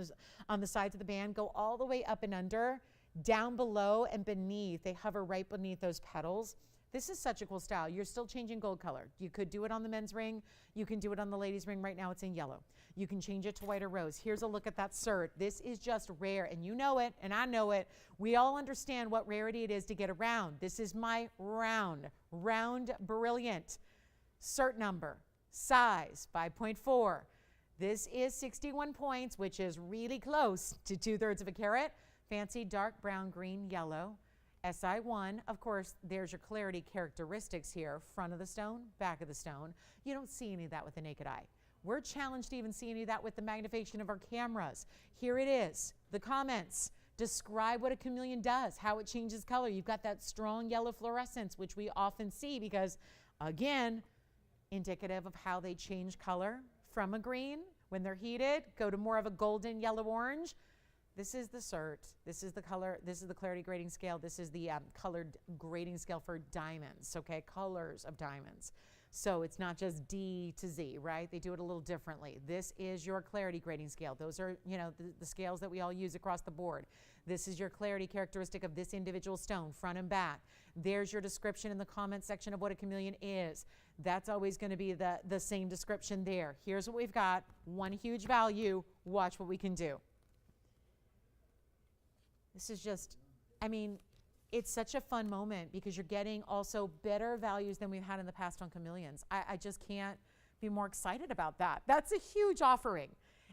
the sides of the band go all the way up and under, down below and beneath. They hover right beneath those petals. This is such a cool style. You're still changing gold color. You could do it on the men's ring. You can do it on the ladies' ring. Right now it's in yellow. You can change it to white or rose. Here's a look at that cert. This is just rare, and you know it, and I know it. We all understand what rarity it is to get around. This is my round brilliant. Cert number, size 5.4. This is 61 points, which is really close to 2/3 of a carat. Fancy dark brown, green, yellow. SI1, of course, there's your clarity characteristics here. Front of the stone, back of the stone. You don't see any of that with the naked eye. We're challenged to even see any of that with the magnification of our cameras. Here it is, the comments. Describe what a chameleon does, how it changes color. You've got that strong yellow fluorescence, which we often see because, again, indicative of how they change color from a green when they're heated, go to more of a golden yellow orange. This is the cert. This is the color. This is the clarity grading scale. This is the colored grading scale for diamonds, okay? Colors of diamonds. So it's not just D to Z, right? They do it a little differently. This is your clarity grading scale. Those are, the scales that we all use across the board. This is your clarity characteristic of this individual stone, front and back. There's your description in the comment section of what a chameleon is. That's always going to be the same description there. Here's what we've got. One huge value. Watch what we can do. This is just, it's such a fun moment because you're getting also better values than we've had in the past on chameleons. I just can't be more excited about that. That's a huge offering.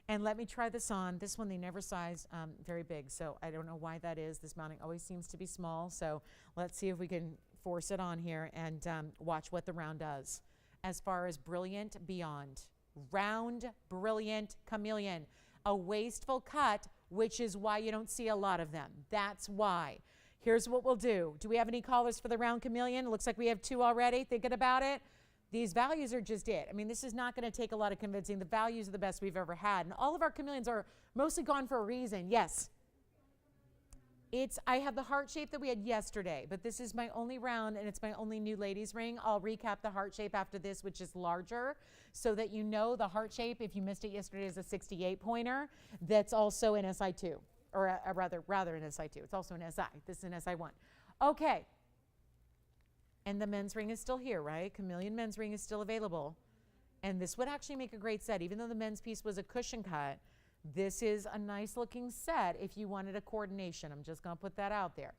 And let me try this on. This one, they never size very big, so I don't know why that is. This mounting always seems to be small, so let's see if we can force it on here and watch what the round does. As far as brilliant beyond. Round, brilliant chameleon. A wasteful cut, which is why you don't see a lot of them. That's why. Here's what we'll do. Do we have any callers for the round chameleon? It looks like we have 2 already. Thinking about it. These values are just it. I mean, this is not going to take a lot of convincing. The values are the best we've ever had. And all of our chameleons are mostly gone for a reason. Yes. I have the heart shape that we had yesterday, but this is my only round and it's my only new ladies ring. I'll recap the heart shape after this, which is larger, so that you know the heart shape, if you missed it yesterday, is a 68 pointer. That's also an SI2, or rather an SI2. It's also an SI. This is an SI1. Okay. And the men's ring is still here, right? Chameleon men's ring is still available. And this would actually make a great set, even though the men's piece was a cushion cut. This is a nice looking set if you wanted a coordination. I'm just gonna put that out there.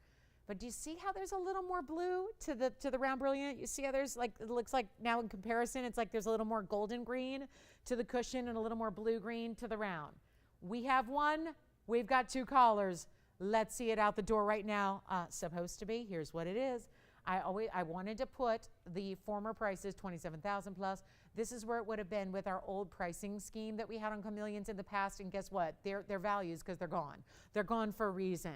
But do you see how there's a little more blue to the round brilliant? You see how there's like, it looks like now in comparison, it's like there's a little more golden green to the cushion and a little more blue green to the round. We have one, we've got 2 callers. Let's see it out the door right now. Supposed to be, here's what it is. I wanted to put the former prices, 27,000 plus. This is where it would have been with our old pricing scheme that we had on chameleons in the past. And guess what? Their values, because they're gone. They're gone for a reason.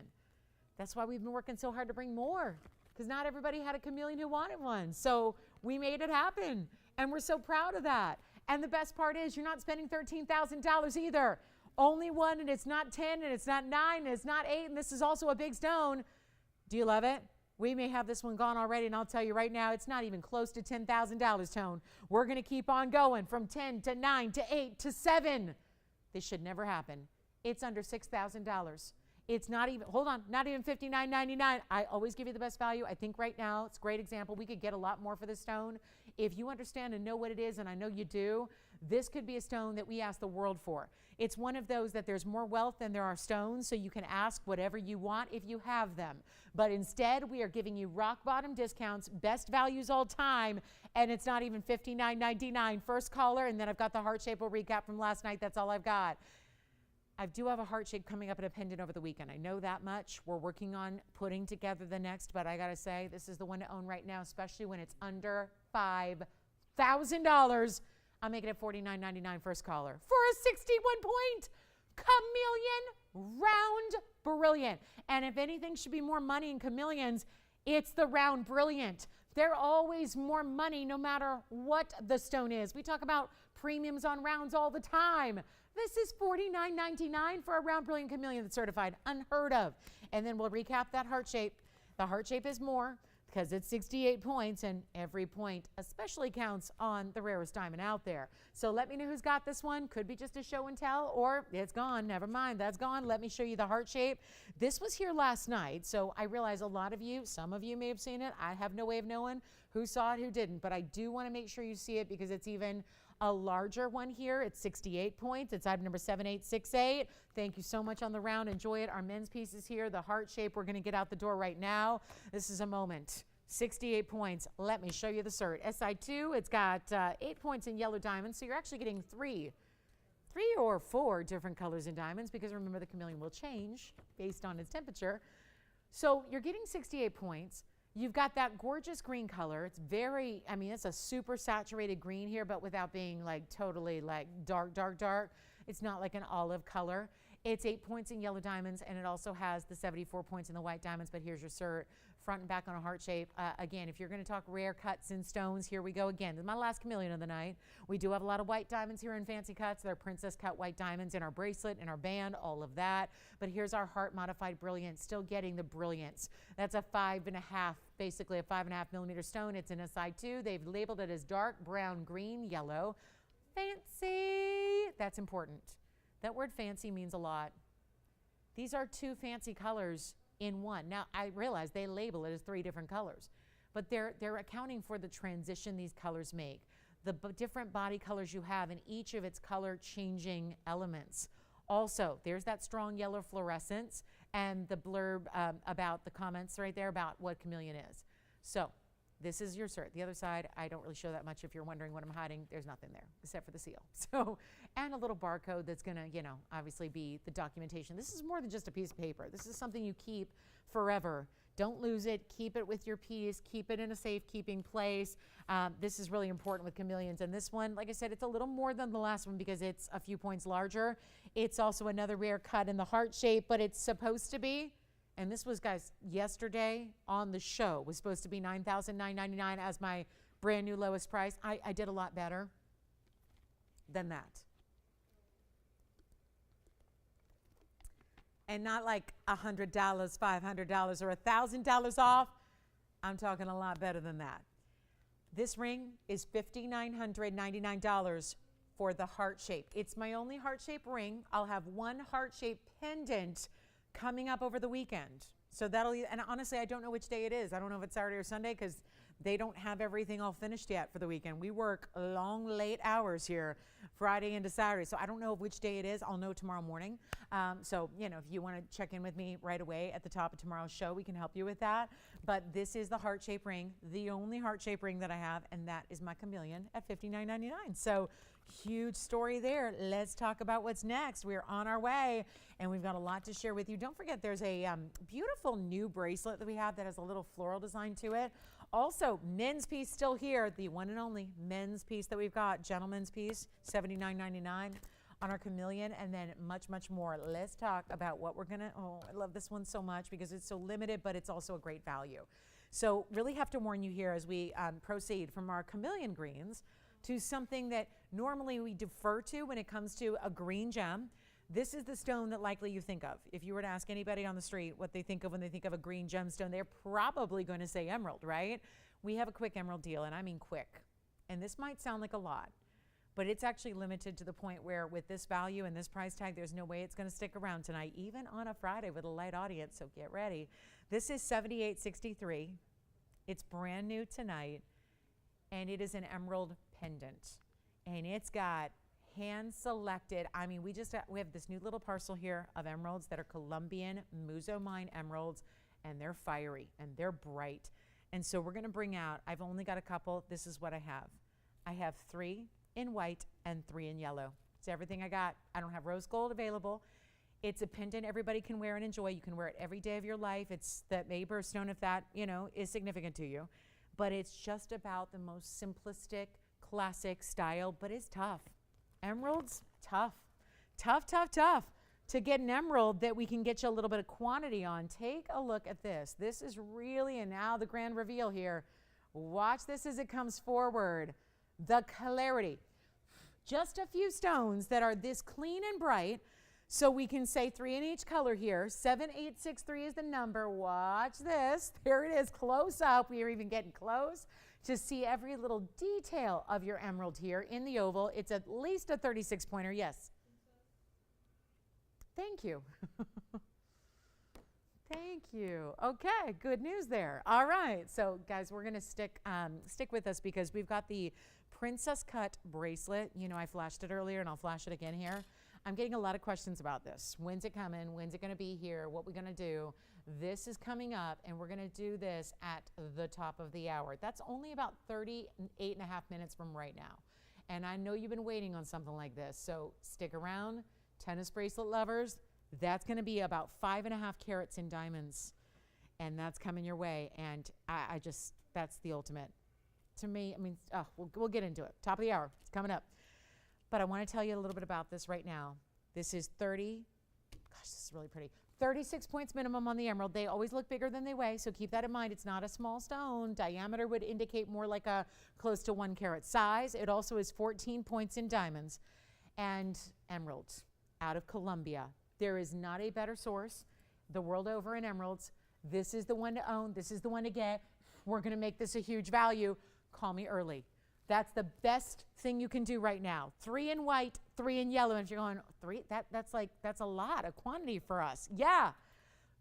That's why we've been working so hard to bring more, because not everybody had a chameleon who wanted one. So we made it happen. And we're so proud of that. And the best part is you're not spending $13,000 either. Only one, and it's not 10, and it's not 9, and it's not 8, and this is also a big stone. Do you love it? We may have this one gone already, and I'll tell you right now, it's not even close to $10,000, Tone. We're going to keep on going from 10 to 9 to 8 to 7. This should never happen. It's under $6,000. It's not even, hold on, not even $59.99. I always give you the best value. I think right now, it's a great example. We could get a lot more for this stone. If you understand and know what it is, and I know you do, this could be a stone that we ask the world for. It's one of those that there's more wealth than there are stones, so you can ask whatever you want if you have them. But instead, we are giving you rock bottom discounts, best values all time, and it's not even $59.99. First caller, and then I've got the heart shape recap from last night. That's all I've got. I do have a heart shape coming up at a pendant over the weekend. I know that much. We're working on putting together the next, but I gotta say, this is the one to own right now, especially when it's under $5,000. I'm making it $49.99 first caller for a 61-point chameleon round brilliant. And if anything should be more money in chameleons, it's the round brilliant. They're always more money no matter what the stone is. We talk about premiums on rounds all the time. This is $49.99 for a round brilliant chameleon that's certified. Unheard of. And then we'll recap that heart shape. The heart shape is more because it's 68 points, and every point especially counts on the rarest diamond out there. So let me know who's got this one. Could be just a show and tell, or it's gone. Never mind, that's gone. Let me show you the heart shape. This was here last night, so I realize a lot of you, some of you may have seen it. I have no way of knowing who saw it, who didn't, but I do want to make sure you see it because it's even a larger one here. It's 68 points. It's item number 7868. Thank you so much on the round. Enjoy it. Our men's piece is here. The heart shape, we're going to get out the door right now. This is a moment. 68 points. Let me show you the cert. SI2, it's got 8 points in yellow diamonds, so you're actually getting three or four different colors in diamonds, because remember, the chameleon will change based on its temperature. So you're getting 68 points. You've got that gorgeous green color. It's very, I mean, it's a super saturated green here, but without being like totally like dark, dark, dark. It's not like an olive color. It's 8 points in yellow diamonds, and it also has the 74 points in the white diamonds, but here's your cert, front and back on a heart shape. Again, if you're gonna talk rare cuts in stones, here we go again. This is my last chameleon of the night. We do have a lot of white diamonds here in fancy cuts. They're princess cut white diamonds in our bracelet, in our band, all of that. But here's our heart modified brilliance, still getting the brilliance. That's a 5.5, basically a 5.5 millimeter stone. It's an SI2. They've labeled it as dark brown, green, yellow. Fancy, that's important. That word fancy means a lot. These are two fancy colors in one. Now, I realize they label it as 3 different colors, but they're accounting for the transition these colors make, the different body colors you have in each of its color changing elements. Also, there's that strong yellow fluorescence, and the blurb about the comments right there about what chameleon is. So this is your cert. The other side, I don't really show that much. If you're wondering what I'm hiding, there's nothing there except for the seal. So, and a little barcode that's gonna, you know, obviously be the documentation. This is more than just a piece of paper. This is something you keep forever. Don't lose it. Keep it with your piece. Keep it in a safekeeping place. This is really important with chameleons. And this one, like I said, it's a little more than the last one because it's a few points larger. It's also another rare cut in the heart shape, but it's supposed to be, and this was, guys, yesterday on the show, was supposed to be $9,999 as my brand new lowest price. I did a lot better than that. And not like $100, $500, or $1,000 off. I'm talking a lot better than that. This ring is $5,999 for the heart shape. It's my only heart shape ring. I'll have one heart shape pendant coming up over the weekend. So that'll, and honestly, I don't know which day it is. I don't know if it's Saturday or Sunday because they don't have everything all finished yet for the weekend. We work long, late hours here, Friday into Saturday. So I don't know which day it is. I'll know tomorrow morning. So, you know, if you want to check in with me right away at the top of tomorrow's show, we can help you with that. But this is the heart shape ring, the only heart shape ring that I have, and that is my chameleon at $59.99. So huge story there. Let's talk about what's next. We're on our way, and we've got a lot to share with you. Don't forget, there's a beautiful new bracelet that we have that has a little floral design to it. Also, men's piece still here, the one and only men's piece that we've got, gentleman's piece, $79.99 on our chameleon, and then much, much more. Let's talk about what we're gonna, oh, I love this one so much because it's so limited, but it's also a great value. So really have to warn you here as we proceed from our chameleon greens to something that normally we defer to when it comes to a green gem. This is the stone that likely you think of. If you were to ask anybody on the street what they think of when they think of a green gemstone, they're probably going to say emerald, right? We have a quick emerald deal, and I mean quick. And this might sound like a lot, but it's actually limited to the point where with this value and this price tag, there's no way it's going to stick around tonight, even on a Friday with a light audience, so get ready. This is $78.63. It's brand new tonight, and it is an emerald pendant, and it's got hand selected. I mean, we have this new little parcel here of emeralds that are Colombian Muzomine emeralds, and they're fiery and they're bright. And so we're going to bring out, I've only got a couple. This is what I have. I have 3 in white and 3 in yellow. It's everything I got. I don't have rose gold available. It's a pendant everybody can wear and enjoy. You can wear it every day of your life. It's that May birthstone if that, you know, is significant to you. But it's just about the most simplistic, classic style, but it's tough. Emeralds, tough. Tough, tough, tough. To get an emerald that we can get you a little bit of quantity on, take a look at this. This is really, and now the grand reveal here. Watch this as it comes forward. The clarity. Just a few stones that are this clean and bright. So we can say 3 in each color here. 7863 is the number. Watch this. There it is, close up. We are even getting close to see every little detail of your emerald here in the oval. It's at least a 36 pointer, yes. Thank you. Thank you. Okay, good news there. All right, so guys, we're gonna stick with us because we've got the princess cut bracelet. You know, I flashed it earlier and I'll flash it again here. I'm getting a lot of questions about this. When's it coming? When's it gonna be here? What we gonna do? This is coming up, and we're gonna do this at the top of the hour. That's only about 38 and a half minutes from right now. And I know you've been waiting on something like this, so stick around. Tennis bracelet lovers, that's gonna be about 5.5 carats in diamonds, and that's coming your way. And I just, that's the ultimate. To me, I mean, we'll get into it. Top of the hour, it's coming up. But I wanna tell you a little bit about this right now. This is 30, gosh, this is really pretty. 36 points minimum on the emerald. They always look bigger than they weigh, so keep that in mind. It's not a small stone. Diameter would indicate more like a close to 1 carat size. It also is 14 points in diamonds and emeralds out of Colombia. There is not a better source the world over in emeralds. This is the one to own. This is the one to get. We're gonna make this a huge value. Call me early. That's the best thing you can do right now. 3 in white, 3 in yellow. And if you're going, 3, that's a lot of quantity for us. Yeah,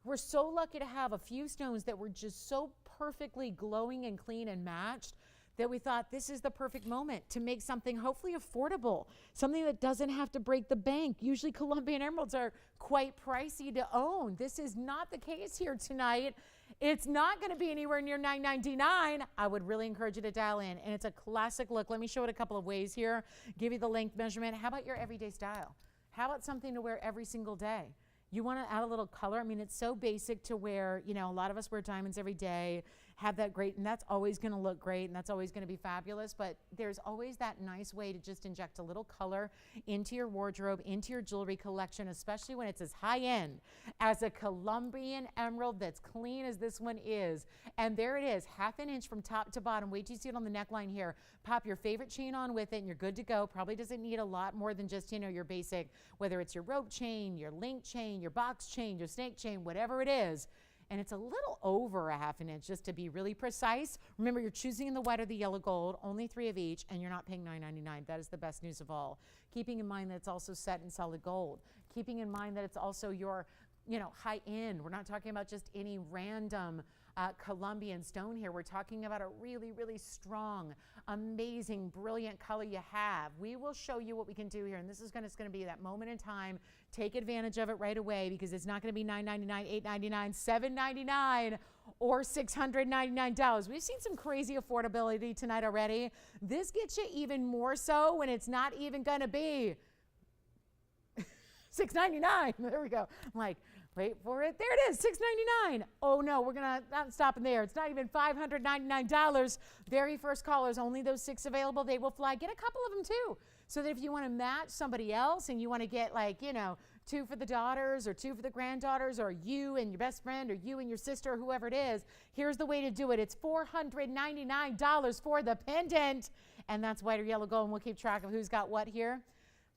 we're so lucky to have a few stones that were just so perfectly glowing and clean and matched that we thought this is the perfect moment to make something hopefully affordable, something that doesn't have to break the bank. Usually Colombian emeralds are quite pricey to own. This is not the case here tonight. It's not going to be anywhere near $9.99. I would really encourage you to dial in, and it's a classic look. Let me show it a couple of ways here. Give you the length measurement. How about your everyday style? How about something to wear every single day? You want to add a little color. I mean, it's so basic to wear, you know, a lot of us wear diamonds every day, have that great, and that's always going to look great, and that's always going to be fabulous, but there's always that nice way to just inject a little color into your wardrobe, into your jewelry collection, especially when it's as high-end as a Colombian emerald that's clean as this one is. And there it is, half an inch from top to bottom. Wait till you see it on the neckline here. Pop your favorite chain on with it, and you're good to go. Probably doesn't need a lot more than just, you know, your basic, whether it's your rope chain, your link chain, your box chain, your snake chain, whatever it is. And it's a little over a half an inch, just to be really precise. Remember, you're choosing in the white or the yellow gold, only 3 of each, and you're not paying $9.99. That is the best news of all. Keeping in mind that it's also set in solid gold. Keeping in mind that it's also your, you know, high end. We're not talking about just any random Colombian stone here. We're talking about a really, really strong, amazing, brilliant color you have. We will show you what we can do here, and this is going to be that moment in time. Take advantage of it right away, because it's not going to be $9.99, $8.99, $7.99, or $699. We've seen some crazy affordability tonight already. This gets you even more so when it's not even going to be $6.99. There we go. I'm like, wait for it. There it is, $6.99. Oh no, we're gonna not stopping there. It's not even $599. Very first callers, only those 6 available. They will fly. Get a couple of them too, so that if you want to match somebody else and you want to get, like, you know, 2 for the daughters or 2 for the granddaughters, or you and your best friend, or you and your sister, or whoever it is, here's the way to do it. It's $499 for the pendant, and that's white or yellow gold, and we'll keep track of who's got what here.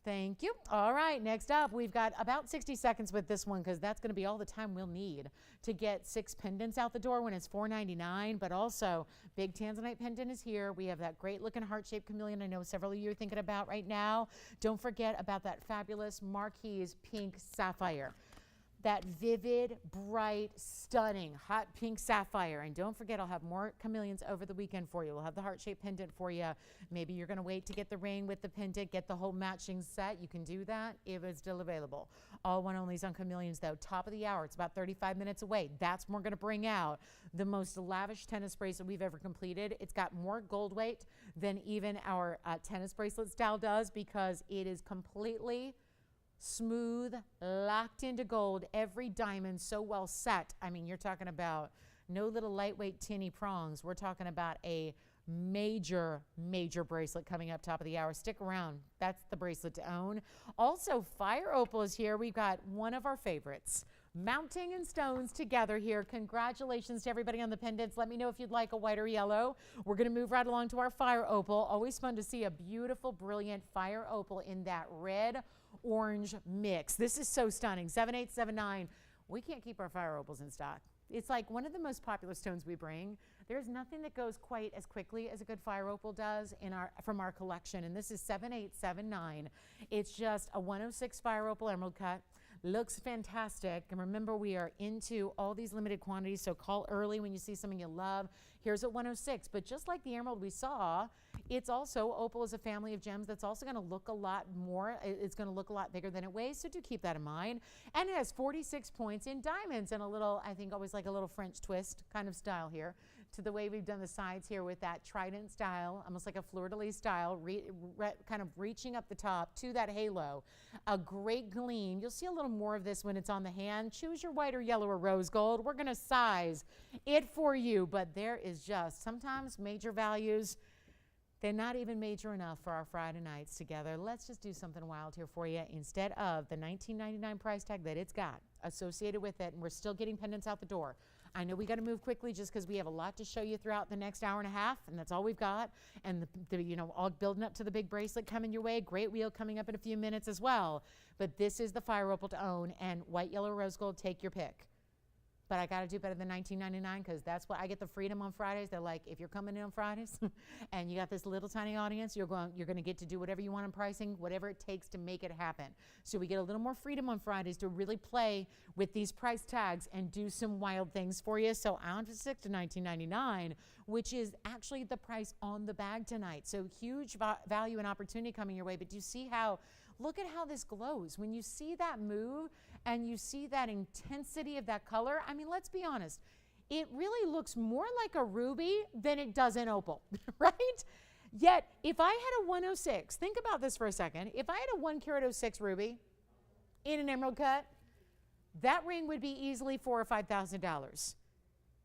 Thank you. All right, next up, we've got about 60 seconds with this one, because that's going to be all the time we'll need to get 6 pendants out the door when it's $4.99. But also, big tanzanite pendant is here. We have that great looking heart-shaped chameleon I know several of you are thinking about right now. Don't forget about that fabulous Marquise pink sapphire. That vivid, bright, stunning, hot pink sapphire. And don't forget, I'll have more chameleons over the weekend for you. We'll have the heart-shaped pendant for you. Maybe you're going to wait to get the ring with the pendant, get the whole matching set. You can do that if it's still available. All one onlys on chameleons, though. Top of the hour. It's about 35 minutes away. That's when we're going to bring out the most lavish tennis bracelet we've ever completed. It's got more gold weight than even our tennis bracelet style does, because it is completely smooth, locked into gold, every diamond so well set. I mean, you're talking about no little lightweight tinny prongs. We're talking about a major, major bracelet coming up top of the hour. Stick around. That's the bracelet to own. Also, Fire Opal is here. We've got one of our favorites, mounting and stones together here. Congratulations to everybody on the pendants. Let me know if you'd like a white or yellow. We're going to move right along to our Fire Opal. Always fun to see a beautiful, brilliant Fire Opal in that red orange mix. This is so stunning. 7879. We can't keep our Fire Opals in stock. It's like one of the most popular stones we bring. There's nothing that goes quite as quickly as a good Fire Opal does from our collection, and this is 7879. It's just a 106 Fire Opal emerald cut. Looks fantastic. And remember, we are into all these limited quantities, so call early when you see something you love. Here's at 106. But just like the emerald we saw, it's also, opal is a family of gems that's also going to look a lot more. It's going to look a lot bigger than it weighs, so do keep that in mind. And it has 46 points in diamonds and a little, I think, always like a little French twist kind of style here to the way we've done the sides here with that trident style, almost like a fleur-de-lis style, kind of reaching up the top to that halo. A great gleam. You'll see a little more of this when it's on the hand. Choose your white or yellow or rose gold. We're going to size it for you, but there is just sometimes major values. They're not even major enough for our Friday nights together. Let's just do something wild here for you instead of the $19.99 price tag that it's got associated with it, and we're still getting pendants out the door. I know we got to move quickly just because we have a lot to show you throughout the next hour and a half, and that's all we've got. And you know, all building up to the big bracelet coming your way. Great wheel coming up in a few minutes as well. But this is the Fire Opal to own, and white, yellow, rose gold. Take your pick. but I got to do better than $19.99 because that's what I get the freedom on Fridays. They're like, if you're coming in on Fridays and you got this little tiny audience, you're going to get to do whatever you want in pricing, whatever it takes to make it happen. So we get a little more freedom on Fridays to really play with these price tags and do some wild things for you. So ounce of 6 to $19.99, which is actually the price on the bag tonight. So huge value and opportunity coming your way. But do you see how, look at how this glows. When you see that move and you see that intensity of that color, I mean, let's be honest, it really looks more like a ruby than it does an opal, right? Yet, if I had a 106, think about this for a second. If I had a 1 carat 06 ruby in an emerald cut, that ring would be easily $4,000 or $5,000.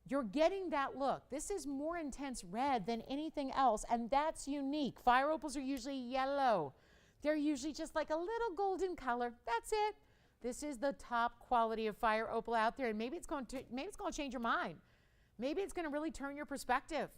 You're getting that look. This is more intense red than anything else, and that's unique. Fire opals are usually yellow. They're usually just like a little golden color. That's it. This is the top quality of fire opal out there, and maybe it's going to change your mind. Maybe it's going to really turn your perspective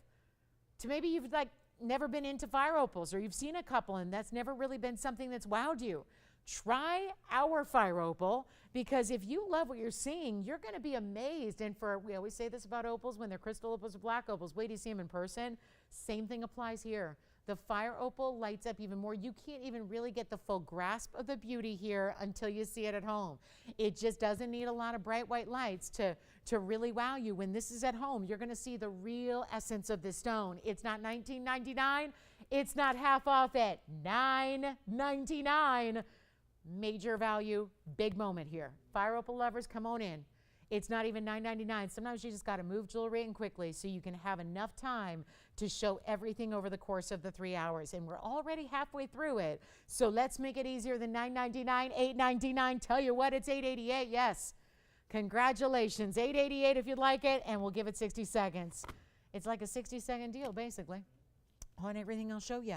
to maybe you've like never been into fire opals, or you've seen a couple and that's never really been something that's wowed you. Try our fire opal, because if you love what you're seeing, you're going to be amazed. And we always say this about opals, when they're crystal opals or black opals, wait till you see them in person. Same thing applies here. The fire opal lights up even more. You can't even really get the full grasp of the beauty here until you see it at home. It just doesn't need a lot of bright white lights to really wow you. When this is at home, you're going to see the real essence of the stone. It's not $19.99. It's not half off at $9.99. Major value, big moment here. Fire opal lovers, come on in. It's not even $9.99. Sometimes you just got to move jewelry in quickly so you can have enough time to show everything over the course of the 3 hours. And we're already halfway through it. So let's make it easier than $9.99, $8.99. Tell you what, it's $8.88. Yes. Congratulations. $8.88 if you'd like it, and we'll give it 60 seconds. It's like a 60-second deal, basically, on everything I'll show you.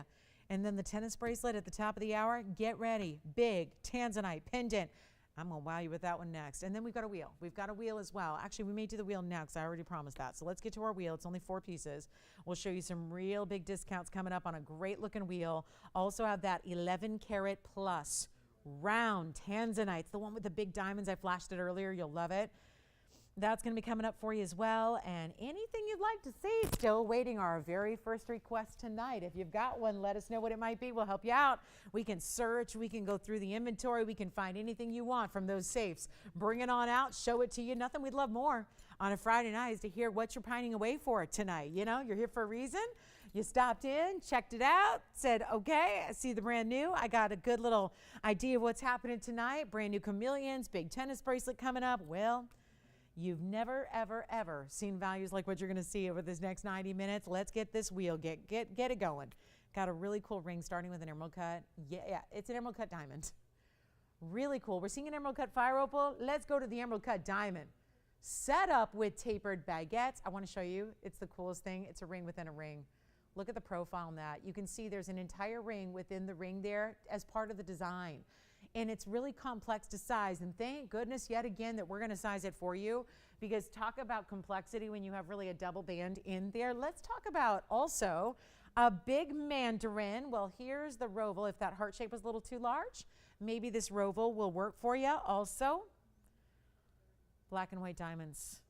And then the tennis bracelet at the top of the hour. Get ready. Big tanzanite pendant. I'm going to wow you with that one next. And then we've got a wheel. We've got a wheel as well. Actually, we may do the wheel now because I already promised that. So let's get to our wheel. It's only 4 pieces. We'll show you some real big discounts coming up on a great looking wheel. Also have that 11 karat plus round tanzanite. It's the one with the big diamonds. I flashed it earlier. You'll love it. That's going to be coming up for you as well. And anything you'd like to see, still waiting our very first request tonight. If you've got one, let us know what it might be. We'll help you out. We can search. We can go through the inventory. We can find anything you want from those safes. Bring it on out. Show it to you. Nothing we'd love more on a Friday night is to hear what you're pining away for tonight. You know, you're here for a reason. You stopped in, checked it out, said, okay, I see the brand new. I got a good little idea of what's happening tonight. Brand new chameleons, big tennis bracelet coming up. Well, you've never, ever, ever seen values like what you're going to see over this next 90 minutes. Let's get this wheel, get it going. Got a really cool ring starting with an emerald cut. Yeah, it's an emerald cut diamond. Really cool. We're seeing an emerald cut fire opal. Let's go to the emerald cut diamond. Set up with tapered baguettes. I want to show you. It's the coolest thing. It's a ring within a ring. Look at the profile on that. You can see there's an entire ring within the ring there as part of the design. And it's really complex to size. And thank goodness yet again that we're going to size it for you, because talk about complexity when you have really a double band in there. Let's talk about also a big mandarin. Well, here's the roval. If that heart shape was a little too large, maybe this roval will work for you. Also, black and white diamonds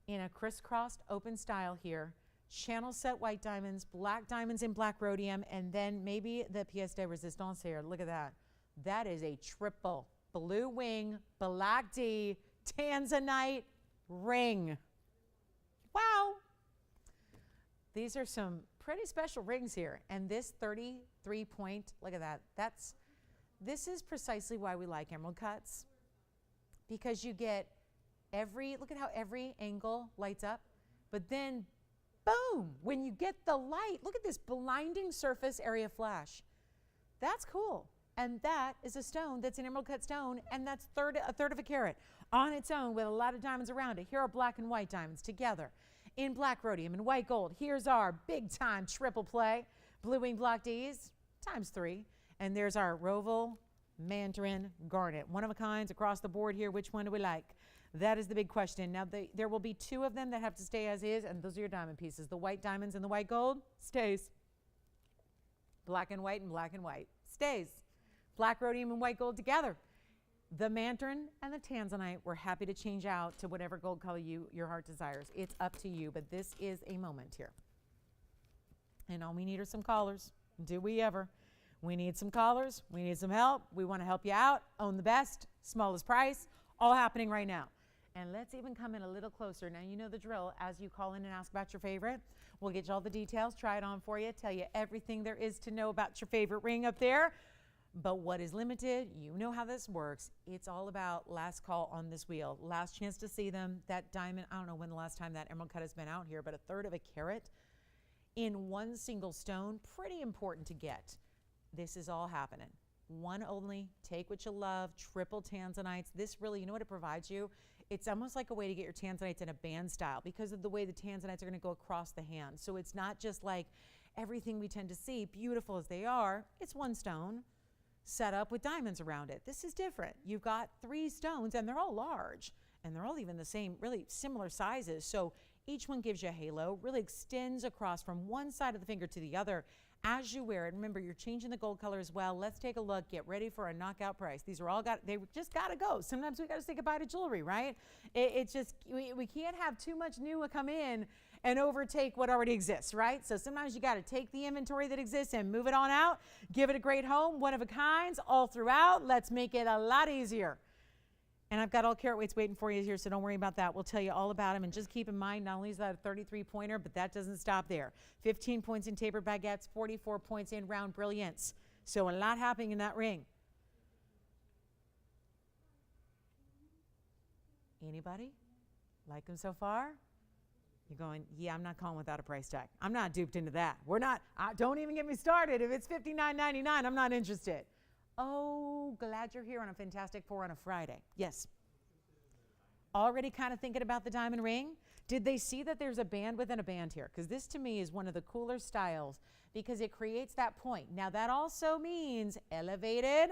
in a crisscrossed open style here. Channel set white diamonds, black diamonds in black rhodium, and then maybe the pièce de résistance here. Look at that. That is a triple blue wing, black D, tanzanite ring. Wow. These are some pretty special rings here. And this 33 point, look at that. This is precisely why we like emerald cuts, because you get look at how every angle lights up, but then boom, when you get the light, look at this blinding surface area flash. That's cool. And that is a stone that's an emerald cut stone, and that's a third of a carat on its own with a lot of diamonds around it. Here are black and white diamonds together in black rhodium and white gold. Here's our big time triple play, blue wing block Ds ×3. And there's our roval, mandarin, garnet. One of a kinds across the board here. Which one do we like? That is the big question. Now, there will be 2 of them that have to stay as is, and those are your diamond pieces. The white diamonds and the white gold stays. Black and white stays. Black rhodium and white gold together. The mandarin and the tanzanite, we're happy to change out to whatever gold color your heart desires. It's up to you, but this is a moment here. And all we need are some callers. Do we ever? We need some callers. We need some help. We want to help you out. Own the best, smallest price, all happening right now. And let's even come in a little closer. Now, you know the drill. As you call in and ask about your favorite, we'll get you all the details, try it on for you, tell you everything there is to know about your favorite ring up there. But what is limited, you know how this works. It's all about last call on this wheel. Last chance to see them. That diamond, I don't know when the last time that emerald cut has been out here, but 1/3 of a carat in one single stone, pretty important to get. This is all happening. One only, take what you love, triple tanzanites. This really, you know what it provides you? It's almost like a way to get your tanzanites in a band style because of the way the tanzanites are going to go across the hand. So it's not just like everything we tend to see, beautiful as they are. It's one stone set up with diamonds around it. This is different. You've got 3 stones and they're all large and they're all even the same, really similar sizes. So each one gives you a halo, really extends across from one side of the finger to the other as you wear it. Remember, you're changing the gold color as well. Let's take a look. Get ready for a knockout price. These are all they just got to go. Sometimes we got to say goodbye to jewelry, right? It's just, we can't have too much new come in and overtake what already exists, right? So sometimes you got to take the inventory that exists and move it on out, give it a great home, one of a kinds all throughout. Let's make it a lot easier. And I've got all carat weights waiting for you here, so don't worry about that. We'll tell you all about them. And just keep in mind, not only is that a 33-pointer, but that doesn't stop there. 15 points in tapered baguettes, 44 points in round brilliance. So a lot happening in that ring. Anybody? Like them so far? You're going, yeah, I'm not calling without a price tag. I'm not duped into that. We're not, don't even get me started. If it's $59.99, I'm not interested. Oh, glad you're here on a Fantastic Four on a Friday. Yes. Already kind of thinking about the diamond ring? Did they see that there's a band within a band here? Because this to me is one of the cooler styles because it creates that point. Now that also means elevated.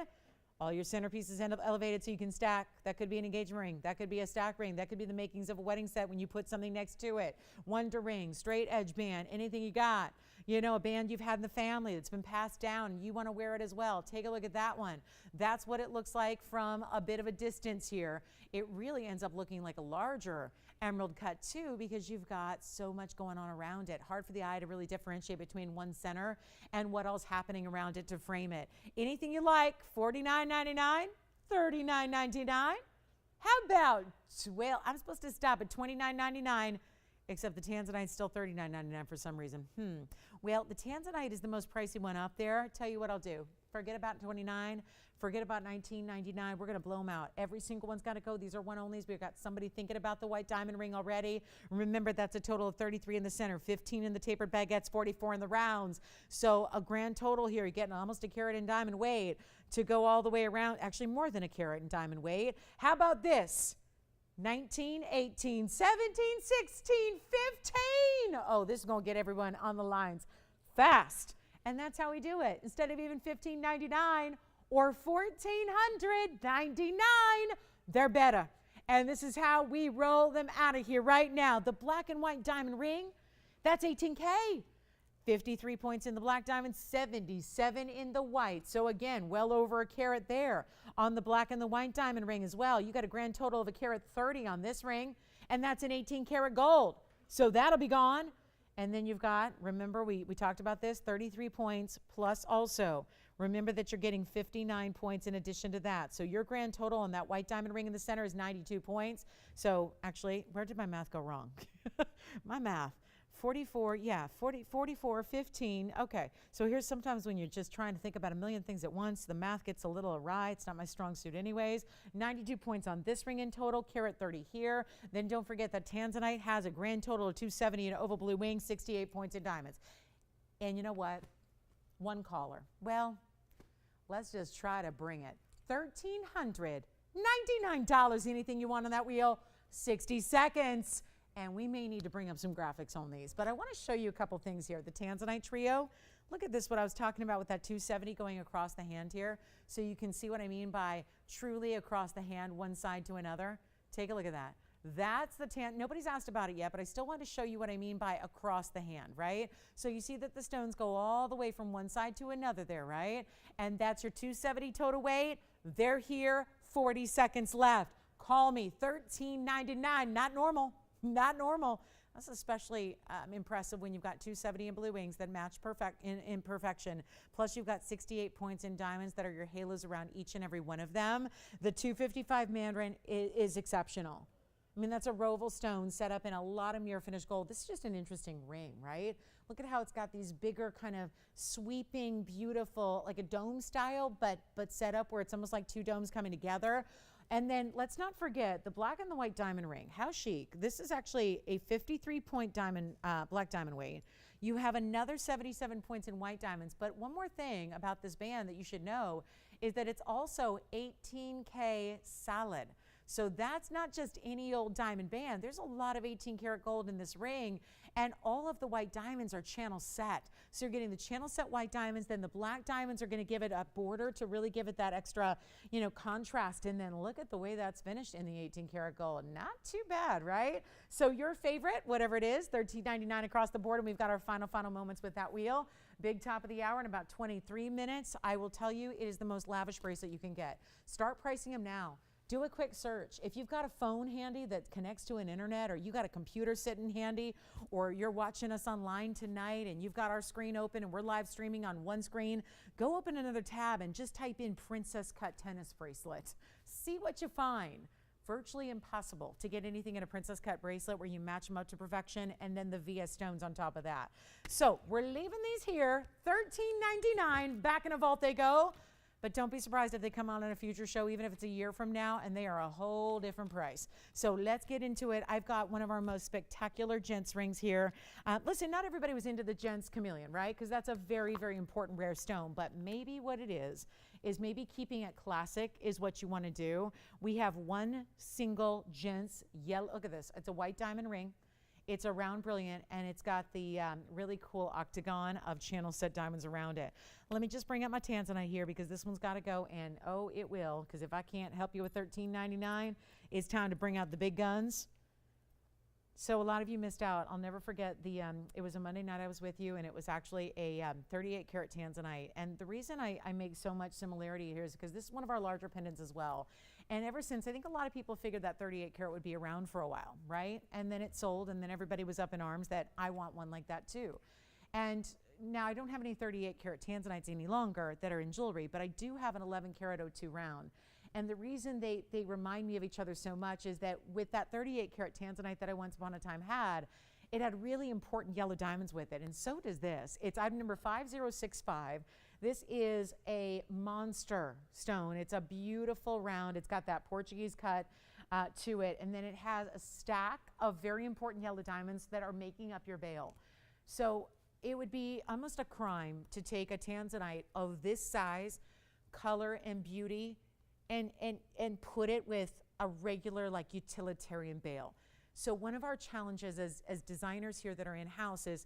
All your centerpieces end up elevated so you can stack. That could be an engagement ring. That could be a stack ring. That could be the makings of a wedding set when you put something next to it. Wonder ring, straight edge band, anything you got. You know, a band you've had in the family that's been passed down and you want to wear it as well. Take a look at that one. That's what it looks like from a bit of a distance here. It really ends up looking like a larger emerald cut too because you've got so much going on around it. Hard for the eye to really differentiate between one center and what else happening around it to frame it. Anything you like, $49.99, $39.99. How about, well, I'm supposed to stop at $29.99, except the tanzanite's still $39.99 for some reason. Well, the tanzanite is the most pricey one up there. Tell you what I'll do. Forget about $29. Forget about $19.99. We're going to blow them out. Every single one's got to go. These are one-onlys. We've got somebody thinking about the white diamond ring already. Remember, that's a total of 33 in the center, 15 in the tapered baguettes, 44 in the rounds. So a grand total here. You're getting almost a carat in diamond weight to go all the way around. Actually, more than a carat in diamond weight. How about this? 19, 18, 17, 16, 15. Oh, this is going to get everyone on the lines fast. And that's how we do it. Instead of even $15.99 or $1,499, they're better. And this is how we roll them out of here right now. The black and white diamond ring, that's $18K. 53 points in the black diamond, 77 in the white. So again, well over a carat there on the black and the white diamond ring as well. You got a grand total of a carat 30 on this ring, and that's an 18 karat gold. So that'll be gone. And then you've got, remember we talked about this, 33 points plus also. Remember that you're getting 59 points in addition to that. So your grand total on that white diamond ring in the center is 92 points. So actually, where did my math go wrong? My math. 44, yeah, 44, 15. Okay, so here's sometimes when you're just trying to think about a million things at once, the math gets a little awry. It's not my strong suit anyways. 92 points on this ring in total, carat 30 here. Then don't forget that tanzanite has a grand total of 270 in oval blue wing, 68 points in diamonds. And you know what? One caller. Well, let's just try to bring it. $1,399. Anything you want on that wheel? 60 seconds. And we may need to bring up some graphics on these, but I want to show you a couple things here. The tanzanite trio, look at this, what I was talking about with that 270 going across the hand here. So you can see what I mean by truly across the hand, one side to another. Take a look at that. That's the nobody's asked about it yet, but I still want to show you what I mean by across the hand, right? So you see that the stones go all the way from one side to another there, right? And that's your 270 total weight. They're here 40 seconds left. Call me, $13.99. Not normal, not normal. That's especially impressive when you've got 270 in blue wings that match in perfection. Plus you've got 68 points in diamonds that are your halos around each and every one of them. The 255 mandarin is exceptional. I mean, that's a Roval stone set up in a lot of mirror finished gold. This is just an interesting ring, right? Look at how it's got these bigger kind of sweeping, beautiful, like a dome style, but set up where it's almost like two domes coming together. And then let's not forget the black and the white diamond ring. How chic. This is actually a 53-point diamond, black diamond weight. You have another 77 points in white diamonds. But one more thing about this band that you should know is that it's also 18K solid. So that's not just any old diamond band. There's a lot of 18 karat gold in this ring, and all of the white diamonds are channel set. So you're getting the channel set white diamonds, then the black diamonds are gonna give it a border to really give it that extra, you know, contrast. And then look at the way that's finished in the 18 karat gold. Not too bad, right? So your favorite, whatever it is, $13.99 across the board, and we've got our final moments with that wheel. Big top of the hour in about 23 minutes. I will tell you, it is the most lavish bracelet you can get. Start pricing them now. Do a quick search. If you've got a phone handy that connects to an internet, or you got a computer sitting handy, or you're watching us online tonight and you've got our screen open and we're live streaming on one screen, go open another tab and just type in princess cut tennis bracelet. See what you find. Virtually impossible to get anything in a princess cut bracelet where you match them up to perfection, and then the VS stones on top of that. So we're leaving these here, $13.99, back in a vault they go. But don't be surprised if they come on in a future show, even if it's a year from now, and they are a whole different price. So let's get into it. I've got one of our most spectacular gents rings here. Listen, not everybody was into the gents chameleon, right? Because that's a very, very important rare stone. But maybe what it is maybe keeping it classic is what you want to do. We have one single gents yellow. Look at this. It's a white diamond ring. It's a round brilliant, and it's got the really cool octagon of channel set diamonds around it. Let me just bring up my tanzanite here, because this one's got to go, and oh, it will, because if I can't help you with $13.99, it's time to bring out the big guns. So a lot of you missed out. I'll never forget it was a Monday night I was with you, and it was actually a 38 karat tanzanite. And the reason I make so much similarity here is because this is one of our larger pendants as well. And ever since, I think a lot of people figured that 38 karat would be around for a while, right? And then it sold, and then everybody was up in arms that I want one like that too. And now I don't have any 38 karat tanzanites any longer that are in jewelry, but I do have an 11 karat 02 round. And the reason they remind me of each other so much is that with that 38 karat tanzanite that I once upon a time had, it had really important yellow diamonds with it, and so does this. It's item number 5065. This is a monster stone. It's a beautiful round. It's got that Portuguese cut to it, and then it has a stack of very important yellow diamonds that are making up your veil. So it would be almost a crime to take a tanzanite of this size, color, and beauty, and put it with a regular, like, utilitarian veil. So one of our challenges as designers here that are in-house is,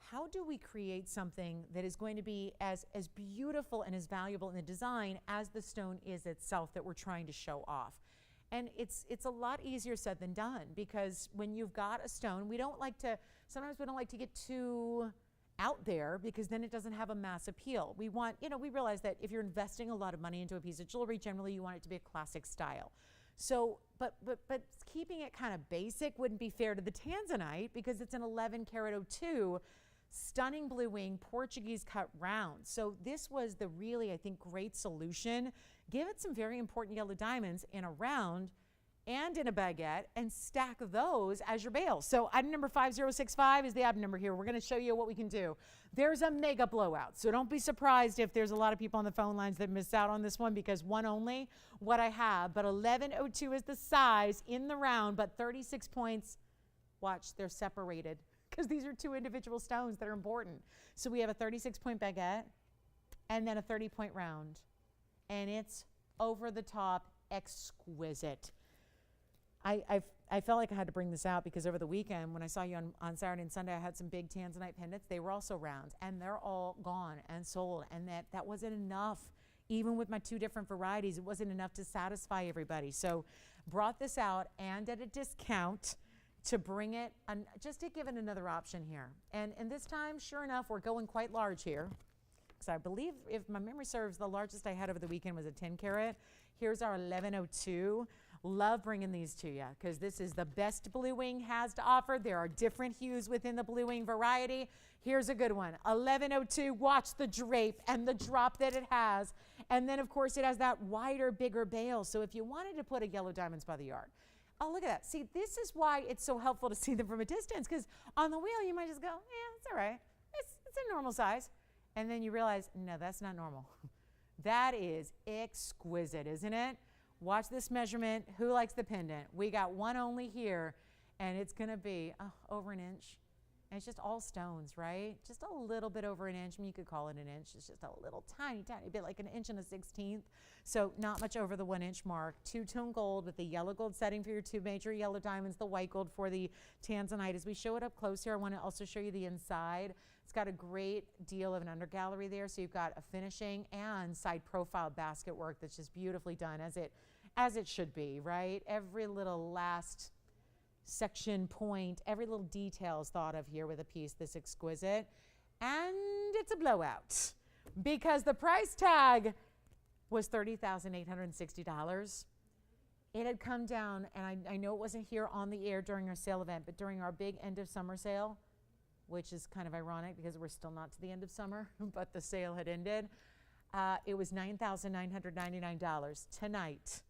how do we create something that is going to be as beautiful and as valuable in the design as the stone is itself that we're trying to show off? And it's a lot easier said than done, because when you've got a stone, sometimes we don't like to get too out there, because then it doesn't have a mass appeal. We want, we realize that if you're investing a lot of money into a piece of jewelry, generally you want it to be a classic style. So, but keeping it kind of basic wouldn't be fair to the tanzanite, because it's an 11 karat 02, stunning blue wing, Portuguese cut round. So this was the really, I think, great solution. Give it some very important yellow diamonds in a round and in a baguette, and stack those as your bail. So item number 5065 is the item number here. We're going to show you what we can do. There's a mega blowout, so don't be surprised if there's a lot of people on the phone lines that miss out on this one, because one only, what I have, but 1102 is the size in the round, but 36 points. Watch, they're separated, because these are two individual stones that are important. So we have a 36-point baguette and then a 30-point round, and it's over the top exquisite. I felt like I had to bring this out, because over the weekend when I saw you on Saturday and Sunday, I had some big tanzanite pendants. They were also rounds, and they're all gone and sold, and that wasn't enough. Even with my two different varieties, it wasn't enough to satisfy everybody. So brought this out, and at a discount, to bring it, just to give it another option here. And this time, sure enough, we're going quite large here. So I believe, if my memory serves, the largest I had over the weekend was a 10 karat. Here's our 1102. Love bringing these to you because this is the best Blue Wing has to offer. There are different hues within the Blue Wing variety. Here's a good one. 1102, watch the drape and the drop that it has. And then, of course, it has that wider, bigger bail. So if you wanted to put a yellow diamonds by the yard, oh, look at that. See, this is why it's so helpful to see them from a distance, because on the wheel, you might just go, yeah, it's all right. It's a normal size. And then you realize, no, that's not normal. That is exquisite, isn't it? Watch this measurement. Who likes the pendant? We got one only here, and it's going to be over an inch. And it's just all stones, right? Just a little bit over an inch. I mean, you could call it an inch. It's just a little tiny bit, like an inch and a 16th. So not much over the 1 inch mark. Two-tone gold with the yellow gold setting for your two major yellow diamonds, the white gold for the tanzanite. As we show it up close here, I want to also show you the inside. It's got a great deal of an under gallery there. So you've got a finishing and side profile basket work that's just beautifully done as it should be, right? Every little last section point, every little detail is thought of here with a piece this exquisite. And it's a blowout because the price tag was $30,860. It had come down, and I know it wasn't here on the air during our sale event, but during our big end of summer sale, which is kind of ironic because we're still not to the end of summer, but the sale had ended. It was $9,999 tonight.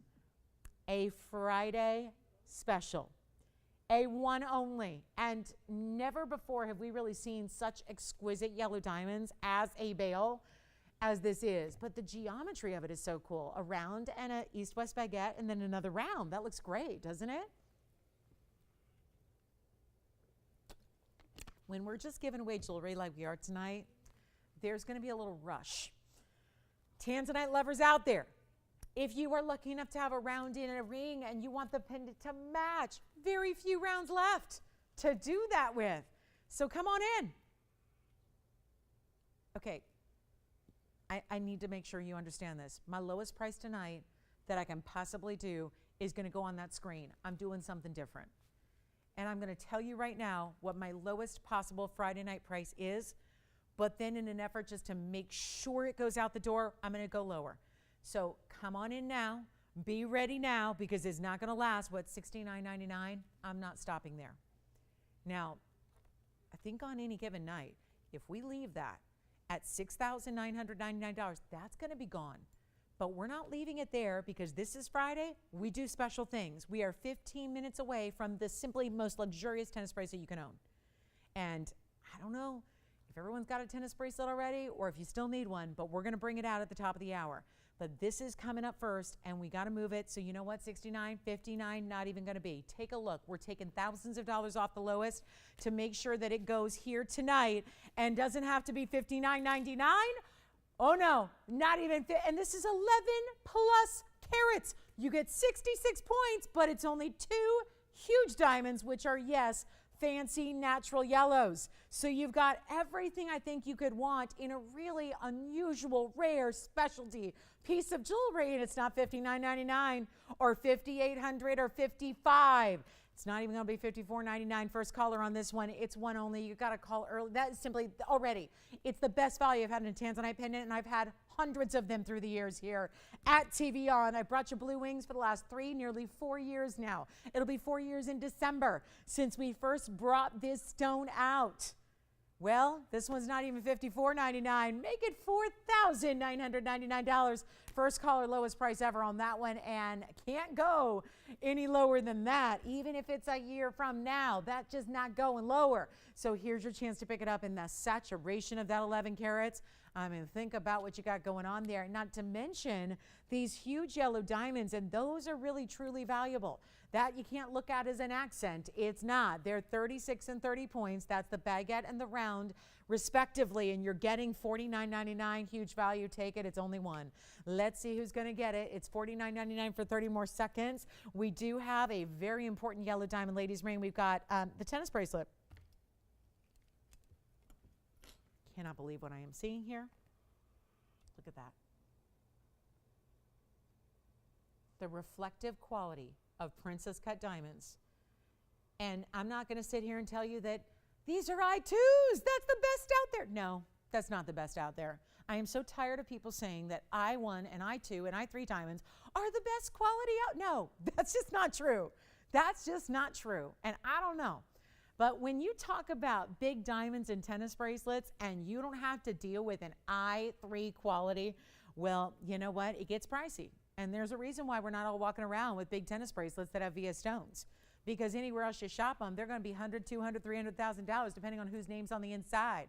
A Friday special. A one only, and never before have we really seen such exquisite yellow diamonds as a bail as this is. But the geometry of it is so cool. A round and a east-west baguette and then another round. That looks great, doesn't it? When we're just giving away jewelry like we are tonight, there's going to be a little rush. Tanzanite lovers out there, if you are lucky enough to have a round in a ring and you want the pendant to match, very few rounds left to do that with. So come on in. Okay, I need to make sure you understand this. My lowest price tonight that I can possibly do is going to go on that screen. I'm doing something different. And I'm going to tell you right now what my lowest possible Friday night price is, but then in an effort just to make sure it goes out the door, I'm going to go lower. So come on in now, be ready now, because it's not going to last, what, $69.99? I'm not stopping there. Now, I think on any given night, if we leave that at $6,999, that's going to be gone. But we're not leaving it there because this is Friday. We do special things. We are 15 minutes away from the simply most luxurious tennis bracelet you can own. And I don't know if everyone's got a tennis bracelet already or if you still need one, but we're going to bring it out at the top of the hour. But this is coming up first, and we got to move it. So you know what? $69, $59, not even going to be. Take a look. We're taking thousands of dollars off the lowest to make sure that it goes here tonight and doesn't have to be $59.99. Oh, no, not even. And this is 11 plus carats. You get 66 points, but it's only 2 huge diamonds, which are, yes, fancy natural yellows. So you've got everything I think you could want in a really unusual, rare, specialty piece of jewelry, and it's not $59.99 or $5,800 or $55. It's not even going to be $54.99 first caller on this one. It's one only. You got to call early. That is simply already. It's the best value I've had in a tanzanite pendant, and I've had hundreds of them through the years here at TVON. I brought you Blue Wings for the last nearly 4 years now. It'll be 4 years in December since we first brought this stone out. Well, this one's not even $54.99. Make it $4,999. First caller, lowest price ever on that one, and can't go any lower than that. Even if it's a year from now, that's just not going lower. So here's your chance to pick it up in the saturation of that 11 carats. I mean, think about what you got going on there. Not to mention these huge yellow diamonds, and those are really, truly valuable. That you can't look at as an accent. It's not. They're 36 and 30 points. That's the baguette and the round, respectively, and you're getting $49.99. Huge value. Take it. It's only one. Let's see who's going to get it. It's $49.99 for 30 more seconds. We do have a very important yellow diamond ladies ring. We've got the tennis bracelet. Cannot believe what I am seeing here. Look at that. The reflective quality of princess cut diamonds. And I'm not going to sit here and tell you that these are I2s. That's the best out there. No, That's not the best out there. I am so tired of people saying that I1 and I2 and I3 diamonds are the best quality out. No, that's just not true. That's just not true. And I don't know. But when you talk about big diamonds and tennis bracelets and you don't have to deal with an I3 quality, well, you know what? It gets pricey. And there's a reason why we're not all walking around with big tennis bracelets that have VS stones. Because anywhere else you shop them, they're going to be $100,000, $200,000, $300,000, depending on whose name's on the inside.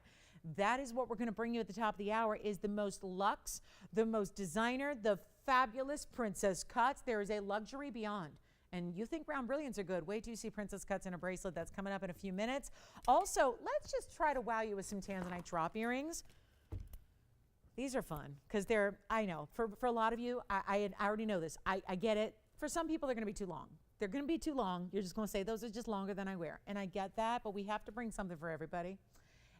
That is what we're going to bring you at the top of the hour, is the most luxe, the most designer, the fabulous princess cuts. There is a luxury beyond. And you think round brilliants are good. Wait till you see princess cuts in a bracelet. That's coming up in a few minutes. Also, let's just try to wow you with some tanzanite drop earrings. These are fun because they're, I know, for a lot of you, I already know this. I get it. For some people, they're going to be too long. They're going to be too long. You're just going to say, those are just longer than I wear. And I get that, but we have to bring something for everybody.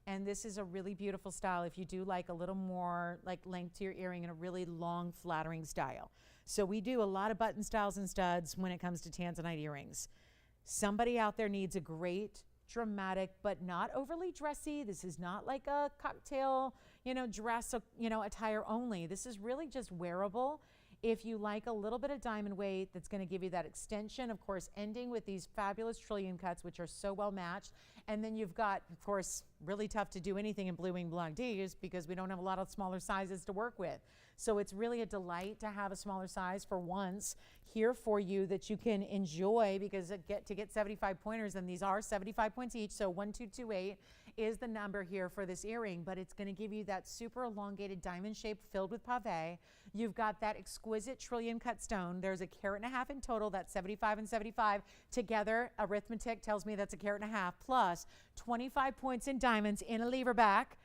And this is a really beautiful style if you do like a little more like length to your earring in a really long, flattering style. So we do a lot of button styles and studs when it comes to tanzanite earrings. Somebody out there needs a great, dramatic, but not overly dressy. This is not like a cocktail, dress, attire only. This is really just wearable. If you like a little bit of diamond weight, that's going to give you that extension, of course, ending with these fabulous trillion cuts, which are so well matched. And then you've got, of course, really tough to do anything in Blue Wing Block D's because we don't have a lot of smaller sizes to work with. So it's really a delight to have a smaller size for once here for you that you can enjoy, because to get 75 pointers, and these are 75 points each, so 1228 is the number here for this earring, but it's going to give you that super elongated diamond shape filled with pave. You've got that exquisite trillion cut stone. There's 1.5 carats in total. That's 75 and 75 together. Arithmetic tells me that's 1.5 carats plus 25 points in diamonds in a lever back.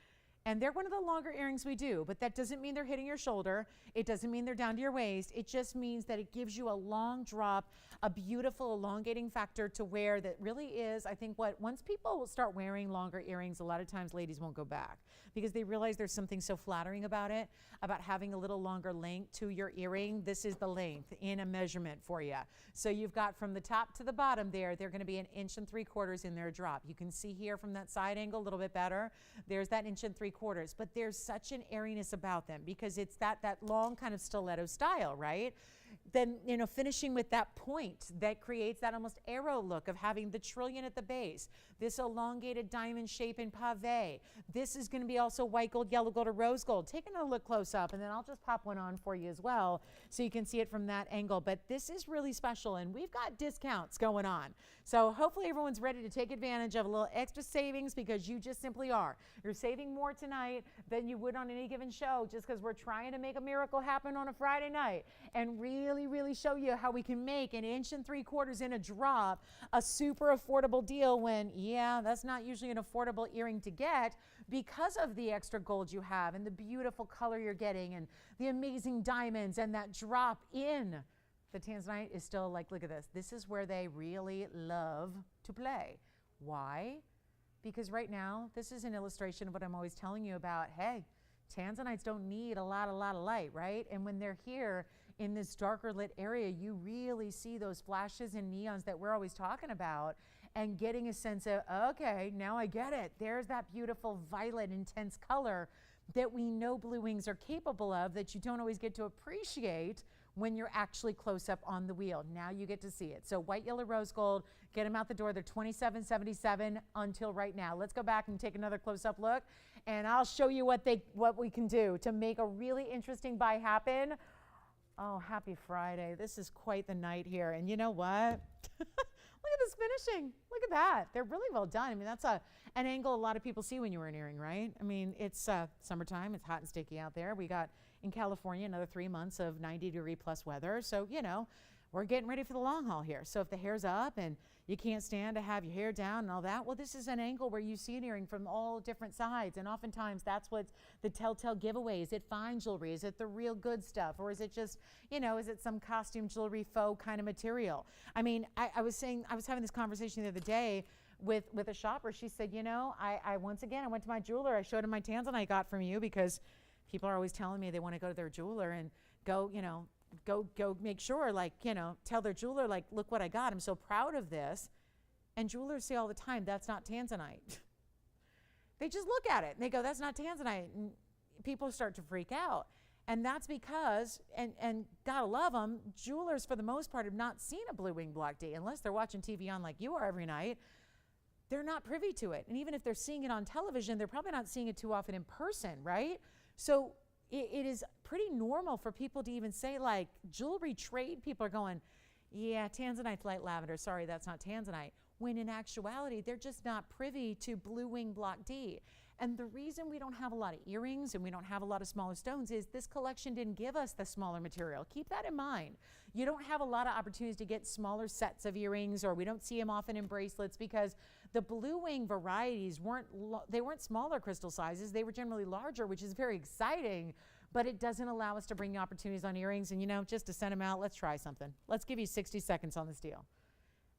And they're one of the longer earrings we do, but that doesn't mean they're hitting your shoulder. It doesn't mean they're down to your waist. It just means that it gives you a long drop, a beautiful elongating factor to wear that really is, I think, once people will start wearing longer earrings, a lot of times ladies won't go back because they realize there's something so flattering about it, about having a little longer length to your earring. This is the length in a measurement for you. So you've got from the top to the bottom there, they're going to be 1.75 inches in their drop. You can see here from that side angle a little bit better. There's that 1.75 inches, but there's such an airiness about them because it's that long kind of stiletto style, right? Then, finishing with that point that creates that almost arrow look of having the trillion at the base, this elongated diamond shape in pave. This is going to be also white gold, yellow gold, or rose gold. Take another look close up, and then I'll just pop one on for you as well so you can see it from that angle. But this is really special, and we've got discounts going on. So hopefully everyone's ready to take advantage of a little extra savings, because you just simply are. You're saving more tonight than you would on any given show, just because we're trying to make a miracle happen on a Friday night and really show you how we can make 1.75 inches in a drop a super affordable deal when, yeah, that's not usually an affordable earring to get because of the extra gold you have and the beautiful color you're getting and the amazing diamonds and that drop in. The tanzanite is still like, look at this. This is where they really love to play. Why? Because right now, this is an illustration of what I'm always telling you about. Hey, tanzanites don't need a lot of light, right? And when they're here in this darker lit area, you really see those flashes and neons that we're always talking about, and getting a sense of, okay, now I get it. There's that beautiful violet intense color that we know Blue Wings are capable of, that you don't always get to appreciate when you're actually close up on the wheel. Now you get to see it. So white, yellow, rose gold, get them out the door. They're $27.77 until right now. Let's go back and take another close-up look, and I'll show you what we can do to make a really interesting buy happen. Oh, happy Friday. This is quite the night here. And you know what? Look at this finishing. Look at that. They're really well done. I mean, that's an angle a lot of people see when you wear an earring, right? I mean, it's summertime. It's hot and sticky out there. We got in California another 3 months of 90-degree plus weather. So, we're getting ready for the long haul here. So if the hair's up and you can't stand to have your hair down and all that, well, this is an angle where you see an earring from all different sides. And oftentimes that's what's the telltale giveaway. Is it fine jewelry? Is it the real good stuff? Or is it just, is it some costume jewelry faux kind of material? I mean, I was having this conversation the other day with a shopper. She said, I once again, I went to my jeweler. I showed him my tanzanite I got from you, because people are always telling me they want to go to their jeweler and go make sure, tell their jeweler, look what I got. I'm so proud of this. And jewelers say all the time, that's not tanzanite. They just look at it and they go, that's not tanzanite. And people start to freak out. And that's because, and gotta love them, jewelers for the most part have not seen a blue wing block D unless they're watching TVON like you are every night. They're not privy to it. And even if they're seeing it on television, they're probably not seeing it too often in person, right? So it is pretty normal for people to even say, like, jewelry trade people are going, yeah, tanzanite's light lavender. Sorry, that's not tanzanite. When in actuality, they're just not privy to blue wing block D. And the reason we don't have a lot of earrings and we don't have a lot of smaller stones is this collection didn't give us the smaller material. Keep that in mind. You don't have a lot of opportunities to get smaller sets of earrings, or we don't see them often in bracelets because the blue wing varieties weren't smaller crystal sizes. They were generally larger, which is very exciting, but it doesn't allow us to bring opportunities on earrings. And, you know, just to send them out, let's try something. Let's give you 60 seconds on this deal.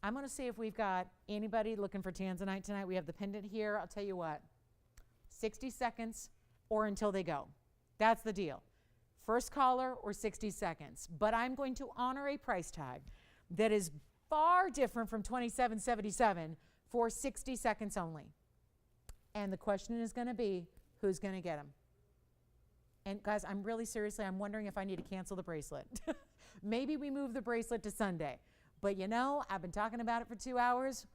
I'm going to see if we've got anybody looking for tanzanite tonight. We have the pendant here. I'll tell you what. 60 seconds or until they go. That's the deal. First caller or 60 seconds. But I'm going to honor a price tag that is far different from $27.77 for 60 seconds only. And the question is going to be, who's going to get them? And guys, I'm really seriously, I'm wondering if I need to cancel the bracelet. Maybe we move the bracelet to Sunday. But you know, I've been talking about it for 2 hours.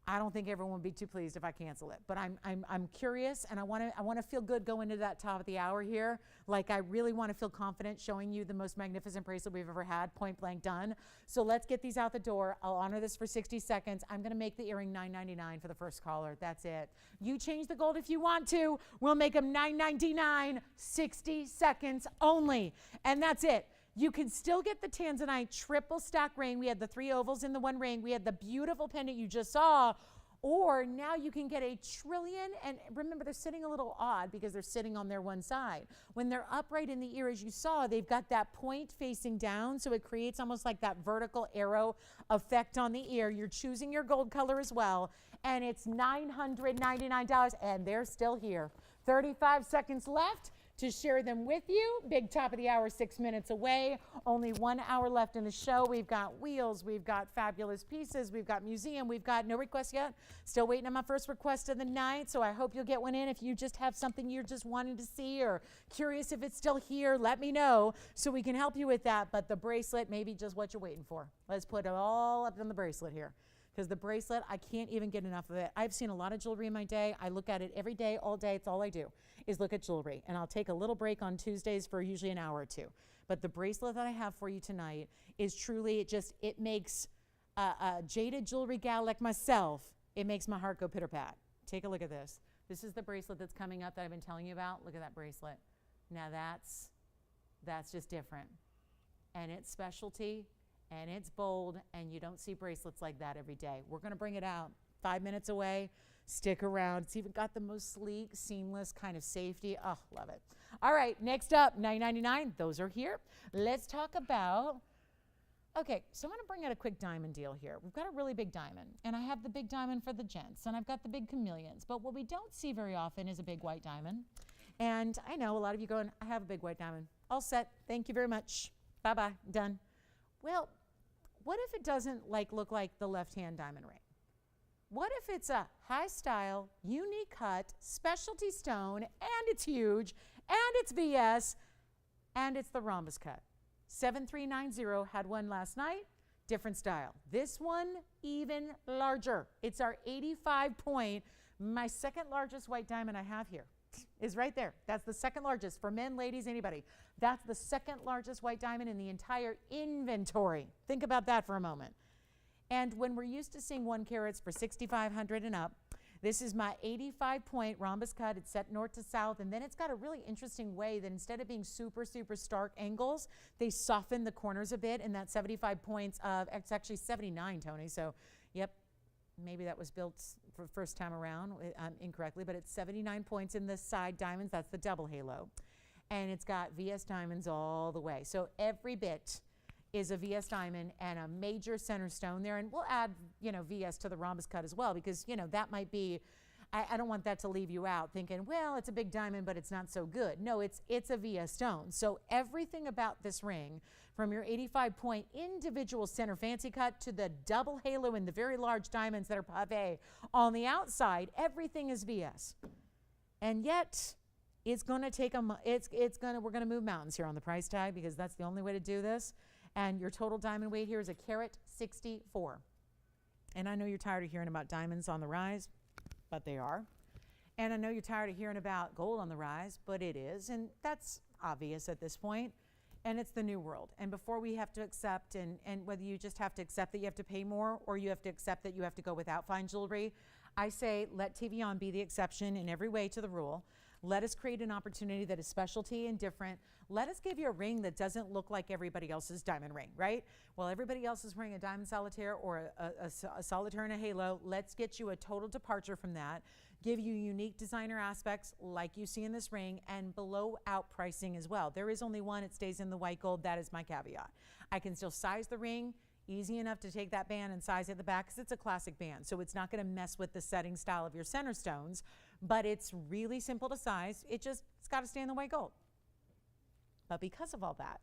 I don't think everyone would be too pleased if I cancel it, but I'm curious, and I want to feel good going into that top of the hour here. Like, I really want to feel confident showing you the most magnificent bracelet we've ever had, point blank done. So let's get these out the door. I'll honor this for 60 seconds. I'm going to make the earring $9.99 for the first caller. That's it. You change the gold if you want to. We'll make them $9.99, 60 seconds only, and that's it. You can still get the tanzanite triple stack ring. We had the 3 ovals in the 1 ring. We had the beautiful pendant you just saw. Or now you can get a trillion, and remember, they're sitting a little odd because they're sitting on their one side. When they're upright in the ear, as you saw, they've got that point facing down, so it creates almost like that vertical arrow effect on the ear. You're choosing your gold color as well, and it's $999, and they're still here. 35 seconds left to share them with you. Big top of the hour, 6 minutes away. Only 1 hour left in the show. We've got wheels, we've got fabulous pieces, we've got museum, we've got no requests yet. Still waiting on my first request of the night, so I hope you'll get one in. If you just have something you're just wanting to see or curious if it's still here, let me know so we can help you with that. But the bracelet may be just what you're waiting for. Let's put it all up on the bracelet here. Because the bracelet, I can't even get enough of it. I've seen a lot of jewelry in my day. I look at it every day, all day. It's all I do is look at jewelry. And I'll take a little break on Tuesdays for usually an hour or two. But the bracelet that I have for you tonight is truly, it makes a jaded jewelry gal like myself, it makes my heart go pitter-pat. Take a look at this. This is the bracelet that's coming up that I've been telling you about. Look at that bracelet. Now that's just different. And it's specialty. And it's bold, and you don't see bracelets like that every day. We're going to bring it out 5 minutes away. Stick around. It's even got the most sleek, seamless kind of safety. Oh, love it. All right, next up, $9.99. Those are here. Let's talk about, okay, so I'm going to bring out a quick diamond deal here. We've got a really big diamond, and I have the big diamond for the gents, and I've got the big chameleons. But what we don't see very often is a big white diamond. And I know a lot of you going, I have a big white diamond. All set. Thank you very much. Bye-bye. Done. Well, what if it doesn't look like the left-hand diamond ring? What if it's a high-style, unique cut, specialty stone, and it's huge, and it's VS, and it's the rhombus cut? 7390 had one last night, different style. This one, even larger. It's our 85 point, my second largest white diamond I have here. Is right there. That's the second largest for men, ladies, anybody. That's the second largest white diamond in the entire inventory. Think about that for a moment. And when we're used to seeing 1 carats for $6,500 and up, this is my 85 point rhombus cut. It's set north to south, and then it's got a really interesting way that instead of being super, super stark angles, they soften the corners a bit in that 75 points of, it's actually 79, Tony. So, yep. Maybe that was built for first time around incorrectly, but it's 79 points in the side diamonds. That's the double halo. And it's got VS diamonds all the way. So every bit is a VS diamond and a major center stone there. And we'll add, VS to the rhombus cut as well, because, that might be, I don't want that to leave you out thinking, well, it's a big diamond, but it's not so good. No, it's a VS stone. So everything about this ring, from your 85 point individual center fancy cut to the double halo and the very large diamonds that are pave on the outside, everything is VS. And yet it's going to take we're going to move mountains here on the price tag, because that's the only way to do this. And your total diamond weight here is a carat 64. And I know you're tired of hearing about diamonds on the rise, but they are. And I know you're tired of hearing about gold on the rise, but it is. And that's obvious at this point. And it's the new world. And before we have to accept, and whether you just have to accept that you have to pay more, or you have to accept that you have to go without fine jewelry, I say let TVON be the exception in every way to the rule. Let us create an opportunity that is specialty and different. Let us give you a ring that doesn't look like everybody else's diamond ring, right? Well, everybody else is wearing a diamond solitaire or a solitaire and a halo. Let's get you a total departure from that. Give you unique designer aspects like you see in this ring, and below out pricing as well. There is only one. It stays in the white gold. That is my caveat. I can still size the ring. Easy enough to take that band and size it at the back, because it's a classic band. So it's not going to mess with the setting style of your center stones, but it's really simple to size. It's got to stay in the white gold. But because of all that,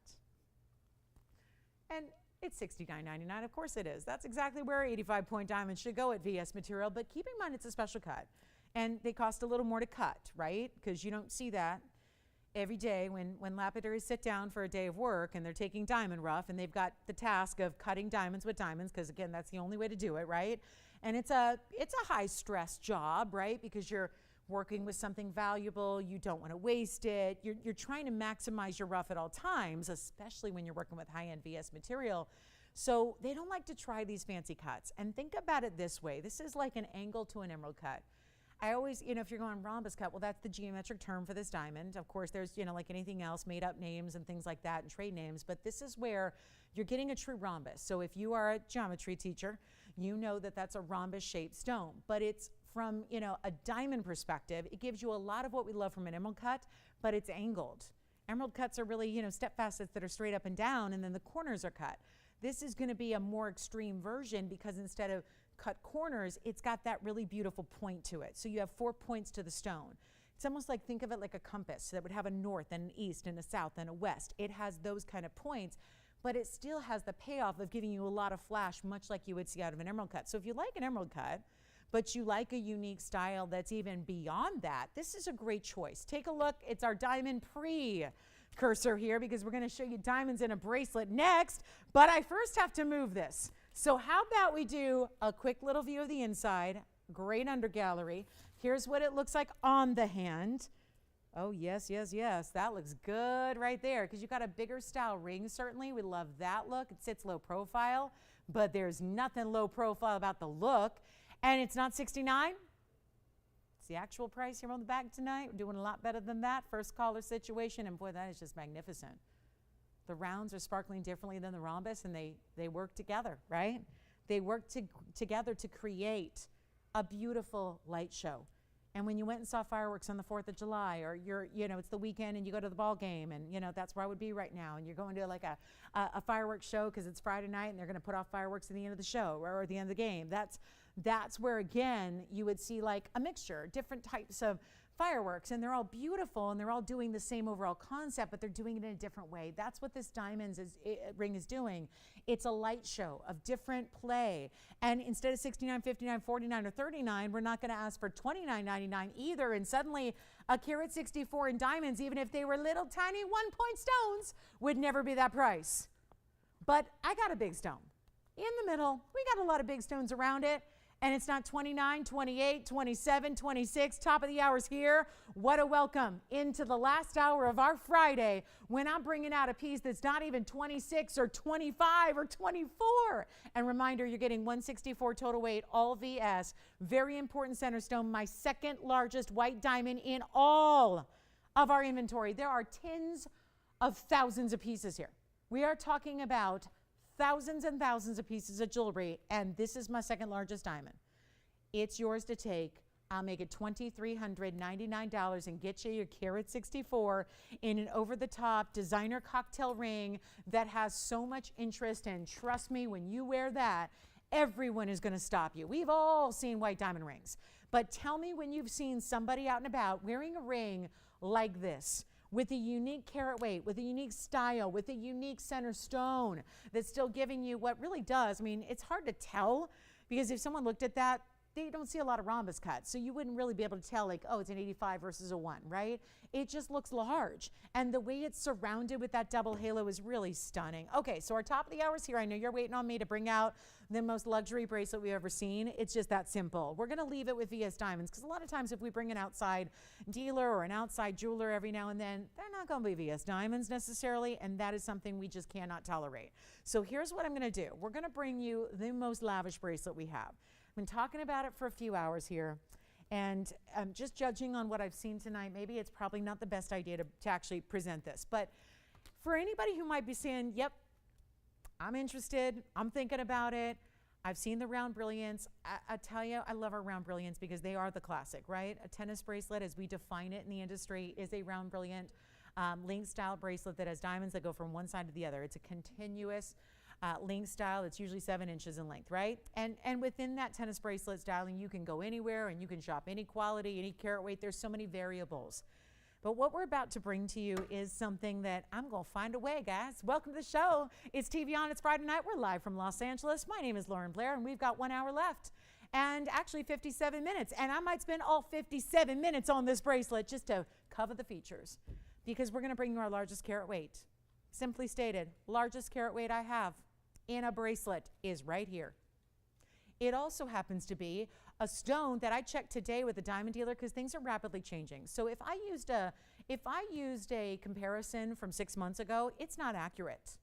and it's $69.99, of course it is. That's exactly where 85-point diamonds should go at VS material, but keep in mind it's a special cut. And they cost a little more to cut, right? Because you don't see that every day when lapidaries sit down for a day of work and they're taking diamond rough, and they've got the task of cutting diamonds with diamonds, because again, that's the only way to do it, right? And it's a high stress job, right? Because you're working with something valuable, you don't want to waste it. You're trying to maximize your rough at all times, especially when you're working with high-end VS material. So they don't like to try these fancy cuts. And think about it this way. This is like an angle to an emerald cut. I always, if you're going rhombus cut, well, that's the geometric term for this diamond. Of course, there's, like anything else, made up names and things like that, and trade names, but this is where you're getting a true rhombus. So if you are a geometry teacher, you know that that's a rhombus shaped stone, but it's from, a diamond perspective, it gives you a lot of what we love from an emerald cut, but it's angled. Emerald cuts are really, step facets that are straight up and down, and then the corners are cut. This is going to be a more extreme version, because instead of cut corners, it's got that really beautiful point to it. So you have 4 points to the stone. It's almost like, think of it like a compass that would have a north and an east and a south and a west. It has those kind of points, but it still has the payoff of giving you a lot of flash, much like you would see out of an emerald cut. So if you like an emerald cut, but you like a unique style that's even beyond that, this is a great choice. Take a look. It's our diamond precursor here, because we're going to show you diamonds in a bracelet next, but I first have to move this. So how about we do a quick little view of the inside? Great under gallery. Here's what it looks like on the hand. Oh, yes, yes, yes. That looks good right there, because you've got a bigger style ring, certainly. We love that look. It sits low profile, but there's nothing low profile about the look. And it's not $69. It's the actual price here on the back tonight. We're doing a lot better than that. First caller situation, and boy, that is just magnificent. The rounds are sparkling differently than the rhombus, and they work together, right? They work together to create a beautiful light show. And when you went and saw fireworks on the 4th of July, or it's the weekend and you go to the ball game, and that's where I would be right now, and you're going to like a fireworks show because it's Friday night and they're going to put off fireworks at the end of the show or at the end of the game. That's where, again, you would see like a mixture, different types of fireworks, and they're all beautiful and they're all doing the same overall concept, but they're doing it in a different way. That's what this diamonds ring is doing. It's a light show of different play. And instead of $69, $59, $49, or $39, we're not going to ask for $29.99 either. And suddenly a carat 64 in diamonds, even if they were little tiny 1-point stones, would never be that price. But I got a big stone in the middle. We got a lot of big stones around it. And it's not 29, 28, 27, 26, top of the hours here. What a welcome into the last hour of our Friday, when I'm bringing out a piece that's not even 26 or 25 or 24. And reminder, you're getting 164 total weight, all VS. Very important center stone, my second largest white diamond in all of our inventory. There are tens of thousands of pieces here. We are talking about thousands and thousands of pieces of jewelry, and this is my second largest diamond. It's yours to take. I'll make it $2,399 and get you your carat 64 in an over-the-top designer cocktail ring that has so much interest, and trust me, when you wear that, everyone is going to stop you. We've all seen white diamond rings, but tell me when you've seen somebody out and about wearing a ring like this, with a unique carat weight, with a unique style, with a unique center stone that's still giving you what really does. I mean, it's hard to tell, because if someone looked at that, they don't see a lot of rhombus cuts, so you wouldn't really be able to tell, like, oh, it's an 85 versus a 1, right? It just looks large, and the way it's surrounded with that double halo is really stunning. Okay, so our top of the hour is here. I know you're waiting on me to bring out the most luxury bracelet we've ever seen. It's just that simple. We're gonna leave it with VS Diamonds, because a lot of times if we bring an outside dealer or an outside jeweler every now and then, they're not gonna be VS Diamonds necessarily, and that is something we just cannot tolerate. So here's what I'm gonna do. We're gonna bring you the most lavish bracelet we have. I've been talking about it for a few hours here, and just judging on what I've seen tonight, maybe it's probably not the best idea to actually present this. But for anybody who might be saying, yep, I'm interested, I'm thinking about it, I've seen the round brilliants. I tell you, I love our round brilliants because they are the classic, right? A tennis bracelet, as we define it in the industry, is a round brilliant link style bracelet that has diamonds that go from one side to the other. It's a continuous link style. It's usually 7 inches in length, right? And within that tennis bracelet styling, you can go anywhere and you can shop any quality, any carat weight. There's so many variables. But what we're about to bring to you is something that I'm going to find a way, guys. Welcome to the show. It's TVON. It's Friday night. We're live from Los Angeles. My name is Lauren Blair, and we've got 1 hour left. And actually 57 minutes. And I might spend all 57 minutes on this bracelet just to cover the features, because we're going to bring you our largest carat weight. Simply stated, largest carat weight I have in a bracelet is right here. It also happens to be a stone that I checked today with a diamond dealer, because things are rapidly changing. So if I used a comparison from 6 months ago, it's not accurate.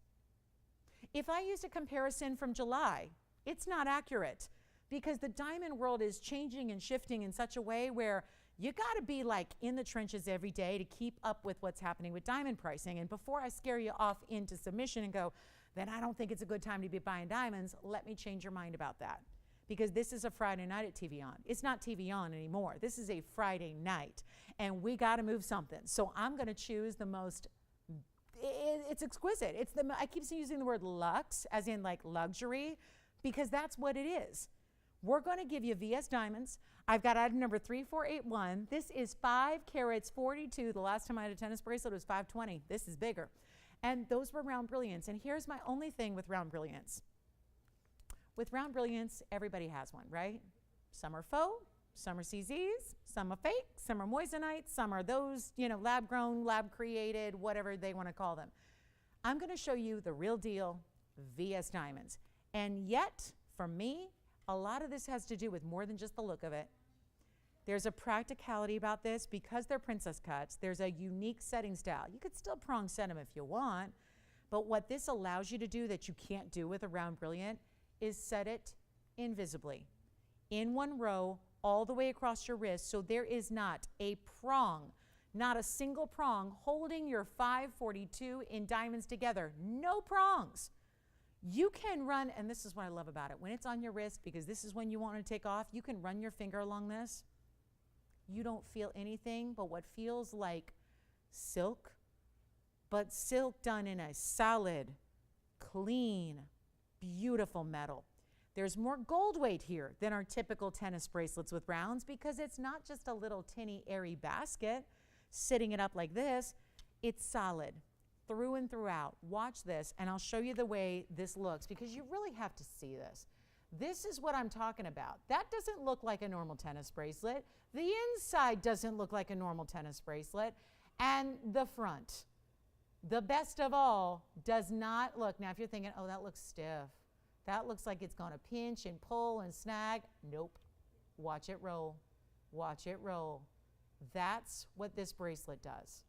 If I used a comparison from July, it's not accurate, because the diamond world is changing and shifting in such a way where you got to be like in the trenches every day to keep up with what's happening with diamond pricing. And before I scare you off into submission and go, then I don't think it's a good time to be buying diamonds, let me change your mind about that. Because this is a Friday night at TVON. It's not TVON anymore. This is a Friday night, and we got to move something. So I'm going to choose the most, it's exquisite. I keep using the word luxe, as in like luxury, because that's what it is. We're going to give you VS Diamonds. I've got item number 3481. This is 5 carats 42. The last time I had a tennis bracelet was 520. This is bigger. And those were round brilliants. And here's my only thing with round brilliants. With round brilliants, everybody has one, right? Some are faux, some are CZs, some are fake, some are moissanite, some are those, lab grown, lab created, whatever they want to call them. I'm going to show you the real deal VS Diamonds. And yet, for me, a lot of this has to do with more than just the look of it. There's a practicality about this. Because they're princess cuts, there's a unique setting style. You could still prong set them if you want, but what this allows you to do that you can't do with a round brilliant is set it invisibly in one row all the way across your wrist, so there is not a prong, not a single prong holding your 542 in diamonds together. No prongs. You can run, and this is what I love about it, when it's on your wrist, because this is when you want to take off, you can run your finger along this. You don't feel anything but what feels like silk, but silk done in a solid, clean, beautiful metal. There's more gold weight here than our typical tennis bracelets with rounds, because it's not just a little tinny, airy basket sitting it up like this. It's solid through and throughout. Watch this, and I'll show you the way this looks, because you really have to see this. This is what I'm talking about. That doesn't look like a normal tennis bracelet. The inside doesn't look like a normal tennis bracelet. And the front, the best of all, does not look. Now, if you're thinking, oh, that looks stiff, that looks like it's going to pinch and pull and snag. Nope. Watch it roll. Watch it roll. That's what this bracelet does.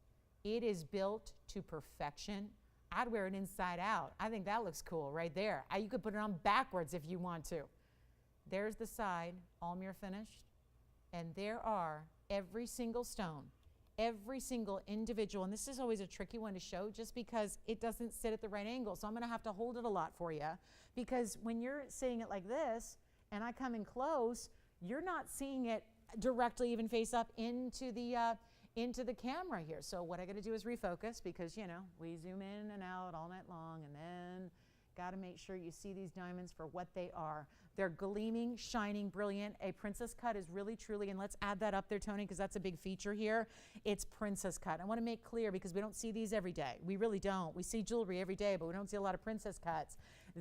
It is built to perfection. I'd wear it inside out. I think that looks cool right there. You could put it on backwards if you want to. There's the side, all mirror finished. And there are every single stone, every single individual. And this is always a tricky one to show just because it doesn't sit at the right angle. So I'm going to have to hold it a lot for you, because when you're seeing it like this and I come in close, you're not seeing it directly even face up into the camera here. So what I got to do is refocus, because we zoom in and out all night long, and then got to make sure you see these diamonds for what they are. They're gleaming, shining, brilliant. A princess cut is really, truly, and let's add that up there, Tony, because that's a big feature here. It's princess cut. I want to make clear, because we don't see these every day. We really don't. We see jewelry every day, but we don't see a lot of princess cuts.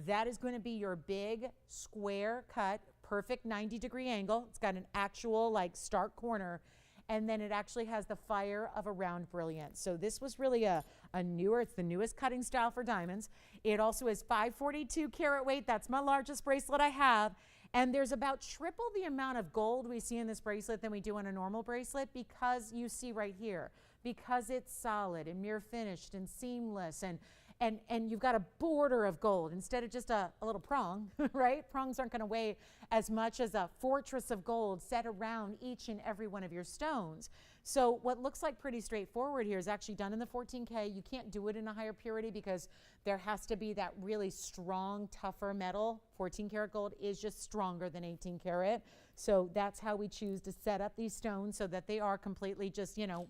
That is going to be your big square cut, perfect 90-degree angle. It's got an actual like stark corner. And then it actually has the fire of a round brilliance. So this was really a newer, it's the newest cutting style for diamonds. It also is 542 carat weight. That's my largest bracelet I have. And there's about triple the amount of gold we see in this bracelet than we do in a normal bracelet, because you see right here, because it's solid and mirror finished and seamless, and you've got a border of gold instead of just a little prong, right? Prongs aren't going to weigh as much as a fortress of gold set around each and every one of your stones. So what looks like pretty straightforward here is actually done in the 14K. You can't do it in a higher purity because there has to be that really strong, tougher metal. 14 karat gold is just stronger than 18 karat. So that's how we choose to set up these stones, so that they are completely just, you know,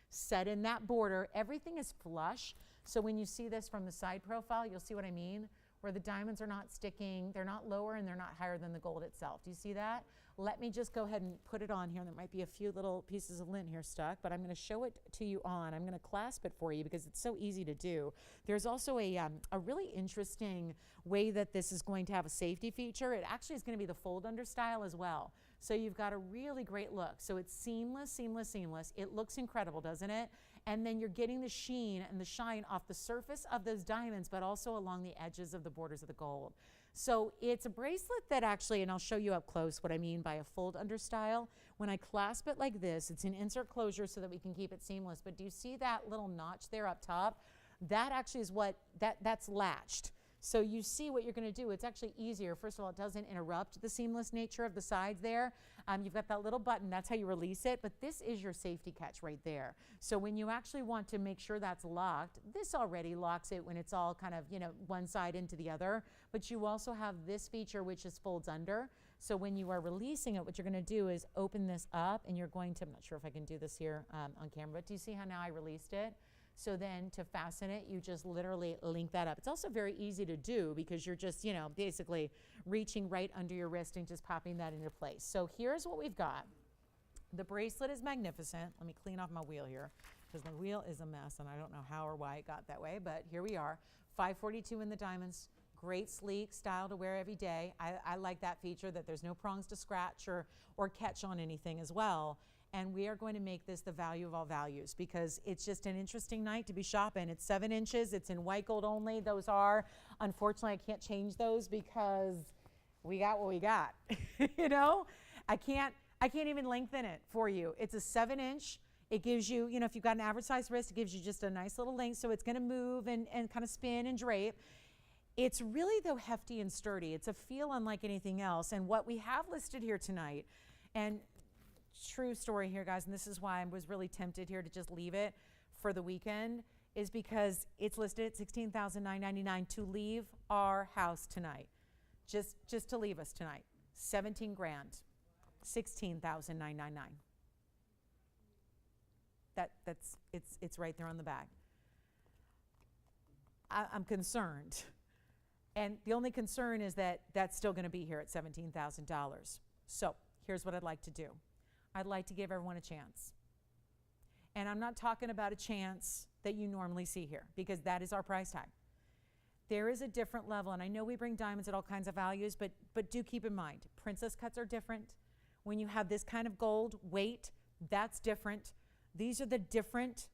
set in that border. Everything is flush. So when you see this from the side profile, you'll see what I mean, where the diamonds are not sticking, they're not lower and they're not higher than the gold itself. Do you see that? Let me just go ahead and put it on here. There might be a few little pieces of lint here stuck, but I'm going to show it to you on. I'm going to clasp it for you because it's so easy to do. There's also a really interesting way that this is going to have a safety feature. It actually is going to be the fold under style as well. So you've got a really great look. So it's seamless, seamless, seamless. It looks incredible, doesn't it? And then you're getting the sheen and the shine off the surface of those diamonds, but also along the edges of the borders of the gold. So it's a bracelet that actually, and I'll show you up close what I mean by a fold under style. When I clasp it like this, it's an insert closure so that we can keep it seamless. But do you see that little notch there up top? That actually is what, that's latched. So you see what you're going to do. It's actually easier. First of all, it doesn't interrupt the seamless nature of the sides there. You've got that little button. That's how you release it. But this is your safety catch right there. So when you actually want to make sure that's locked, this already locks it when it's all kind of, you know, one side into the other. But you also have this feature, which is folds under. So when you are releasing it, what you're going to do is open this up, and you're going to, I'm not sure if I can do this here on camera, but do you see how now I released it? So then to fasten it, you just literally link that up. It's also very easy to do because you're just, you know, basically reaching right under your wrist and just popping that into place. So here's what we've got. The bracelet is magnificent. Let me clean off my wheel here because my wheel is a mess and I don't know how or why it got that way, but here we are. 542 in the diamonds. Great sleek style to wear every day. I like that feature that there's no prongs to scratch or catch on anything as well. And we are going to make this the value of all values because it's just an interesting night to be shopping. It's 7 inches. It's in white gold only. Those are, unfortunately, I can't change those because we got what we got. You know, I can't even lengthen it for you. It's a 7-inch. It gives you, you know, if you've got an average size wrist, it gives you just a nice little length. So it's going to move and kind of spin and drape. It's really, though, hefty and sturdy. It's a feel unlike anything else. And what we have listed here tonight, and true story here, guys, and this is why I was really tempted here to just leave it for the weekend, is because it's listed at $16,999 to leave our house tonight. Just to leave us tonight. 17 grand. $16,999. It's right there on the bag. I'm concerned. And the only concern is that that's still going to be here at $17,000. So here's what I'd like to do. I'd like to give everyone a chance. And I'm not talking about a chance that you normally see here because that is our price tag. There is a different level, and I know we bring diamonds at all kinds of values, but do keep in mind, princess cuts are different. When you have this kind of gold weight, that's different. These are the different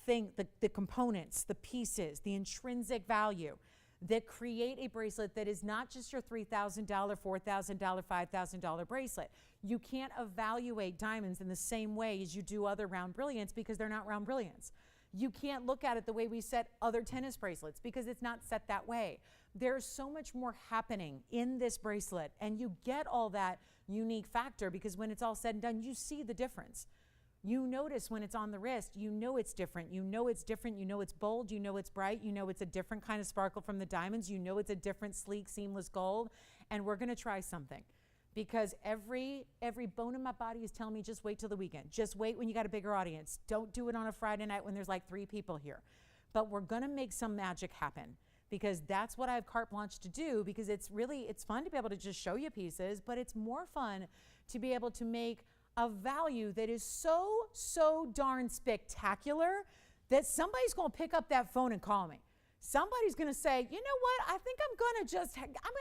things, the components, the pieces, the intrinsic value that create a bracelet that is not just your $3,000, $4,000, $5,000 bracelet. You can't evaluate diamonds in the same way as you do other round brilliants because they're not round brilliants. You can't look at it the way we set other tennis bracelets because it's not set that way. There's so much more happening in this bracelet, and you get all that unique factor because when it's all said and done, you see the difference. You notice when it's on the wrist, you know it's different. You know it's different. You know it's bold. You know it's bright. You know it's a different kind of sparkle from the diamonds. You know it's a different, sleek, seamless gold. And we're going to try something because every bone in my body is telling me just wait till the weekend. Just wait when you got a bigger audience. Don't do it on a Friday night when there's like 3 people here. But we're going to make some magic happen because that's what I have carte blanche to do because it's fun to be able to just show you pieces, but it's more fun to be able to make a value that is so darn spectacular that somebody's going to pick up that phone and call me. Somebody's going to say, you know what, I think I'm going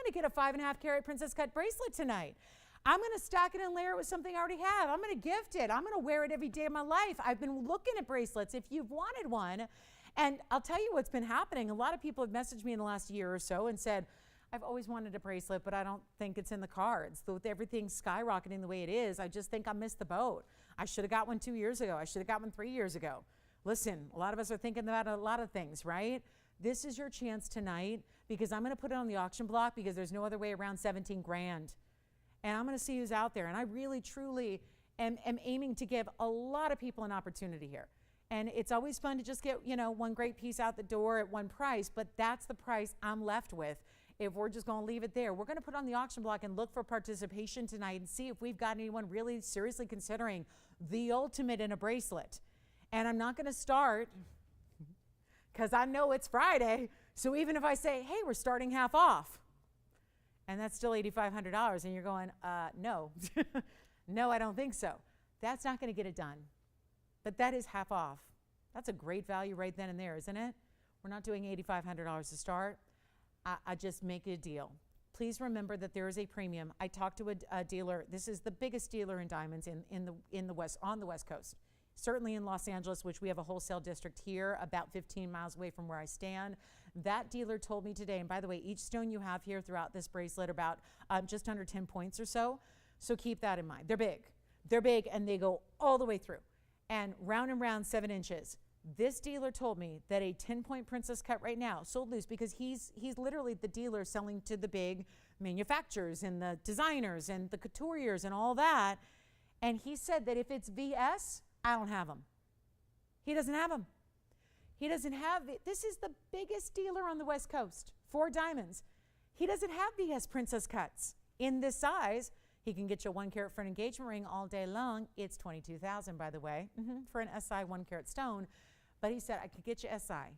to get a 5.5 carat princess cut bracelet tonight. I'm going to stack it and layer it with something I already have. I'm going to gift it. I'm going to wear it every day of my life. I've been looking at bracelets if you've wanted one. And I'll tell you what's been happening. A lot of people have messaged me in the last year or so and said, I've always wanted a bracelet, but I don't think it's in the cards. With everything skyrocketing the way it is, I just think I missed the boat. I should have got one 2 years ago. I should have got one 3 years ago. Listen, a lot of us are thinking about a lot of things, right? This is your chance tonight, because I'm going to put it on the auction block because there's no other way around 17 grand. And I'm going to see who's out there. And I really, truly am aiming to give a lot of people an opportunity here. And it's always fun to just get, one great piece out the door at one price, but that's the price I'm left with. If we're just going to leave it there, we're going to put on the auction block and look for participation tonight and see if we've got anyone really seriously considering the ultimate in a bracelet. And I'm not going to start because I know it's Friday. So even if I say, hey, we're starting half off, and that's still $8,500, and you're going, no, no, I don't think so. That's not going to get it done. But that is half off. That's a great value right then and there, isn't it? We're not doing $8,500 to start. I just make it a deal. Please remember that there is a premium. I talked to a dealer. This is the biggest dealer in diamonds on the West Coast. Certainly in Los Angeles, which we have a wholesale district here, about 15 miles away from where I stand. That dealer told me today, and by the way, each stone you have here throughout this bracelet are about just under 10 points or so. So keep that in mind. They're big. They're big, and they go all the way through. And round 7 inches. This dealer told me that a 10-point princess cut right now, sold loose, because he's literally the dealer selling to the big manufacturers and the designers and the couturiers and all that. And he said that if it's VS, I don't have them. He doesn't have them. He doesn't have it. This is the biggest dealer on the West Coast for diamonds. He doesn't have VS princess cuts in this size. He can get you a 1-carat for an engagement ring all day long. It's $22,000, by the way, for an SI 1-carat stone. But he said, I could get you SI.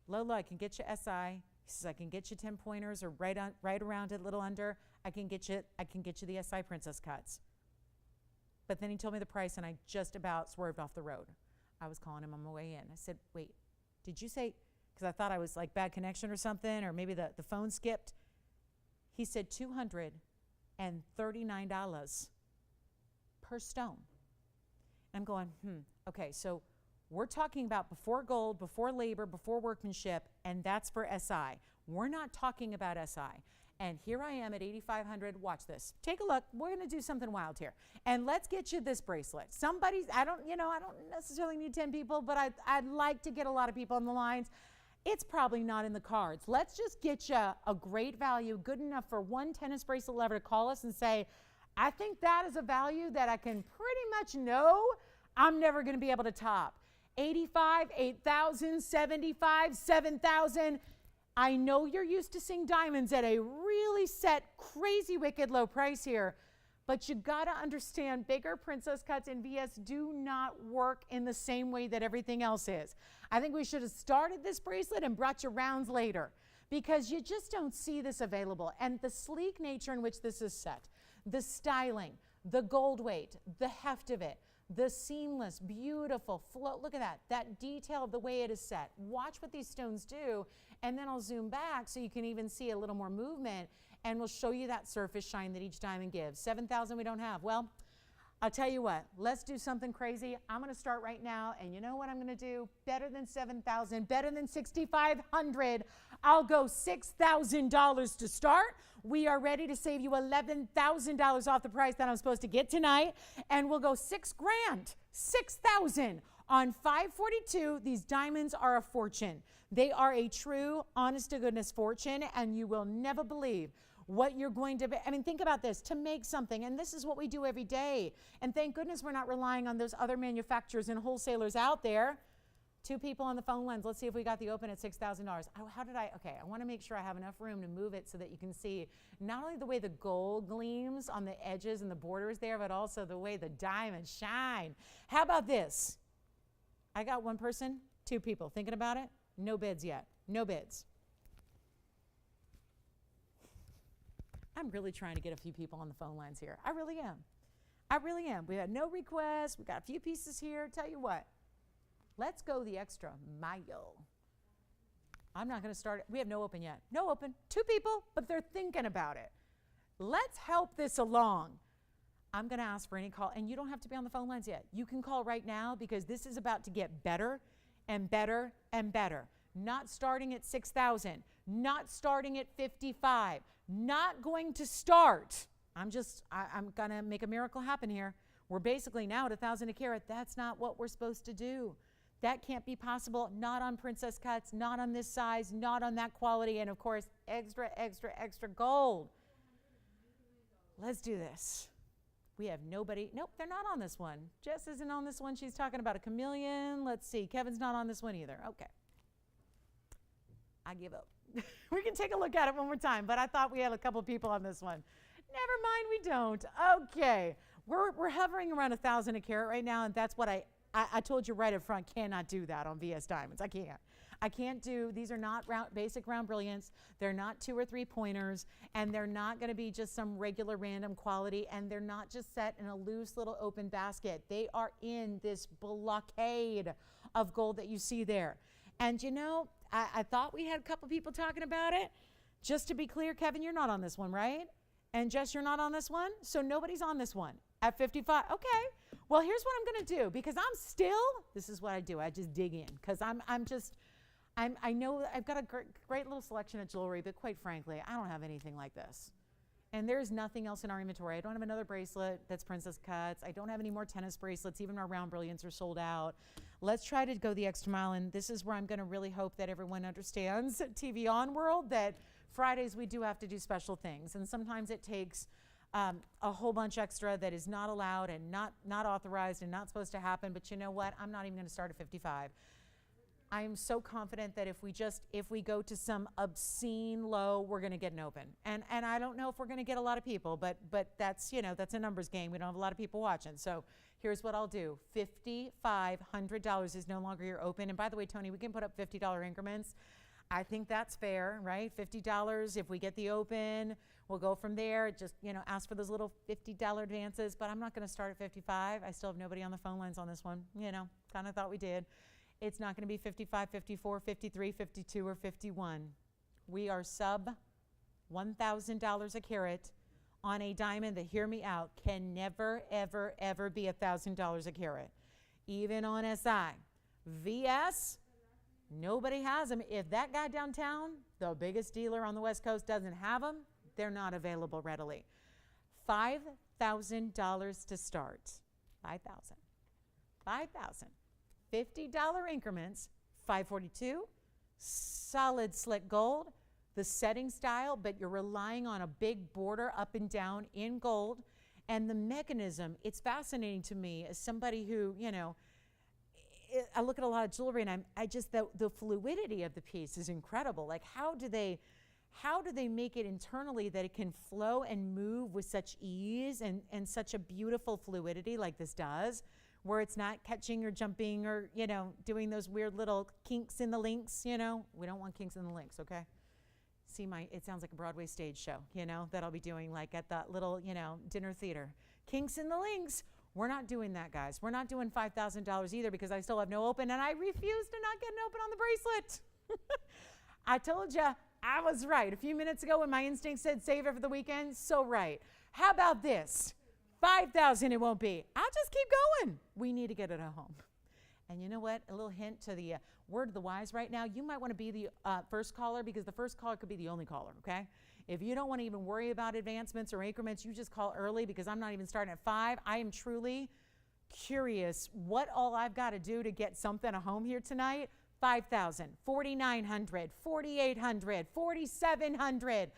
Lola, I can get you SI. He says, I can get you 10 pointers or right around it, a little under. I can get you the SI princess cuts. But then he told me the price, and I just about swerved off the road. I was calling him on my way in. I said, wait, did you say, because I thought I was like bad connection or something, or maybe the phone skipped. He said $239 per stone. I'm going, okay, so we're talking about before gold, before labor, before workmanship, and that's for SI. We're not talking about SI. And here I am at $8,500. Watch this. Take a look. We're going to do something wild here. And let's get you this bracelet. I don't necessarily need 10 people, but I'd like to get a lot of people on the lines. It's probably not in the cards. Let's just get you a great value, good enough for one tennis bracelet lover to call us and say, I think that is a value that I can pretty much know I'm never going to be able to top. 85, 8,000, 75, 7,000. I know you're used to seeing diamonds at a really set, crazy, wicked low price here, but you gotta understand bigger princess cuts in VS do not work in the same way that everything else is. I think we should have started this bracelet and brought you rounds later, because you just don't see this available. And the sleek nature in which this is set, the styling, the gold weight, the heft of it, the seamless, beautiful flow. Look at that detail of the way it is set. Watch what these stones do, and then I'll zoom back so you can even see a little more movement, and we'll show you that surface shine that each diamond gives. 7,000 we don't have. Well, I'll tell you what, let's do something crazy. I'm going to start right now, and you know what I'm going to do? Better than 7,000, better than 6,500. I'll go $6,000 to start. We are ready to save you $11,000 off the price that I'm supposed to get tonight, and we'll go $6,000, 6,000 on 542. These diamonds are a fortune. They are a true, honest to goodness fortune, and you will never believe what you're going to be. I mean, think about this, to make something, and this is what we do every day. And thank goodness we're not relying on those other manufacturers and wholesalers out there. 2 people on the phone lines. Let's see if we got the open at $6,000. Okay, I want to make sure I have enough room to move it so that you can see not only the way the gold gleams on the edges and the borders there, but also the way the diamonds shine. How about this? I got 1 person, 2 people thinking about it. No bids yet. No bids. I'm really trying to get a few people on the phone lines here. I really am. I really am. We had no requests. We got a few pieces here. Tell you what, let's go the extra mile. I'm not going to start it. We have no open yet. No open. 2 people, but they're thinking about it. Let's help this along. I'm going to ask for any call, and you don't have to be on the phone lines yet. You can call right now because this is about to get better and better and better. Not starting at 6,000, not starting at 55, not going to start. I'm going to make a miracle happen here. We're basically now at 1,000 a carat. That's not what we're supposed to do. That can't be possible, not on princess cuts, not on this size, not on that quality, and of course, extra, extra, extra gold. Let's do this. We have nobody. Nope, they're not on this one. Jess isn't on this one. She's talking about a chameleon. Let's see. Kevin's not on this one either. Okay. I give up. We can take a look at it one more time, but I thought we had a couple people on this one. Never mind, we don't. Okay. We're hovering around 1,000 a carat right now, and that's what I told you right up front, cannot do that on VS Diamonds. I can't do, these are not basic round brilliants. They're not 2 or 3 pointers, and they're not going to be just some regular random quality, and they're not just set in a loose little open basket. They are in this blockade of gold that you see there. And you know, I thought we had a couple people talking about it. Just to be clear, Kevin, you're not on this one, right? And Jess, you're not on this one? So nobody's on this one at 55. Okay. Well, here's what I'm going to do, because this is what I do. I just dig in, because I know I've got a great little selection of jewelry, but quite frankly, I don't have anything like this. And there's nothing else in our inventory. I don't have another bracelet that's princess cuts. I don't have any more tennis bracelets. Even our round brilliants are sold out. Let's try to go the extra mile, and this is where I'm going to really hope that everyone understands at TVON world that Fridays we do have to do special things, and sometimes it takes a whole bunch extra that is not allowed and not authorized and not supposed to happen. But you know what? I'm not even going to start at 55. I am so confident that if we go to some obscene low, we're going to get an open. And I don't know if we're going to get a lot of people, but that's, you know, that's a numbers game. We don't have a lot of people watching. So here's what I'll do. $5,500 is no longer your open. And by the way, Tony, we can put up $50 increments. I think that's fair, right? $50 if we get the open. We'll go from there. Just, you know, ask for those little $50 advances. But I'm not going to start at 55. I still have nobody on the phone lines on this one. You know, kind of thought we did. It's not going to be 55, 54, 53, 52, or 51. We are sub $1,000 a carat on a diamond that, hear me out, can never, ever, ever be $1,000 a carat. Even on SI. VS, nobody has them. If that guy downtown, the biggest dealer on the West Coast, doesn't have them, they're not available readily. $5,000 to start. $5,000. $50 increments, $542, solid slick gold, the setting style, but you're relying on a big border up and down in gold. And the mechanism, it's fascinating to me as somebody who, you know, I look at a lot of jewelry and the fluidity of the piece is incredible. Like, how do they make it internally that it can flow and move with such ease and such a beautiful fluidity like this does, where it's not catching or jumping or, you know, doing those weird little kinks in the links, you know. We don't want kinks in the links, okay? See, it sounds like a Broadway stage show, you know, that I'll be doing like at that little, you know, dinner theater. Kinks in the links. We're not doing that, guys. We're not doing $5,000 either, because I still have no open, and I refuse to not get an open on the bracelet. I told you I was right a few minutes ago when my instinct said save it for the weekend. So right. How about this? 5,000 it won't be. I'll just keep going. We need to get it at home. And you know what? A little hint to the word of the wise right now. You might want to be the first caller, because the first caller could be the only caller, okay? If you don't want to even worry about advancements or increments, you just call early, because I'm not even starting at 5. I am truly curious what all I've got to do to get something at home here tonight. 5,000, 4,900, 4,800, 4,700.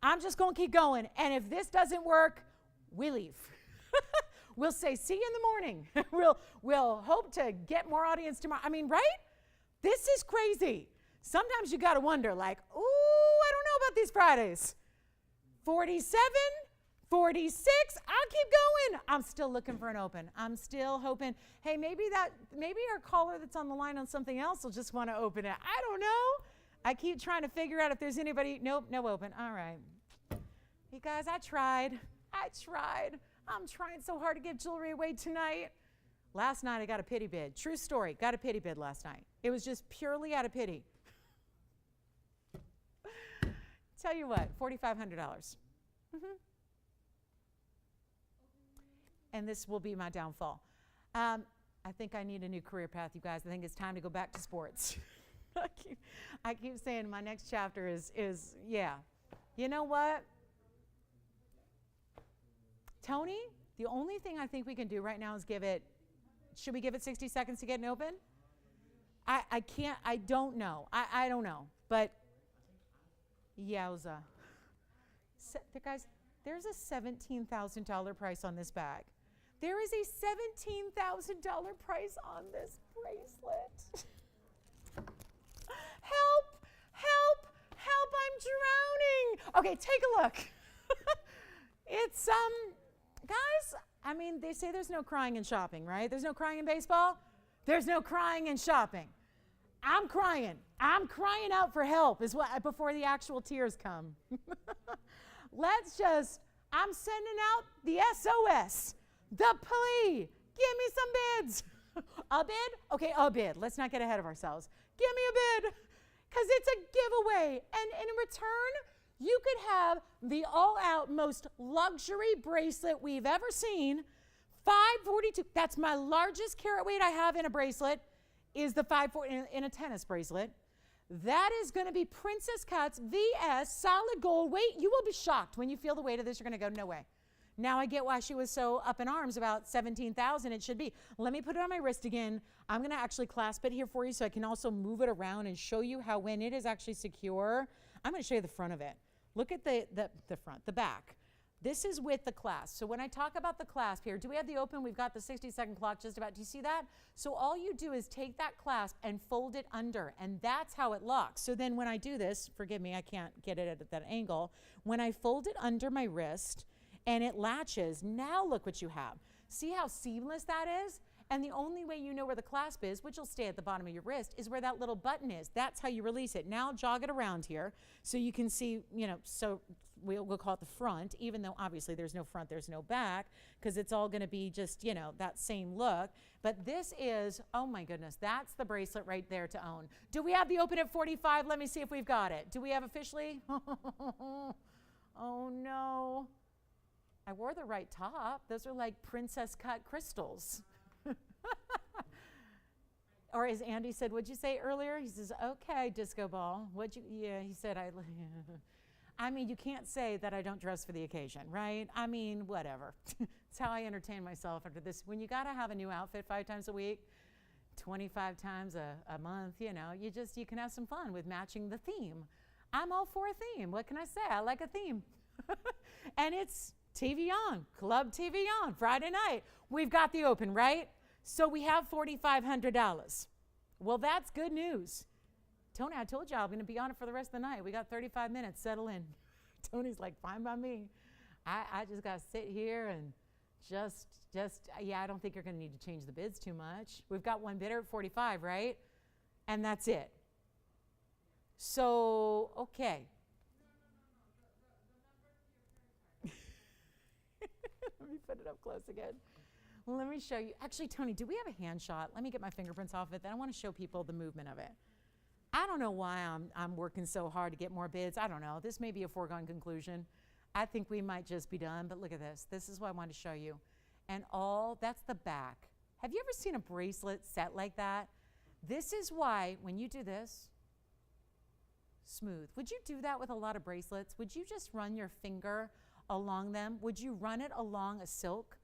I'm just going to keep going. And if this doesn't work, we leave. We'll say, see you in the morning. We'll hope to get more audience tomorrow. I mean, right? This is crazy. Sometimes you got to wonder, like, ooh, I don't know about these Fridays. 47, 46, I'll keep going. I'm still looking for an open. I'm still hoping, hey, maybe our caller that's on the line on something else will just want to open it. I don't know. I keep trying to figure out if there's anybody. Nope, no open. All right. You guys, I tried. I'm trying so hard to give jewelry away tonight. Last night I got a pity bid. True story. Got a pity bid last night. It was just purely out of pity. Tell you what, $4,500. and this will be my downfall. I think I need a new career path, you guys. I think it's time to go back to sports. I keep saying my next chapter is yeah. You know what? Tony, the only thing I think we can do right now is should we give it 60 seconds to get an open? I can't, I don't know. I don't know, but yowza. Guys, there's a $17,000 price on this bag. There is a $17,000 price on this bracelet. Help, help, help, I'm drowning. Okay, take a look. It's, guys, I mean, they say there's no crying in shopping, right? There's no crying in baseball. There's no crying in shopping. I'm crying. I'm crying out for help before the actual tears come. I'm sending out the SOS, the plea. Give me some bids. A bid? Okay, a bid. Let's not get ahead of ourselves. Give me a bid, because it's a giveaway. And in return, you could have the all-out most luxury bracelet we've ever seen, $542. That's my largest carat weight I have in a bracelet, is the $540 in a tennis bracelet. That is going to be Princess Cuts VS solid gold weight. You will be shocked when you feel the weight of this. You're going to go, no way. Now I get why she was so up in arms about $17,000 it should be. Let me put it on my wrist again. I'm going to actually clasp it here for you so I can also move it around and show you how when it is actually secure. I'm going to show you the front of it. Look at the front, the back. This is with the clasp. So when I talk about the clasp here, do we have the open? We've got the 60-second clock just about. Do you see that? So all you do is take that clasp and fold it under, and that's how it locks. So then when I do this, forgive me, I can't get it at that angle. When I fold it under my wrist and it latches, now look what you have. See how seamless that is? And the only way you know where the clasp is, which will stay at the bottom of your wrist, is where that little button is. That's how you release it. Now jog it around here so you can see, so we'll call it the front, even though obviously there's no front, there's no back, because it's all going to be just, that same look. But this is, oh my goodness, that's the bracelet right there to own. Do we have the open at 45? Let me see if we've got it. Do we have officially? Oh no. I wore the right top. Those are like princess cut crystals. Or as Andy said, what'd you say earlier? He says, okay, disco ball. Yeah, he said, I mean, you can't say that I don't dress for the occasion, right? I mean, whatever. It's how I entertain myself after this. When you got to have a new outfit 5 times a week, 25 times a month, you can have some fun with matching the theme. I'm all for a theme. What can I say? I like a theme. And it's TVON, Club TVON, Friday night. We've got the open, right? So we have $4,500. Well, that's good news. Tony, I told you I'm going to be on it for the rest of the night. We got 35 minutes. Settle in. Tony's like, fine by me. I just got to sit here and I don't think you're going to need to change the bids too much. We've got one bidder at 45, right? And that's it. So, okay. Let me put it up close again. Let me show you. Actually, Tony, do we have a hand shot? Let me get my fingerprints off it. Then I want to show people the movement of it. I don't know why I'm working so hard to get more bids. I don't know. This may be a foregone conclusion. I think we might just be done, but look at this. This is what I wanted to show you. And that's the back. Have you ever seen a bracelet set like that? This is why when you do this, smooth. Would you do that with a lot of bracelets? Would you just run your finger along them? Would you run it along a silk?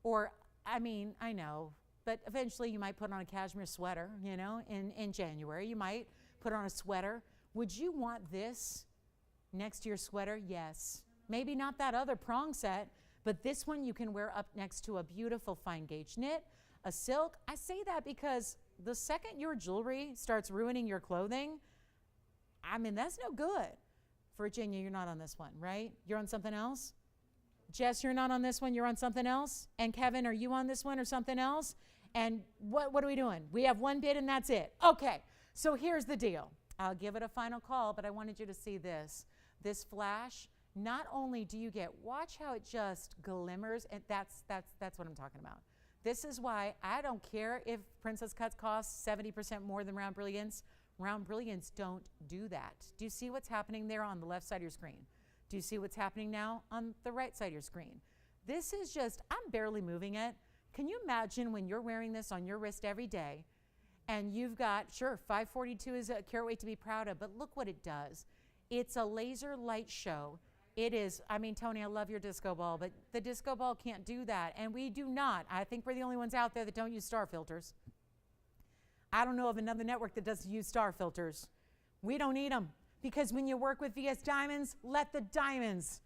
Or, I mean, I know, but eventually you might put on a cashmere sweater, in January. You might put on a sweater. Would you want this next to your sweater? Yes. Maybe not that other prong set, but this one you can wear up next to a beautiful fine gauge knit, a silk. I say that because the second your jewelry starts ruining your clothing, I mean, that's no good. Virginia, you're not on this one, right? You're on something else? Jess, you're not on this one, you're on something else? And Kevin, are you on this one or something else? And what are we doing? We have one bid and that's it. Okay, so here's the deal. I'll give it a final call, but I wanted you to see this. This flash, not only do you get, watch how it just glimmers, and that's what I'm talking about. This is why I don't care if Princess Cuts cost 70% more than Round Brilliance. Round Brilliance don't do that. Do you see what's happening there on the left side of your screen? Do you see what's happening now on the right side of your screen? This is just, I'm barely moving it. Can you imagine when you're wearing this on your wrist every day and you've got, sure, 542 is a carat weight to be proud of, but look what it does. It's a laser light show. It is, I mean, Tony, I love your disco ball, but the disco ball can't do that. And we do not. I think we're the only ones out there that don't use star filters. I don't know of another network that doesn't use star filters. We don't need them, because when you work with VS Diamonds, let the diamonds.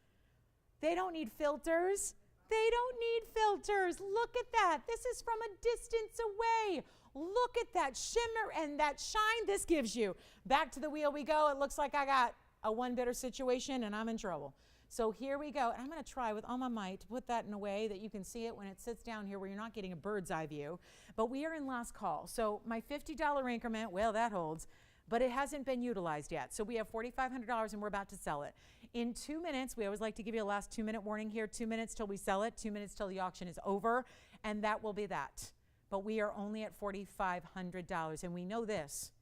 They don't need filters. They don't need filters. Look at that. This is from a distance away. Look at that shimmer and that shine this gives you. Back to the wheel we go. It looks like I got a one bidder situation and I'm in trouble. So here we go. And I'm going to try with all my might to put that in a way that you can see it when it sits down here where you're not getting a bird's eye view. But we are in last call. So my $50 increment, well, that holds, but it hasn't been utilized yet. So we have $4,500 and we're about to sell it. In 2 minutes, we always like to give you a last 2-minute warning here, 2 minutes till we sell it, 2 minutes till the auction is over, and that will be that. But we are only at $4,500, and we know this.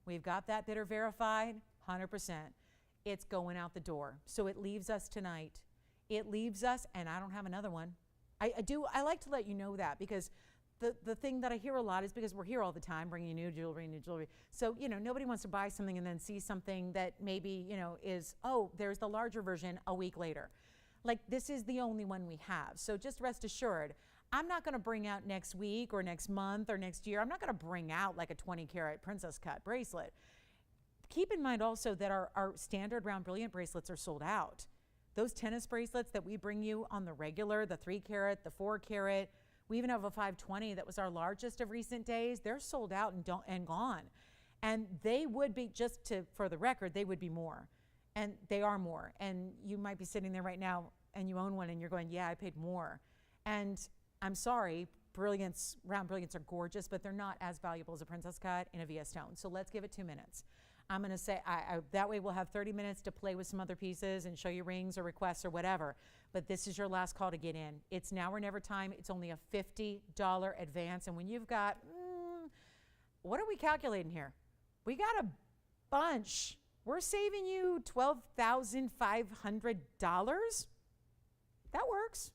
We've got that bidder verified, 100%. It's going out the door. So it leaves us tonight. It leaves us, and I don't have another one. I like to let you know that, because the thing that I hear a lot is because we're here all the time bringing you new jewelry. So, you know, nobody wants to buy something and then see something that maybe, you know, is, oh, there's the larger version a week later. Like, this is the only one we have. So just rest assured, I'm not going to bring out next week or next month or next year. I'm not going to bring out like a 20 karat princess cut bracelet. Keep in mind also that our standard round brilliant bracelets are sold out. Those tennis bracelets that we bring you on the regular, the 3 carat, the 4 carat, we even have a 520 that was our largest of recent days. They're sold out and gone. And they would be, for the record, they would be more. And they are more. And you might be sitting there right now and you own one and you're going, yeah, I paid more. And I'm sorry, brilliants, round brilliants are gorgeous, but they're not as valuable as a princess cut in a VS stone. So let's give it 2 minutes. I'm going to say, that way we'll have 30 minutes to play with some other pieces and show you rings or requests or whatever. But this is your last call to get in. It's now or never time. It's only a $50 advance. And when you've got, what are we calculating here? We got a bunch. We're saving you $12,500. That works.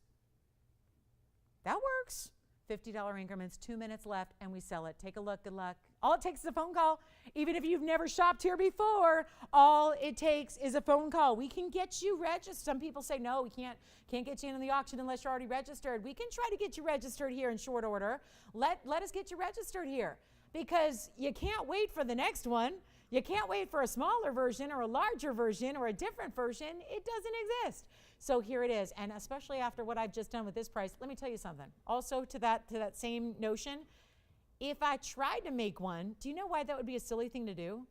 That works. $50 increments, 2 minutes left, and we sell it. Take a look, good luck. All it takes is a phone call. Even if you've never shopped here before, all it takes is a phone call. We can get you registered. Some people say, no, we can't get you in the auction unless you're already registered. We can try to get you registered here in short order. Let us get you registered here, because you can't wait for the next one. You can't wait for a smaller version or a larger version or a different version. It doesn't exist. So here it is. And especially after what I've just done with this price, let me tell you something. Also to that same notion, if I tried to make one, do you know why that would be a silly thing to do?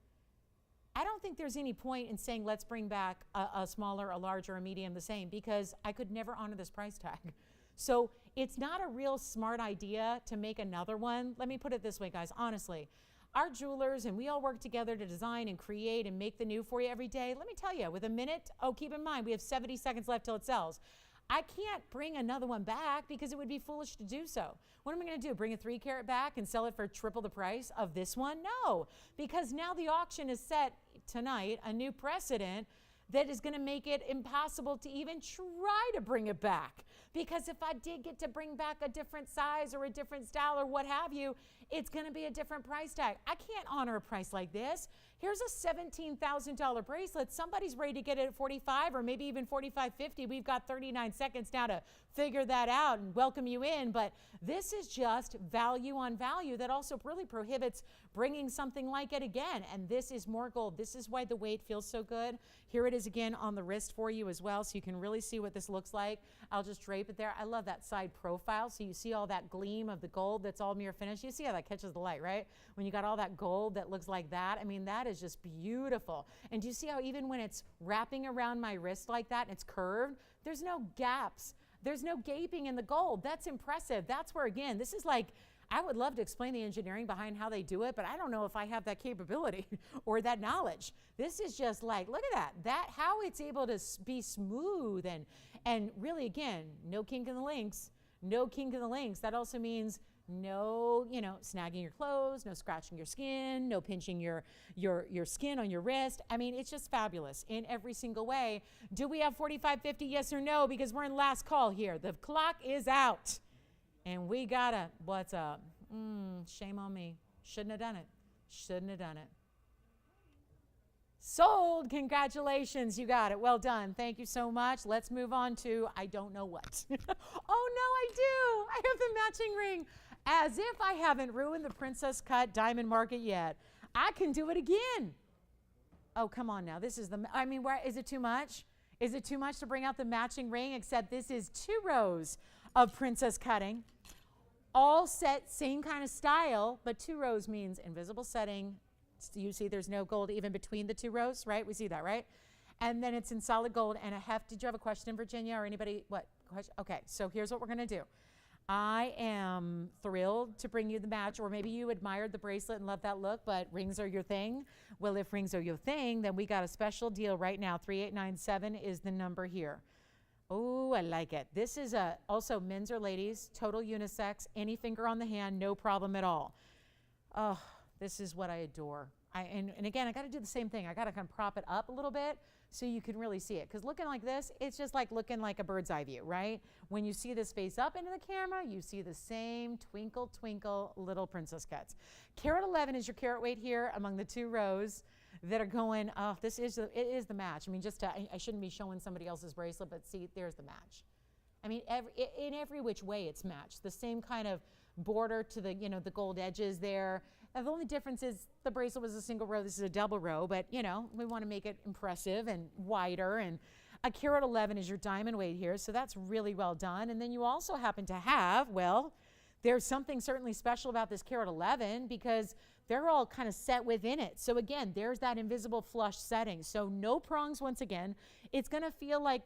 I don't think there's any point in saying, let's bring back a smaller, a larger, a medium, the same, because I could never honor this price tag. So it's not a real smart idea to make another one. Let me put it this way, guys, honestly. Our jewelers and we all work together to design and create and make the new for you every day. Let me tell you, with a minute, keep in mind, we have 70 seconds left till it sells. I can't bring another one back because it would be foolish to do so. What am I going to do? Bring a 3 carat back and sell it for triple the price of this one? No, because now the auction is set tonight, a new precedent that is going to make it impossible to even try to bring it back. Because if I did get to bring back a different size or a different style or what have you, it's going to be a different price tag. I can't honor a price like this. Here's a $17,000 bracelet. Somebody's ready to get it at $45 or maybe even $45.50. We've got 39 seconds now to figure that out and welcome you in. But this is just value on value that also really prohibits bringing something like it again. And this is more gold. This is why the weight feels so good. Here it is again on the wrist for you as well, so you can really see what this looks like. I'll just drape it there. I love that side profile, so you see all that gleam of the gold that's all mirror finish. You see how that catches the light, right? When you got all that gold that looks like that, I mean, that is just beautiful. And do you see how even when it's wrapping around my wrist like that and it's curved, there's no gaps. There's no gaping in the gold. That's impressive. That's where, again, this is like, I would love to explain the engineering behind how they do it, but I don't know if I have that capability or that knowledge. This is just like, look at that, how it's able to be smooth and really, again, no kink in the links, no kink in the links. That also means No, snagging your clothes, no scratching your skin, no pinching your skin on your wrist. I mean, it's just fabulous in every single way. Do we have 4550? Yes or no? Because we're in last call here. The clock is out. And we gotta, what's up? Shame on me. Shouldn't have done it. Shouldn't have done it. Sold. Congratulations. You got it. Well done. Thank you so much. Let's move on to I don't know what. Oh, no, I do. I have the matching ring. As if I haven't ruined the princess cut diamond market yet. I can do it again. Oh, come on now. This is where is it too much? Is it too much to bring out the matching ring? Except this is 2 rows of princess cutting. All set, same kind of style, but 2 rows means invisible setting. You see there's no gold even between the 2 rows, right? We see that, right? And then it's in solid gold and a heft. Did you have a question, Virginia, or anybody? What question? Okay, so here's what we're going to do. I am thrilled to bring you the match, or maybe you admired the bracelet and love that look, but rings are your thing. Well, if rings are your thing, then we got a special deal right now. 3897 is the number here. Oh, I like it. This is also men's or ladies, total unisex, any finger on the hand, no problem at all. Oh, this is what I adore. And again, I got to do the same thing. I got to kind of prop it up a little bit so you can really see it. Because looking like this, it's just like looking like a bird's eye view, right? When you see this face up into the camera, you see the same twinkle, twinkle little princess cuts. Carat 11 is your carat weight here among the 2 rows that are going, oh, it is the match. I mean, I shouldn't be showing somebody else's bracelet, but see, there's the match. I mean, in every which way it's matched. The same kind of border to the, the gold edges there. And the only difference is the bracelet was a single row. This is a double row, but we want to make it impressive and wider. And a carat 11 is your diamond weight here, so that's really well done. And then you also happen to have, well, there's something certainly special about this carat 11 because they're all kind of set within it. So again, there's that invisible flush setting. So no prongs once again. It's going to feel like,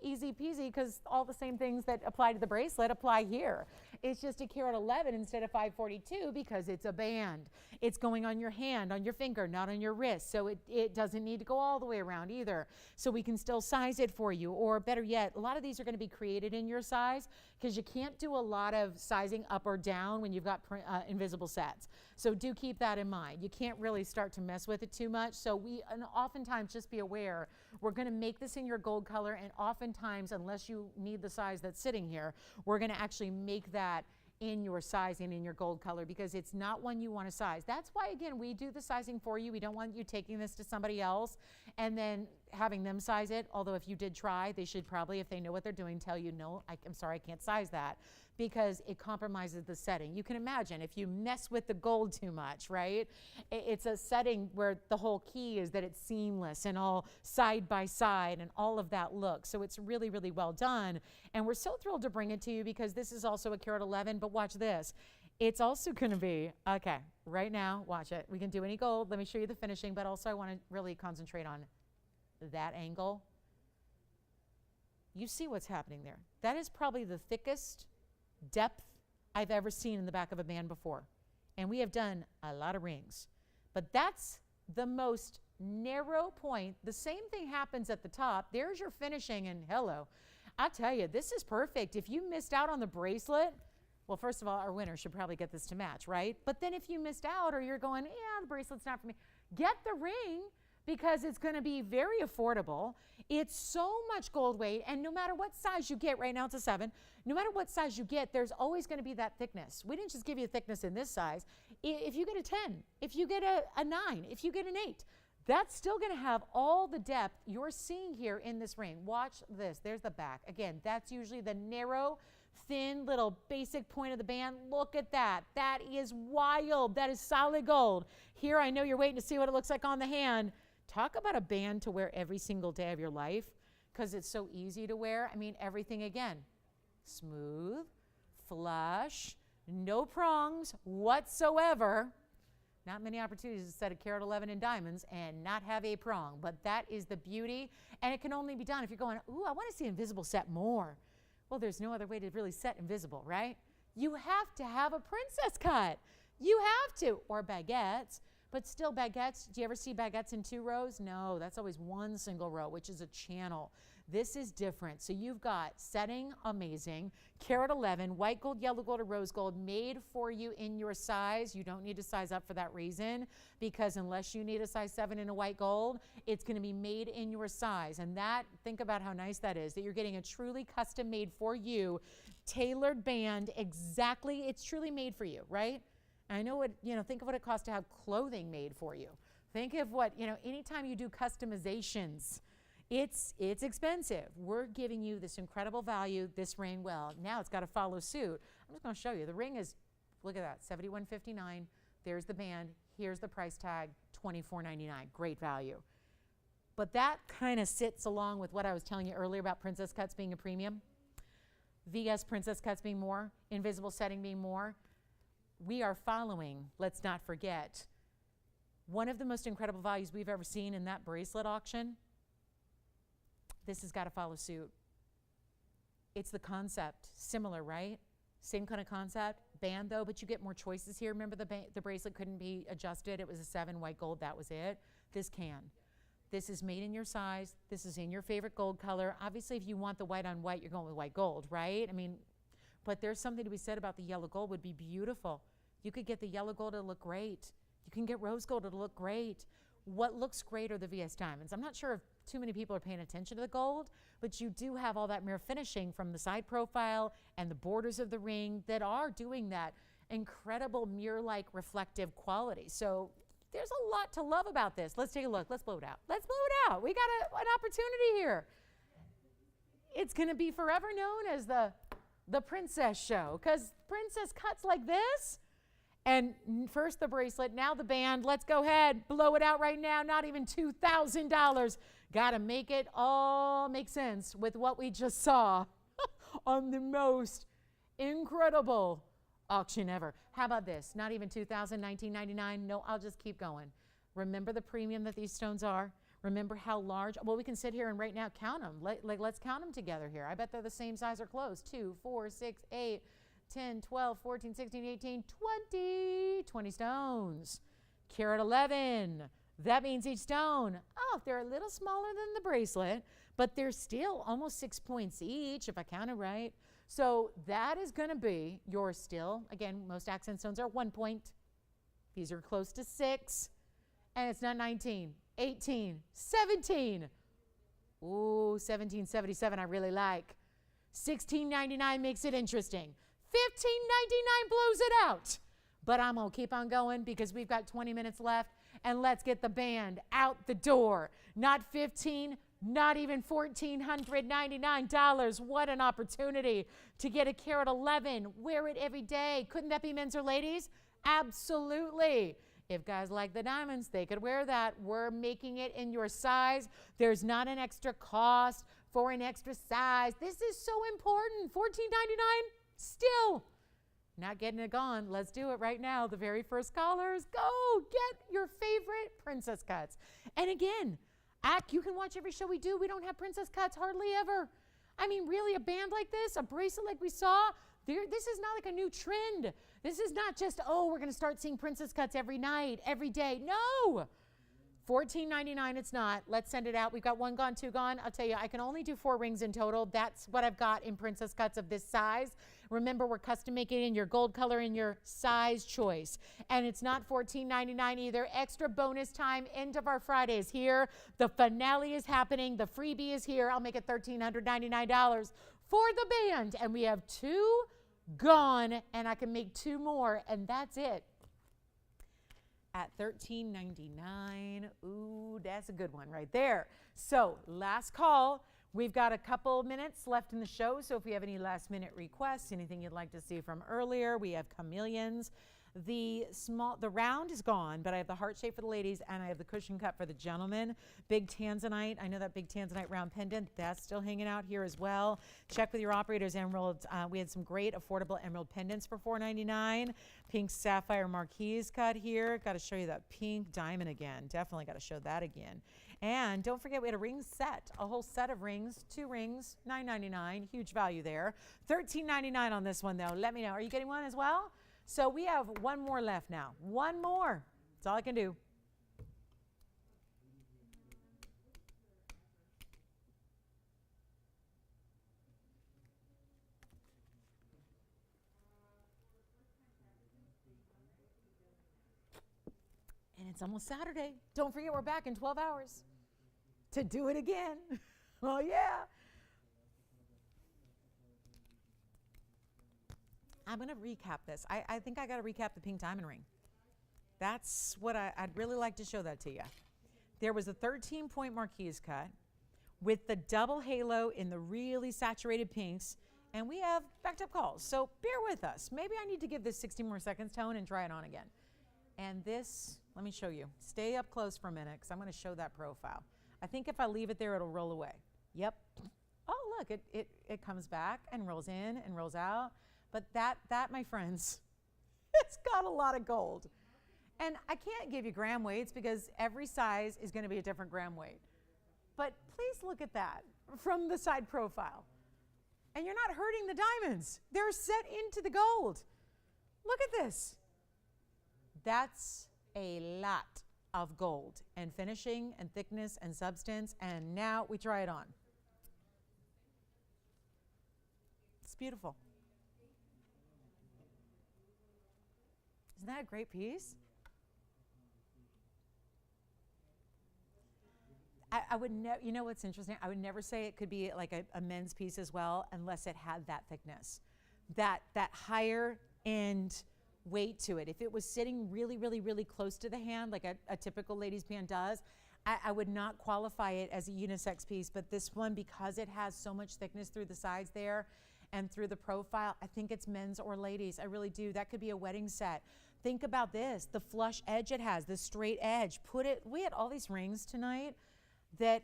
easy peasy because all the same things that apply to the bracelet apply here. It's just a carat 11 instead of 542 because it's a band. It's going on your hand, on your finger, not on your wrist. So it doesn't need to go all the way around either. So we can still size it for you. Or better yet, a lot of these are going to be created in your size because you can't do a lot of sizing up or down when you've got invisible sets. So do keep that in mind. You can't really start to mess with it too much. So and oftentimes, just be aware, we're going to make this in your gold color, and oftentimes, unless you need the size that's sitting here, we're going to actually make that in your sizing in your gold color because it's not one you want to size. That's why, again, we do the sizing for you. We don't want you taking this to somebody else and then having them size it. Although if you did try, they should probably, if they know what they're doing, tell you, no, I'm sorry, I can't size that because it compromises the setting. You can imagine if you mess with the gold too much, right? It's a setting where the whole key is that it's seamless and all side by side and all of that look. So it's really, really well done. And we're so thrilled to bring it to you because this is also a carat 11, but watch this. It's also going to be, okay, right now, watch it. We can do any gold. Let me show you the finishing, but also I want to really concentrate on that angle. You see what's happening there. That is probably the thickest depth I've ever seen in the back of a band before. And we have done a lot of rings. But that's the most narrow point. The same thing happens at the top. There's your finishing, and hello. I tell you, this is perfect. If you missed out on the bracelet, well, first of all, our winner should probably get this to match, right? But then if you missed out or you're going, yeah, the bracelet's not for me, get the ring because it's going to be very affordable. It's so much gold weight, and no matter what size you get, right now it's a 7, no matter what size you get, there's always going to be that thickness. We didn't just give you a thickness in this size. If you get a 10, if you get a 9, if you get an 8, that's still going to have all the depth you're seeing here in this ring. Watch this. There's the back. Again, that's usually the narrow, thin little basic point of the band. Look at that. That is wild. That is solid gold. Here, I know you're waiting to see what it looks like on the hand. Talk about a band to wear every single day of your life because it's so easy to wear. I mean, everything again, smooth, flush, no prongs whatsoever. Not many opportunities to set a carat 11 in diamonds and not have a prong, but that is the beauty. And it can only be done if you're going, ooh, I want to see invisible set more. Well, there's no other way to really set invisible, right? You have to have a princess cut. You have to, or baguettes. But still baguettes, do you ever see baguettes in 2 rows? No, that's always one single row, which is a channel. This is different. So you've got setting amazing, carat 11, white gold, yellow gold, or rose gold made for you in your size. You don't need to size up for that reason, because unless you need a size 7 in a white gold, it's going to be made in your size. And that, think about how nice that is, that you're getting a truly custom made for you, tailored band exactly. It's truly made for you, right? I know what, think of what it costs to have clothing made for you. Think of what, anytime you do customizations, it's expensive. We're giving you this incredible value, this ring. Well, now it's got to follow suit. I'm just going to show you. The ring is, look at that, $71.59. There's the band. Here's the price tag, $24.99. Great value. But that kind of sits along with what I was telling you earlier about princess cuts being a premium. VS princess cuts being more, invisible setting being more. We are following, let's not forget, one of the most incredible values we've ever seen in that bracelet auction. This has got to follow suit. It's the concept, similar, right? Same kind of concept, band though, but you get more choices here. Remember the bracelet couldn't be adjusted. It was a 7 white gold, that was it. This can. This is made in your size. This is in your favorite gold color. Obviously, if you want the white on white, you're going with white gold, right? I mean, but there's something to be said about the yellow gold would be beautiful. You could get the yellow gold, it'll look great. You can get rose gold, it'll look great. What looks great are the VS diamonds. I'm not sure if too many people are paying attention to the gold, but you do have all that mirror finishing from the side profile and the borders of the ring that are doing that incredible mirror-like reflective quality. So there's a lot to love about this. Let's take a look. Let's blow it out. Let's blow it out. We got an opportunity here. It's going to be forever known as the princess show, because princess cuts like this. And first the bracelet, now the band. Let's go ahead, blow it out right now. Not even $2,000. Got to make it all make sense with what we just saw on the most incredible auction ever. How about this? Not even $2,000, $19.99. No, I'll just keep going. Remember the premium that these stones are? Remember how large? Well, we can sit here and right now count them. Let's count them together here. I bet they're the same size or close. 2, 4, 6, 8, 10, 12, 14, 16, 18, 20 stones. Carat 11. That means each stone, oh, they're a little smaller than the bracelet, but they're still almost 6 points each, if I count it right. So that is going to be your still. Again, most accent stones are 1 point. These are close to 6. And it's not 19, 18, 17. Ooh, 1777 I really like. $16.99 makes it interesting. $15.99 blows it out. But I'm going to keep on going because we've got 20 minutes left. And let's get the band out the door. Not 15, not even $1,499. What an opportunity to get a carat 11. Wear it every day. Couldn't that be men's or ladies? Absolutely. If guys like the diamonds, they could wear that. We're making it in your size. There's not an extra cost for an extra size. This is so important. $14.99 still. Not getting it gone. Let's do it right now. The very first callers, go get your favorite princess cuts. And again, you can watch every show we do. We don't have princess cuts hardly ever. I mean, really, a band like this, a bracelet like we saw, this is not like a new trend. This is not just, oh, we're going to start seeing princess cuts every night, every day. No. $14.99 it's not. Let's send it out. We've got 1 gone, 2 gone. I'll tell you, I can only do 4 rings in total. That's what I've got in princess cuts of this size. Remember, we're custom making in your gold color and your size choice. And it's not $14.99 either. Extra bonus time, end of our Fridays here. The finale is happening. The freebie is here. I'll make it $1,399 for the band. And we have 2 gone, and I can make 2 more, and that's it. At $13.99. Ooh, that's a good one right there. So last call. We've got a couple minutes left in the show, so if you have any last minute requests, anything you'd like to see from earlier, we have chameleons. The round is gone, but I have the heart shape for the ladies and I have the cushion cut for the gentlemen. Big tanzanite. I know that big tanzanite round pendant, that's still hanging out here as well. Check with your operators. Emerald. We had some great affordable emerald pendants for $4.99. Pink sapphire marquise cut here. Got to show you that pink diamond again. Definitely got to show that again. And don't forget, we had a ring set, a whole set of rings, 2 rings, $9.99. Huge value there. $13.99 on this one though. Let me know. Are you getting one as well? So we have 1 more left now. 1 more. That's all I can do. It's almost Saturday. Don't forget we're back in 12 hours to do it again. Oh, yeah. I'm going to recap this. I think I got to recap the pink diamond ring. That's what I'd really like to show that to you. There was a 13-point marquise cut with the double halo in the really saturated pinks, and we have backed up calls. So bear with us. Maybe I need to give this 60 more seconds tone and try it on again. And this, let me show you. Stay up close for a minute because I'm going to show that profile. I think if I leave it there, it'll roll away. Yep. Oh, look, it comes back and rolls in and rolls out. But that, my friends, it's got a lot of gold. And I can't give you gram weights because every size is going to be a different gram weight. But please look at that from the side profile. And you're not hurting the diamonds. They're set into the gold. Look at this. That's a lot of gold and finishing and thickness and substance. And now we try it on. It's beautiful. Isn't that a great piece? I would never, you know what's interesting? I would never say it could be like a men's piece as well unless it had that thickness, that higher end weight to it. If it was sitting really, really, really close to the hand, like a typical ladies' band does, I would not qualify it as a unisex piece. But this one, because it has so much thickness through the sides there and through the profile, I think it's men's or ladies. I really do. That could be a wedding set. Think about this, the flush edge it has, the straight edge. We had all these rings tonight that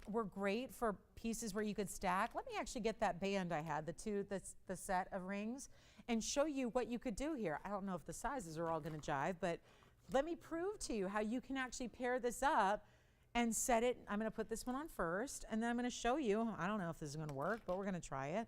were great for pieces where you could stack. Let me actually get that band I had, the set of rings, and show you what you could do here. I don't know if the sizes are all going to jive, but let me prove to you how you can actually pair this up and set it. I'm going to put this one on first, and then I'm going to show you. I don't know if this is going to work, but we're going to try it.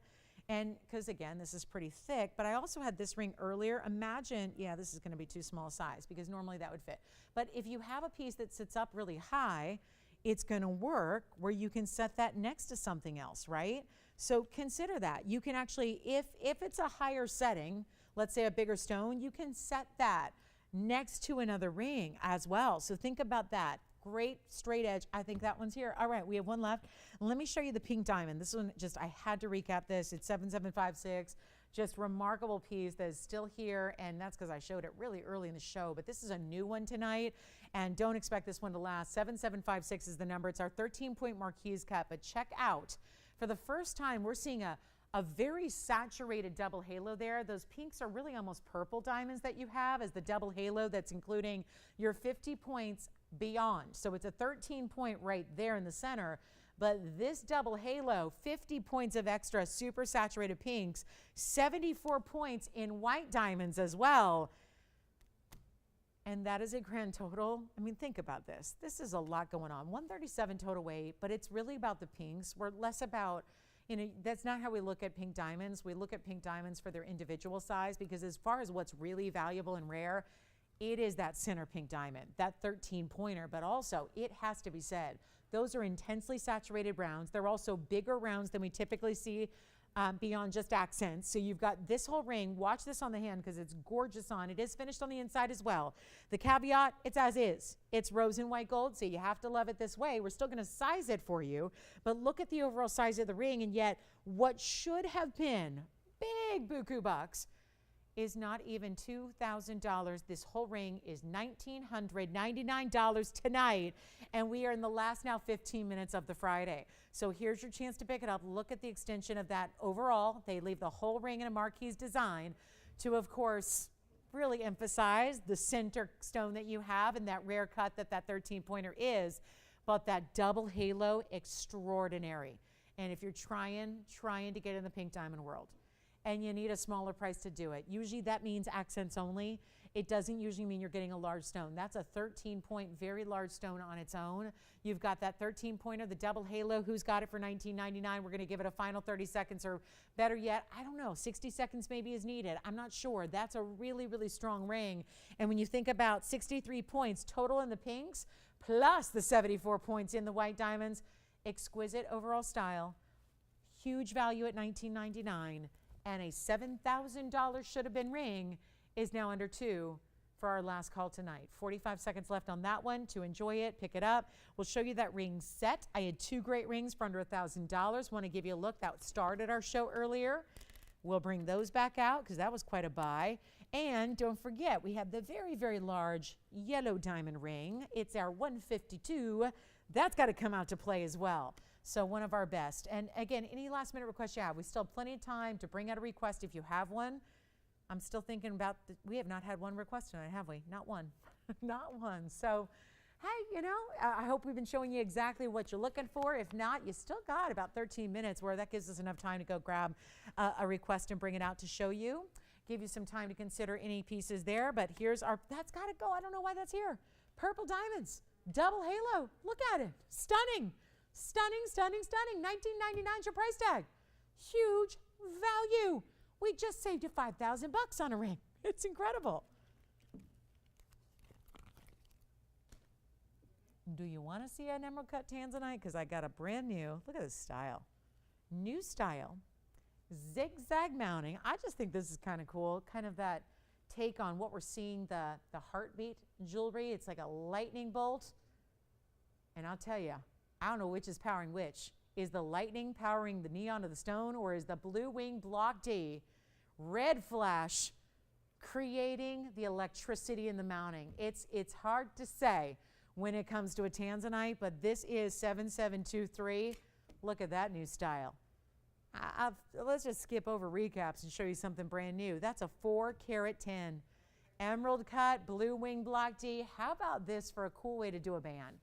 And because again, this is pretty thick, but I also had this ring earlier. Imagine, yeah, this is going to be too small a size because normally that would fit. But if you have a piece that sits up really high, it's going to work where you can set that next to something else, right? So consider that. You can actually, if it's a higher setting, let's say a bigger stone, you can set that next to another ring as well. So think about that. Great straight edge. I think that one's here. All right, we have one left. Let me show you the pink diamond. This one, just I had to recap this. It's 7756. Just remarkable piece that is still here, and that's because I showed it really early in the show, but this is a new one tonight, and don't expect this one to last. 7756 is the number. It's our 13-point marquise cut, but check out, for the first time, we're seeing a very saturated double halo there. Those pinks are really almost purple diamonds that you have as the double halo that's including your 50 points beyond. So it's a 13-point right there in the center. But this double halo, 50 points of extra super saturated pinks, 74 points in white diamonds as well. And that is a grand total. I mean, think about this. This is a lot going on. 137 total weight, but it's really about the pinks. We're less about, you know, that's not how we look at pink diamonds. We look at pink diamonds for their individual size because as far as what's really valuable and rare, it is that center pink diamond, that 13-pointer, but also it has to be said, those are intensely saturated rounds. They're also bigger rounds than we typically see beyond just accents. So you've got this whole ring. Watch this on the hand because it's gorgeous on. It is finished on the inside as well. The caveat, it's as is. It's rose and white gold, so you have to love it this way. We're still going to size it for you, but look at the overall size of the ring, and yet what should have been big buku bucks is not even $2,000. This whole ring is $1,999 tonight, and we are in the last now 15 minutes of the Friday. So here's your chance to pick it up. Look at the extension of that overall. They leave the whole ring in a marquise design to, of course, really emphasize the center stone that you have and that rare cut that 13-pointer is, but that double halo, extraordinary. And if you're trying to get in the pink diamond world, and you need a smaller price to do it. Usually that means accents only. It doesn't usually mean you're getting a large stone. That's a 13-point, very large stone on its own. You've got that 13-pointer, the double halo. Who's got it for $19.99? We're gonna give it a final 30 seconds, or better yet, I don't know, 60 seconds maybe is needed. I'm not sure. That's a really, really strong ring. And when you think about 63 points total in the pinks, plus the 74 points in the white diamonds, exquisite overall style, huge value at $19.99. And a $7,000 should have been ring is now under $2,000. for our last call tonight. 45 seconds left on that one to enjoy it. Pick it up. We'll show you that ring set. I had 2 great rings for under $1,000. Want to give you a look. That started our show earlier. We'll bring those back out because that was quite a buy. And don't forget, we have the very, very large yellow diamond ring. It's our 152. That's got to come out to play as well. So one of our best. And again, any last minute request you have, we still have plenty of time to bring out a request if you have one. I'm still thinking about, we have not had one request tonight, have we? Not one. Not one. So, hey, you know, I hope we've been showing you exactly what you're looking for. If not, you still got about 13 minutes where that gives us enough time to go grab a request and bring it out to show you. Give you some time to consider any pieces there. But here's our, that's got to go. I don't know why that's here. Purple diamonds, double halo. Look at it. Stunning. Stunning, stunning, stunning. $19.99 is your price tag. Huge value. We just saved you $5,000 on a ring. It's incredible. Do you want to see an emerald cut tanzanite? Because I got a brand new, look at this style. New style, zigzag mounting. I just think this is kind of cool. Kind of that take on what we're seeing, the heartbeat jewelry. It's like a lightning bolt. And I'll tell you, I don't know which is powering which. Is the lightning powering the neon of the stone, or is the blue wing block D red flash creating the electricity in the mounting? It's hard to say when it comes to a tanzanite, but this is 7723. Look at that new style. Let's just skip over recaps and show you something brand new. That's a 4-carat 10. Emerald cut, blue wing block D. How about this for a cool way to do a band?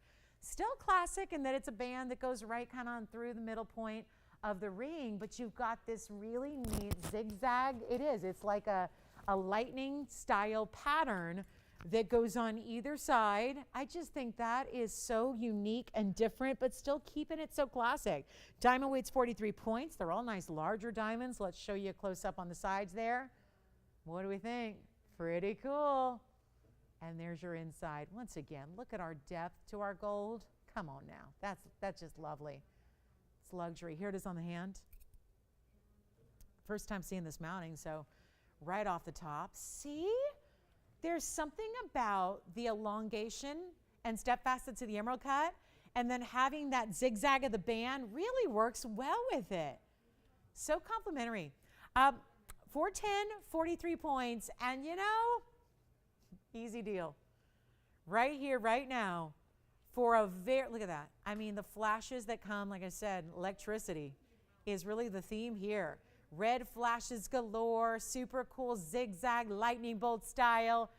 Still classic in that it's a band that goes right kind of on through the middle point of the ring, but you've got this really neat zigzag. It is. It's like a lightning style pattern that goes on either side. I just think that is so unique and different, but still keeping it so classic. Diamond weight's 43 points. They're all nice larger diamonds. Let's show you a close up on the sides there. What do we think? Pretty cool. And there's your inside. Once again, look at our depth to our gold. Come on now. That's just lovely. It's luxury. Here it is on the hand. First time seeing this mounting, so right off the top. See? There's something about the elongation and step facets of the emerald cut, and then having that zigzag of the band really works well with it. So complimentary. 410, 43 points, and you know, easy deal. Right here, right now, for a look at that. I mean, the flashes that come, like I said, electricity is really the theme here. Red flashes galore, super cool zigzag lightning bolt style.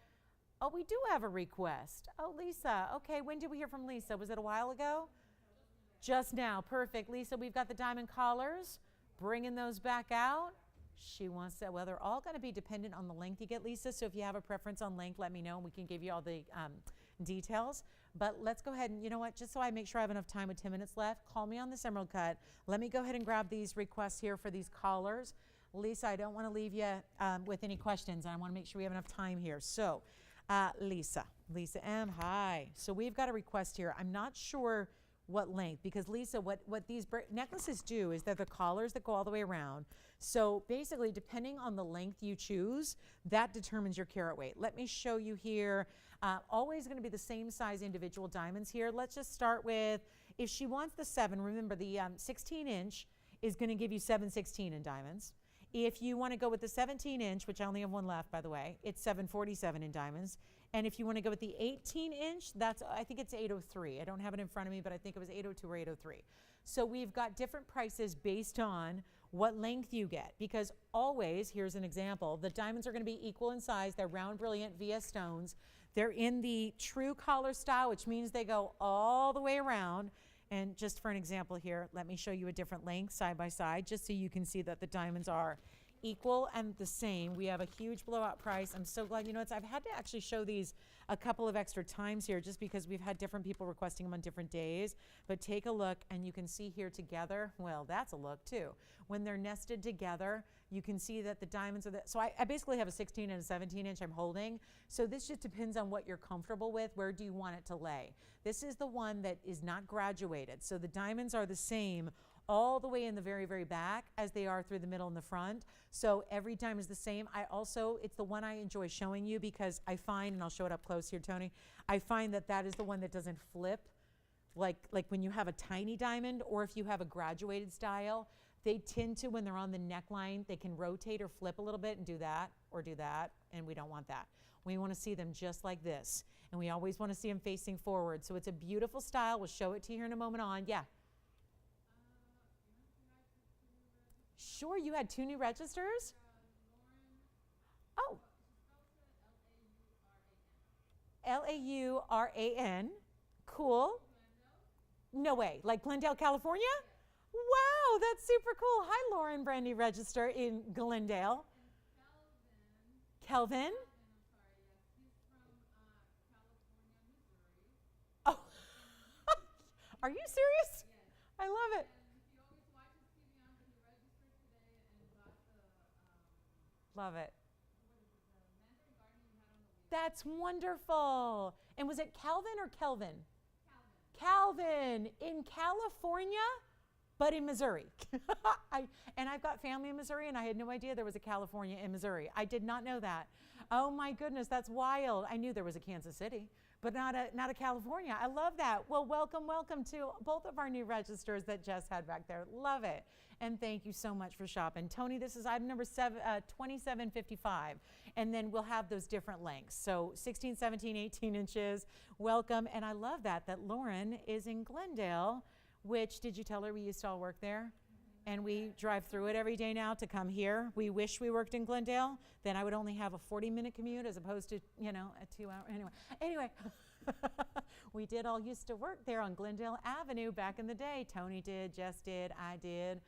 Oh, we do have a request. Oh, Lisa. Okay, when did we hear from Lisa? Was it a while ago? Just now. Perfect. Lisa, we've got the diamond collars. Bringing those back out. She wants that. Well, they're all going to be dependent on the length you get, Lisa. So if you have a preference on length, let me know and we can give you all the details. But let's go ahead and, you know what, just so I make sure I have enough time with 10 minutes left, call me on this emerald cut. Let me go ahead and grab these requests here for these collars. Lisa, I don't want to leave you with any questions. I want to make sure we have enough time here. So, Lisa M, hi. So we've got a request here. I'm not sure what length, because Lisa, what these necklaces do is they're the collars that go all the way around. So basically, depending on the length you choose, that determines your carat weight. Let me show you here. Always going to be the same size individual diamonds here. Let's just start with, if she wants the 7, remember the 16-inch is going to give you 716 in diamonds. If you want to go with the 17-inch, which I only have one left, by the way, it's 747 in diamonds. And if you want to go with the 18-inch, that's, I think it's 803. I don't have it in front of me, but I think it was 802 or 803. So we've got different prices based on what length you get, because always, here's an example, the diamonds are going to be equal in size. They're round, brilliant VS stones. They're in the true collar style, which means they go all the way around. And just for an example here, let me show you a different length side by side, just so you can see that the diamonds are equal and the same. We have a huge blowout price. I'm so glad, you know, I've had to actually show these a couple of extra times here just because we've had different people requesting them on different days. But take a look and you can see here together, well, that's a look too. When they're nested together, you can see that the diamonds are so I basically have a 16 and a 17-inch I'm holding. So this just depends on what you're comfortable with. Where do you want it to lay? This is the one that is not graduated. So the diamonds are the same all the way in the very, very back as they are through the middle and the front. So every diamond is the same. It's the one I enjoy showing you because I find, and I'll show it up close here, Tony, I find that is the one that doesn't flip like when you have a tiny diamond, or if you have a graduated style, they tend to, when they're on the neckline, they can rotate or flip a little bit and do that, and we don't want that. We want to see them just like this, and we always want to see them facing forward. So it's a beautiful style. We'll show it to you here in a moment on. Yeah. Sure, you had 2 new registers? Oh. Lauran. Cool. No way. Like Glendale, California? Wow, that's super cool. Hi, Lauren, brand new register in Glendale. Kelvin? Oh, are you serious? I love it. Love it. That's wonderful. And was it Calvin or Kelvin? Calvin in California, but in Missouri. I've got family in Missouri, and I had no idea there was a California in Missouri. I did not know that. Oh my goodness, that's wild. I knew there was a Kansas City, but not a California. I love that. Well, welcome to both of our new registers that Jess had back there. Love it. And thank you so much for shopping. Tony, this is item number 2755. And then we'll have those different lengths. So 16, 17, 18 inches. Welcome. And I love that Lauren is in Glendale, which, did you tell her we used to all work there? And we drive through it every day now to come here. We wish we worked in Glendale. Then I would only have a 40-minute commute as opposed to, a 2-hour. Anyway. We did all used to work there on Glendale Avenue back in the day. Tony did, Jess did, I did.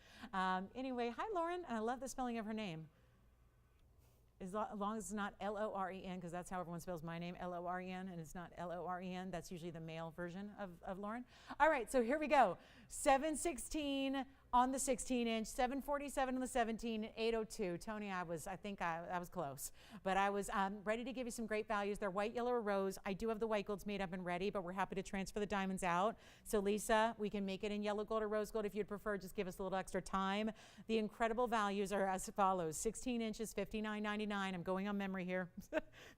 Anyway, hi, Lauren. And I love the spelling of her name. As long as it's not L-O-R-E-N, because that's how everyone spells my name, L-O-R-E-N, and it's not L-O-R-E-N. That's usually the male version of Lauren. All right, so here we go. 716 on the 16-inch, 747 on the 17, and 802. Tony, I think I was close. But I was ready to give you some great values. They're white, yellow, or rose. I do have the white golds made up and ready, but we're happy to transfer the diamonds out. So Lisa, we can make it in yellow gold or rose gold if you'd prefer. Just give us a little extra time. The incredible values are as follows. 16 inches, $59.99. I'm going on memory here.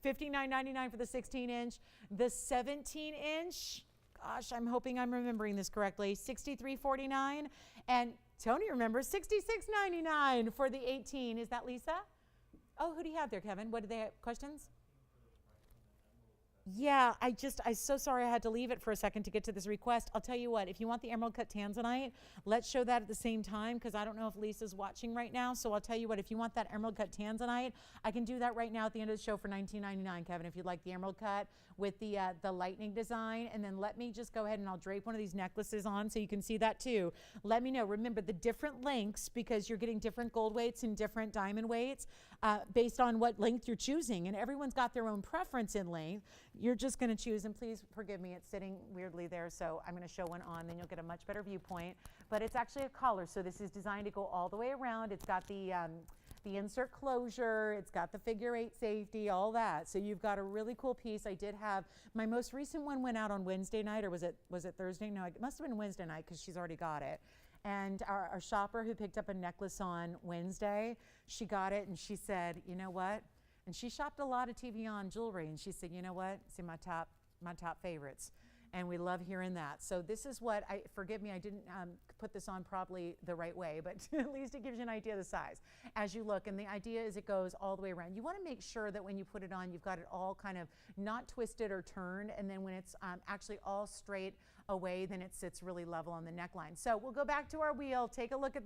$59.99 for the 16-inch. The 17-inch, gosh, I'm hoping I'm remembering this correctly, $63.49. And Tony remembers $66.99 for the 18. Is that Lisa? Oh, who do you have there, Kevin? What do they have? Questions? Yeah, I'm so sorry I had to leave it for a second to get to this request. I'll tell you what, if you want the emerald cut tanzanite, let's show that at the same time, because I don't know if Lisa's watching right now. So I'll tell you what, if you want that emerald cut tanzanite, I can do that right now at the end of the show for $19.99, Kevin, if you'd like the emerald cut with the lightning design. And then let me just go ahead and I'll drape one of these necklaces on so you can see that too. Let me know. Remember the different lengths, because you're getting different gold weights and different diamond weights based on what length you're choosing. And everyone's got their own preference in length. You're just going to choose, and please forgive me, it's sitting weirdly there, so I'm going to show one on, then you'll get a much better viewpoint. But it's actually a collar, so this is designed to go all the way around. It's got the insert closure, it's got the figure 8 safety, all that. So you've got a really cool piece. I did have, my most recent one went out on Wednesday night, or was it Thursday? No, it must have been Wednesday night because she's already got it. And our shopper who picked up a necklace on Wednesday, she got it and she said, you know what? And she shopped a lot of TVON jewelry, and she said, you know what, it's in my top favorites. And we love hearing that. So this is what, forgive me, I didn't put this on probably the right way, but at least it gives you an idea of the size as you look. And the idea is it goes all the way around. You want to make sure that when you put it on, you've got it all kind of not twisted or turned. And then when it's actually all straight away, then it sits really level on the neckline. So we'll go back to our wheel, take a look at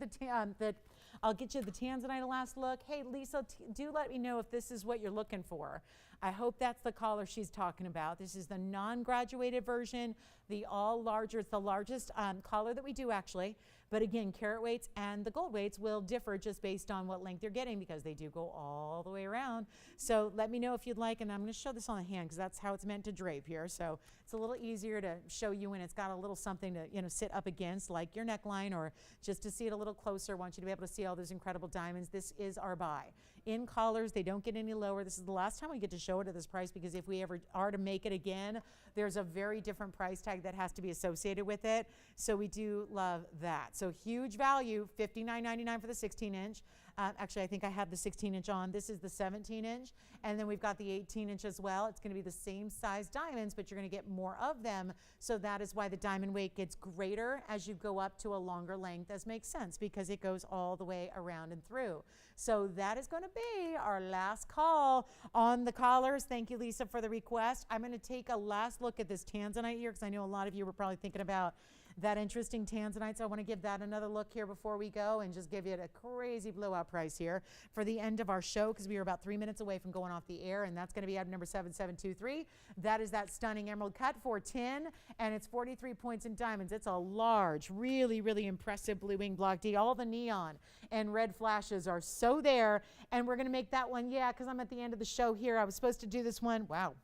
I'll get you the tanzanite last look. Hey, Lisa, do let me know if this is what you're looking for. I hope that's the collar she's talking about. This is the non-graduated version, the all larger. It's the largest collar that we do actually. But again, carat weights and the gold weights will differ just based on what length you're getting, because they do go all the way around. So let me know if you'd like, and I'm going to show this on the hand because that's how it's meant to drape here. So it's a little easier to show you when it's got a little something to sit up against, like your neckline, or just to see it a little closer. I want you to be able to see all those incredible diamonds. This is our buy. In collars, they don't get any lower. This is the last time we get to show it at this price, because if we ever are to make it again, there's a very different price tag that has to be associated with it. So we do love that. So huge value, $59.99 for the 16-inch. Actually, I think I have the 16-inch on. This is the 17-inch. And then we've got the 18-inch as well. It's going to be the same size diamonds, but you're going to get more of them. So that is why the diamond weight gets greater as you go up to a longer length, as makes sense, because it goes all the way around and through. So that is going to be our last call on the callers. Thank you, Lisa, for the request. I'm going to take a last look at this tanzanite here because I know a lot of you were probably thinking about that interesting tanzanite. So I want to give that another look here before we go and just give you a crazy blowout price here for the end of our show, because we are about 3 minutes away from going off the air, and that's going to be item number 7723. That is that stunning emerald cut for 10, and it's 43 points in diamonds. It's a large, really, really impressive blue wing block D. All the neon and red flashes are so there, and we're going to make that one, because I'm at the end of the show here. I was supposed to do this one. Wow.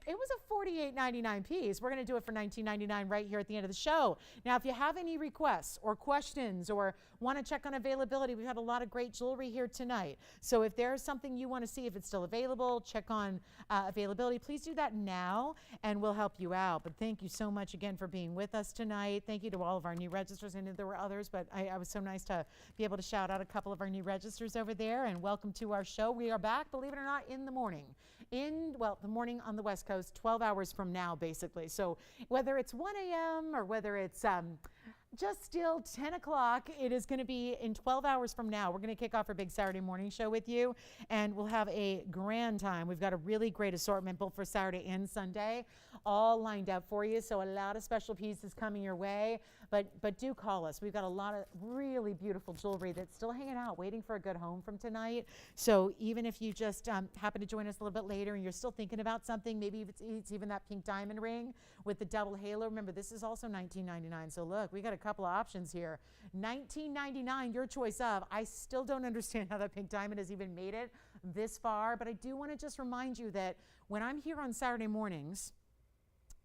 It was a $48.99 piece. We're going to do it for $19.99 right here at the end of the show. Now, if you have any requests or questions or want to check on availability, we've had a lot of great jewelry here tonight. So if there's something you want to see, if it's still available, check on availability, please do that now and we'll help you out. But thank you so much again for being with us tonight. Thank you to all of our new registers. I knew there were others, but I was so nice to be able to shout out a couple of our new registers over there. And welcome to our show. We are back, believe it or not, in the morning. The morning on the West Coast, 12 hours from now, basically. So whether it's 1 a.m. or whether it's just still 10 o'clock, it is going to be in 12 hours from now. We're going to kick off our big Saturday morning show with you, and we'll have a grand time. We've got a really great assortment both for Saturday and Sunday, all lined up for you. So a lot of special pieces coming your way, but do call us. We've got a lot of really beautiful jewelry that's still hanging out, waiting for a good home from tonight. So even if you just happen to join us a little bit later and you're still thinking about something, maybe if it's even that pink diamond ring with the double halo. Remember, this is also $19.99. So look, we got a couple of options here. $19.99, your choice of. I still don't understand how that pink diamond has even made it this far, but I do want to just remind you that when I'm here on Saturday mornings,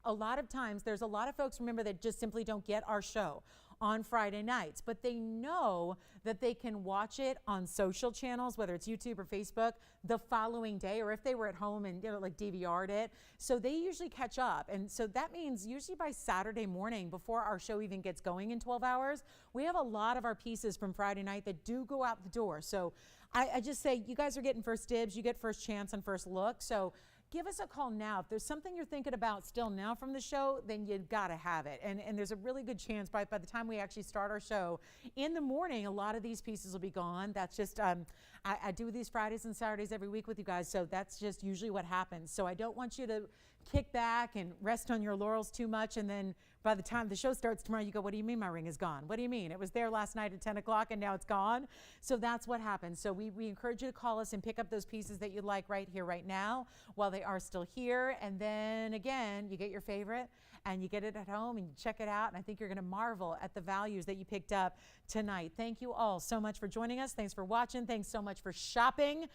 a lot of times there's a lot of folks, remember, that just simply don't get our show on Friday nights, but they know that they can watch it on social channels, whether it's YouTube or Facebook, the following day, or if they were at home and like DVR'd it. So they usually catch up. And so that means usually by Saturday morning, before our show even gets going in 12 hours, we have a lot of our pieces from Friday night that do go out the door. So I just say, you guys are getting first dibs, you get first chance and first look. So give us a call now. If there's something you're thinking about still now from the show, then you've got to have it. And there's a really good chance by the time we actually start our show in the morning, a lot of these pieces will be gone. That's just, I do these Fridays and Saturdays every week with you guys, so that's just usually what happens. So I don't want you to kick back and rest on your laurels too much, and then by the time the show starts tomorrow, you go, what do you mean my ring is gone? What do you mean? It was there last night at 10 o'clock and now it's gone. So that's what happens. So we encourage you to call us and pick up those pieces that you like right here, right now, while they are still here. And then again, you get your favorite and you get it at home and you check it out. And I think you're going to marvel at the values that you picked up tonight. Thank you all so much for joining us. Thanks for watching. Thanks so much for shopping.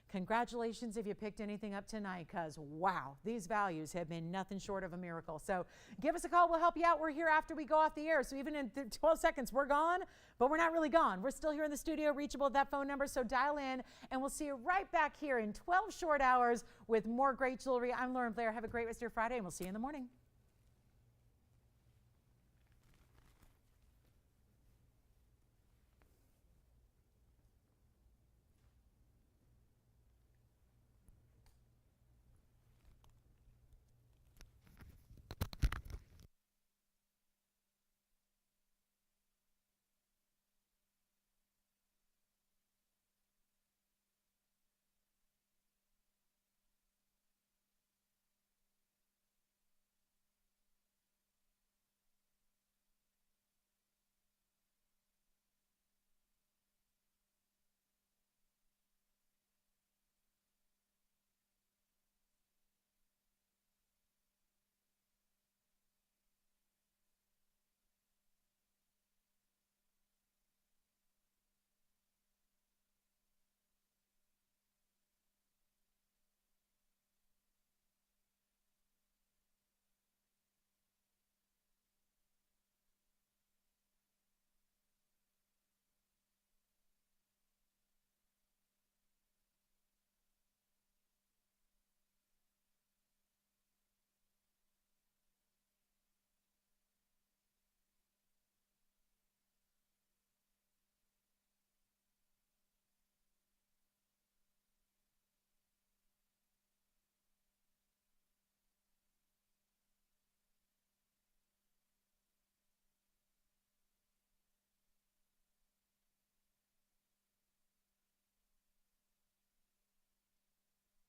Congratulations if you picked anything up tonight, because wow, these values have been nothing short of a miracle. So give us a call. We'll help you out. We're here after we go off the air. So even in 12 seconds, we're gone, but we're not really gone. We're still here in the studio, reachable at that phone number. So dial in and we'll see you right back here in 12 short hours with more great jewelry. I'm Lauren Blair. Have a great rest of your Friday and we'll see you in the morning.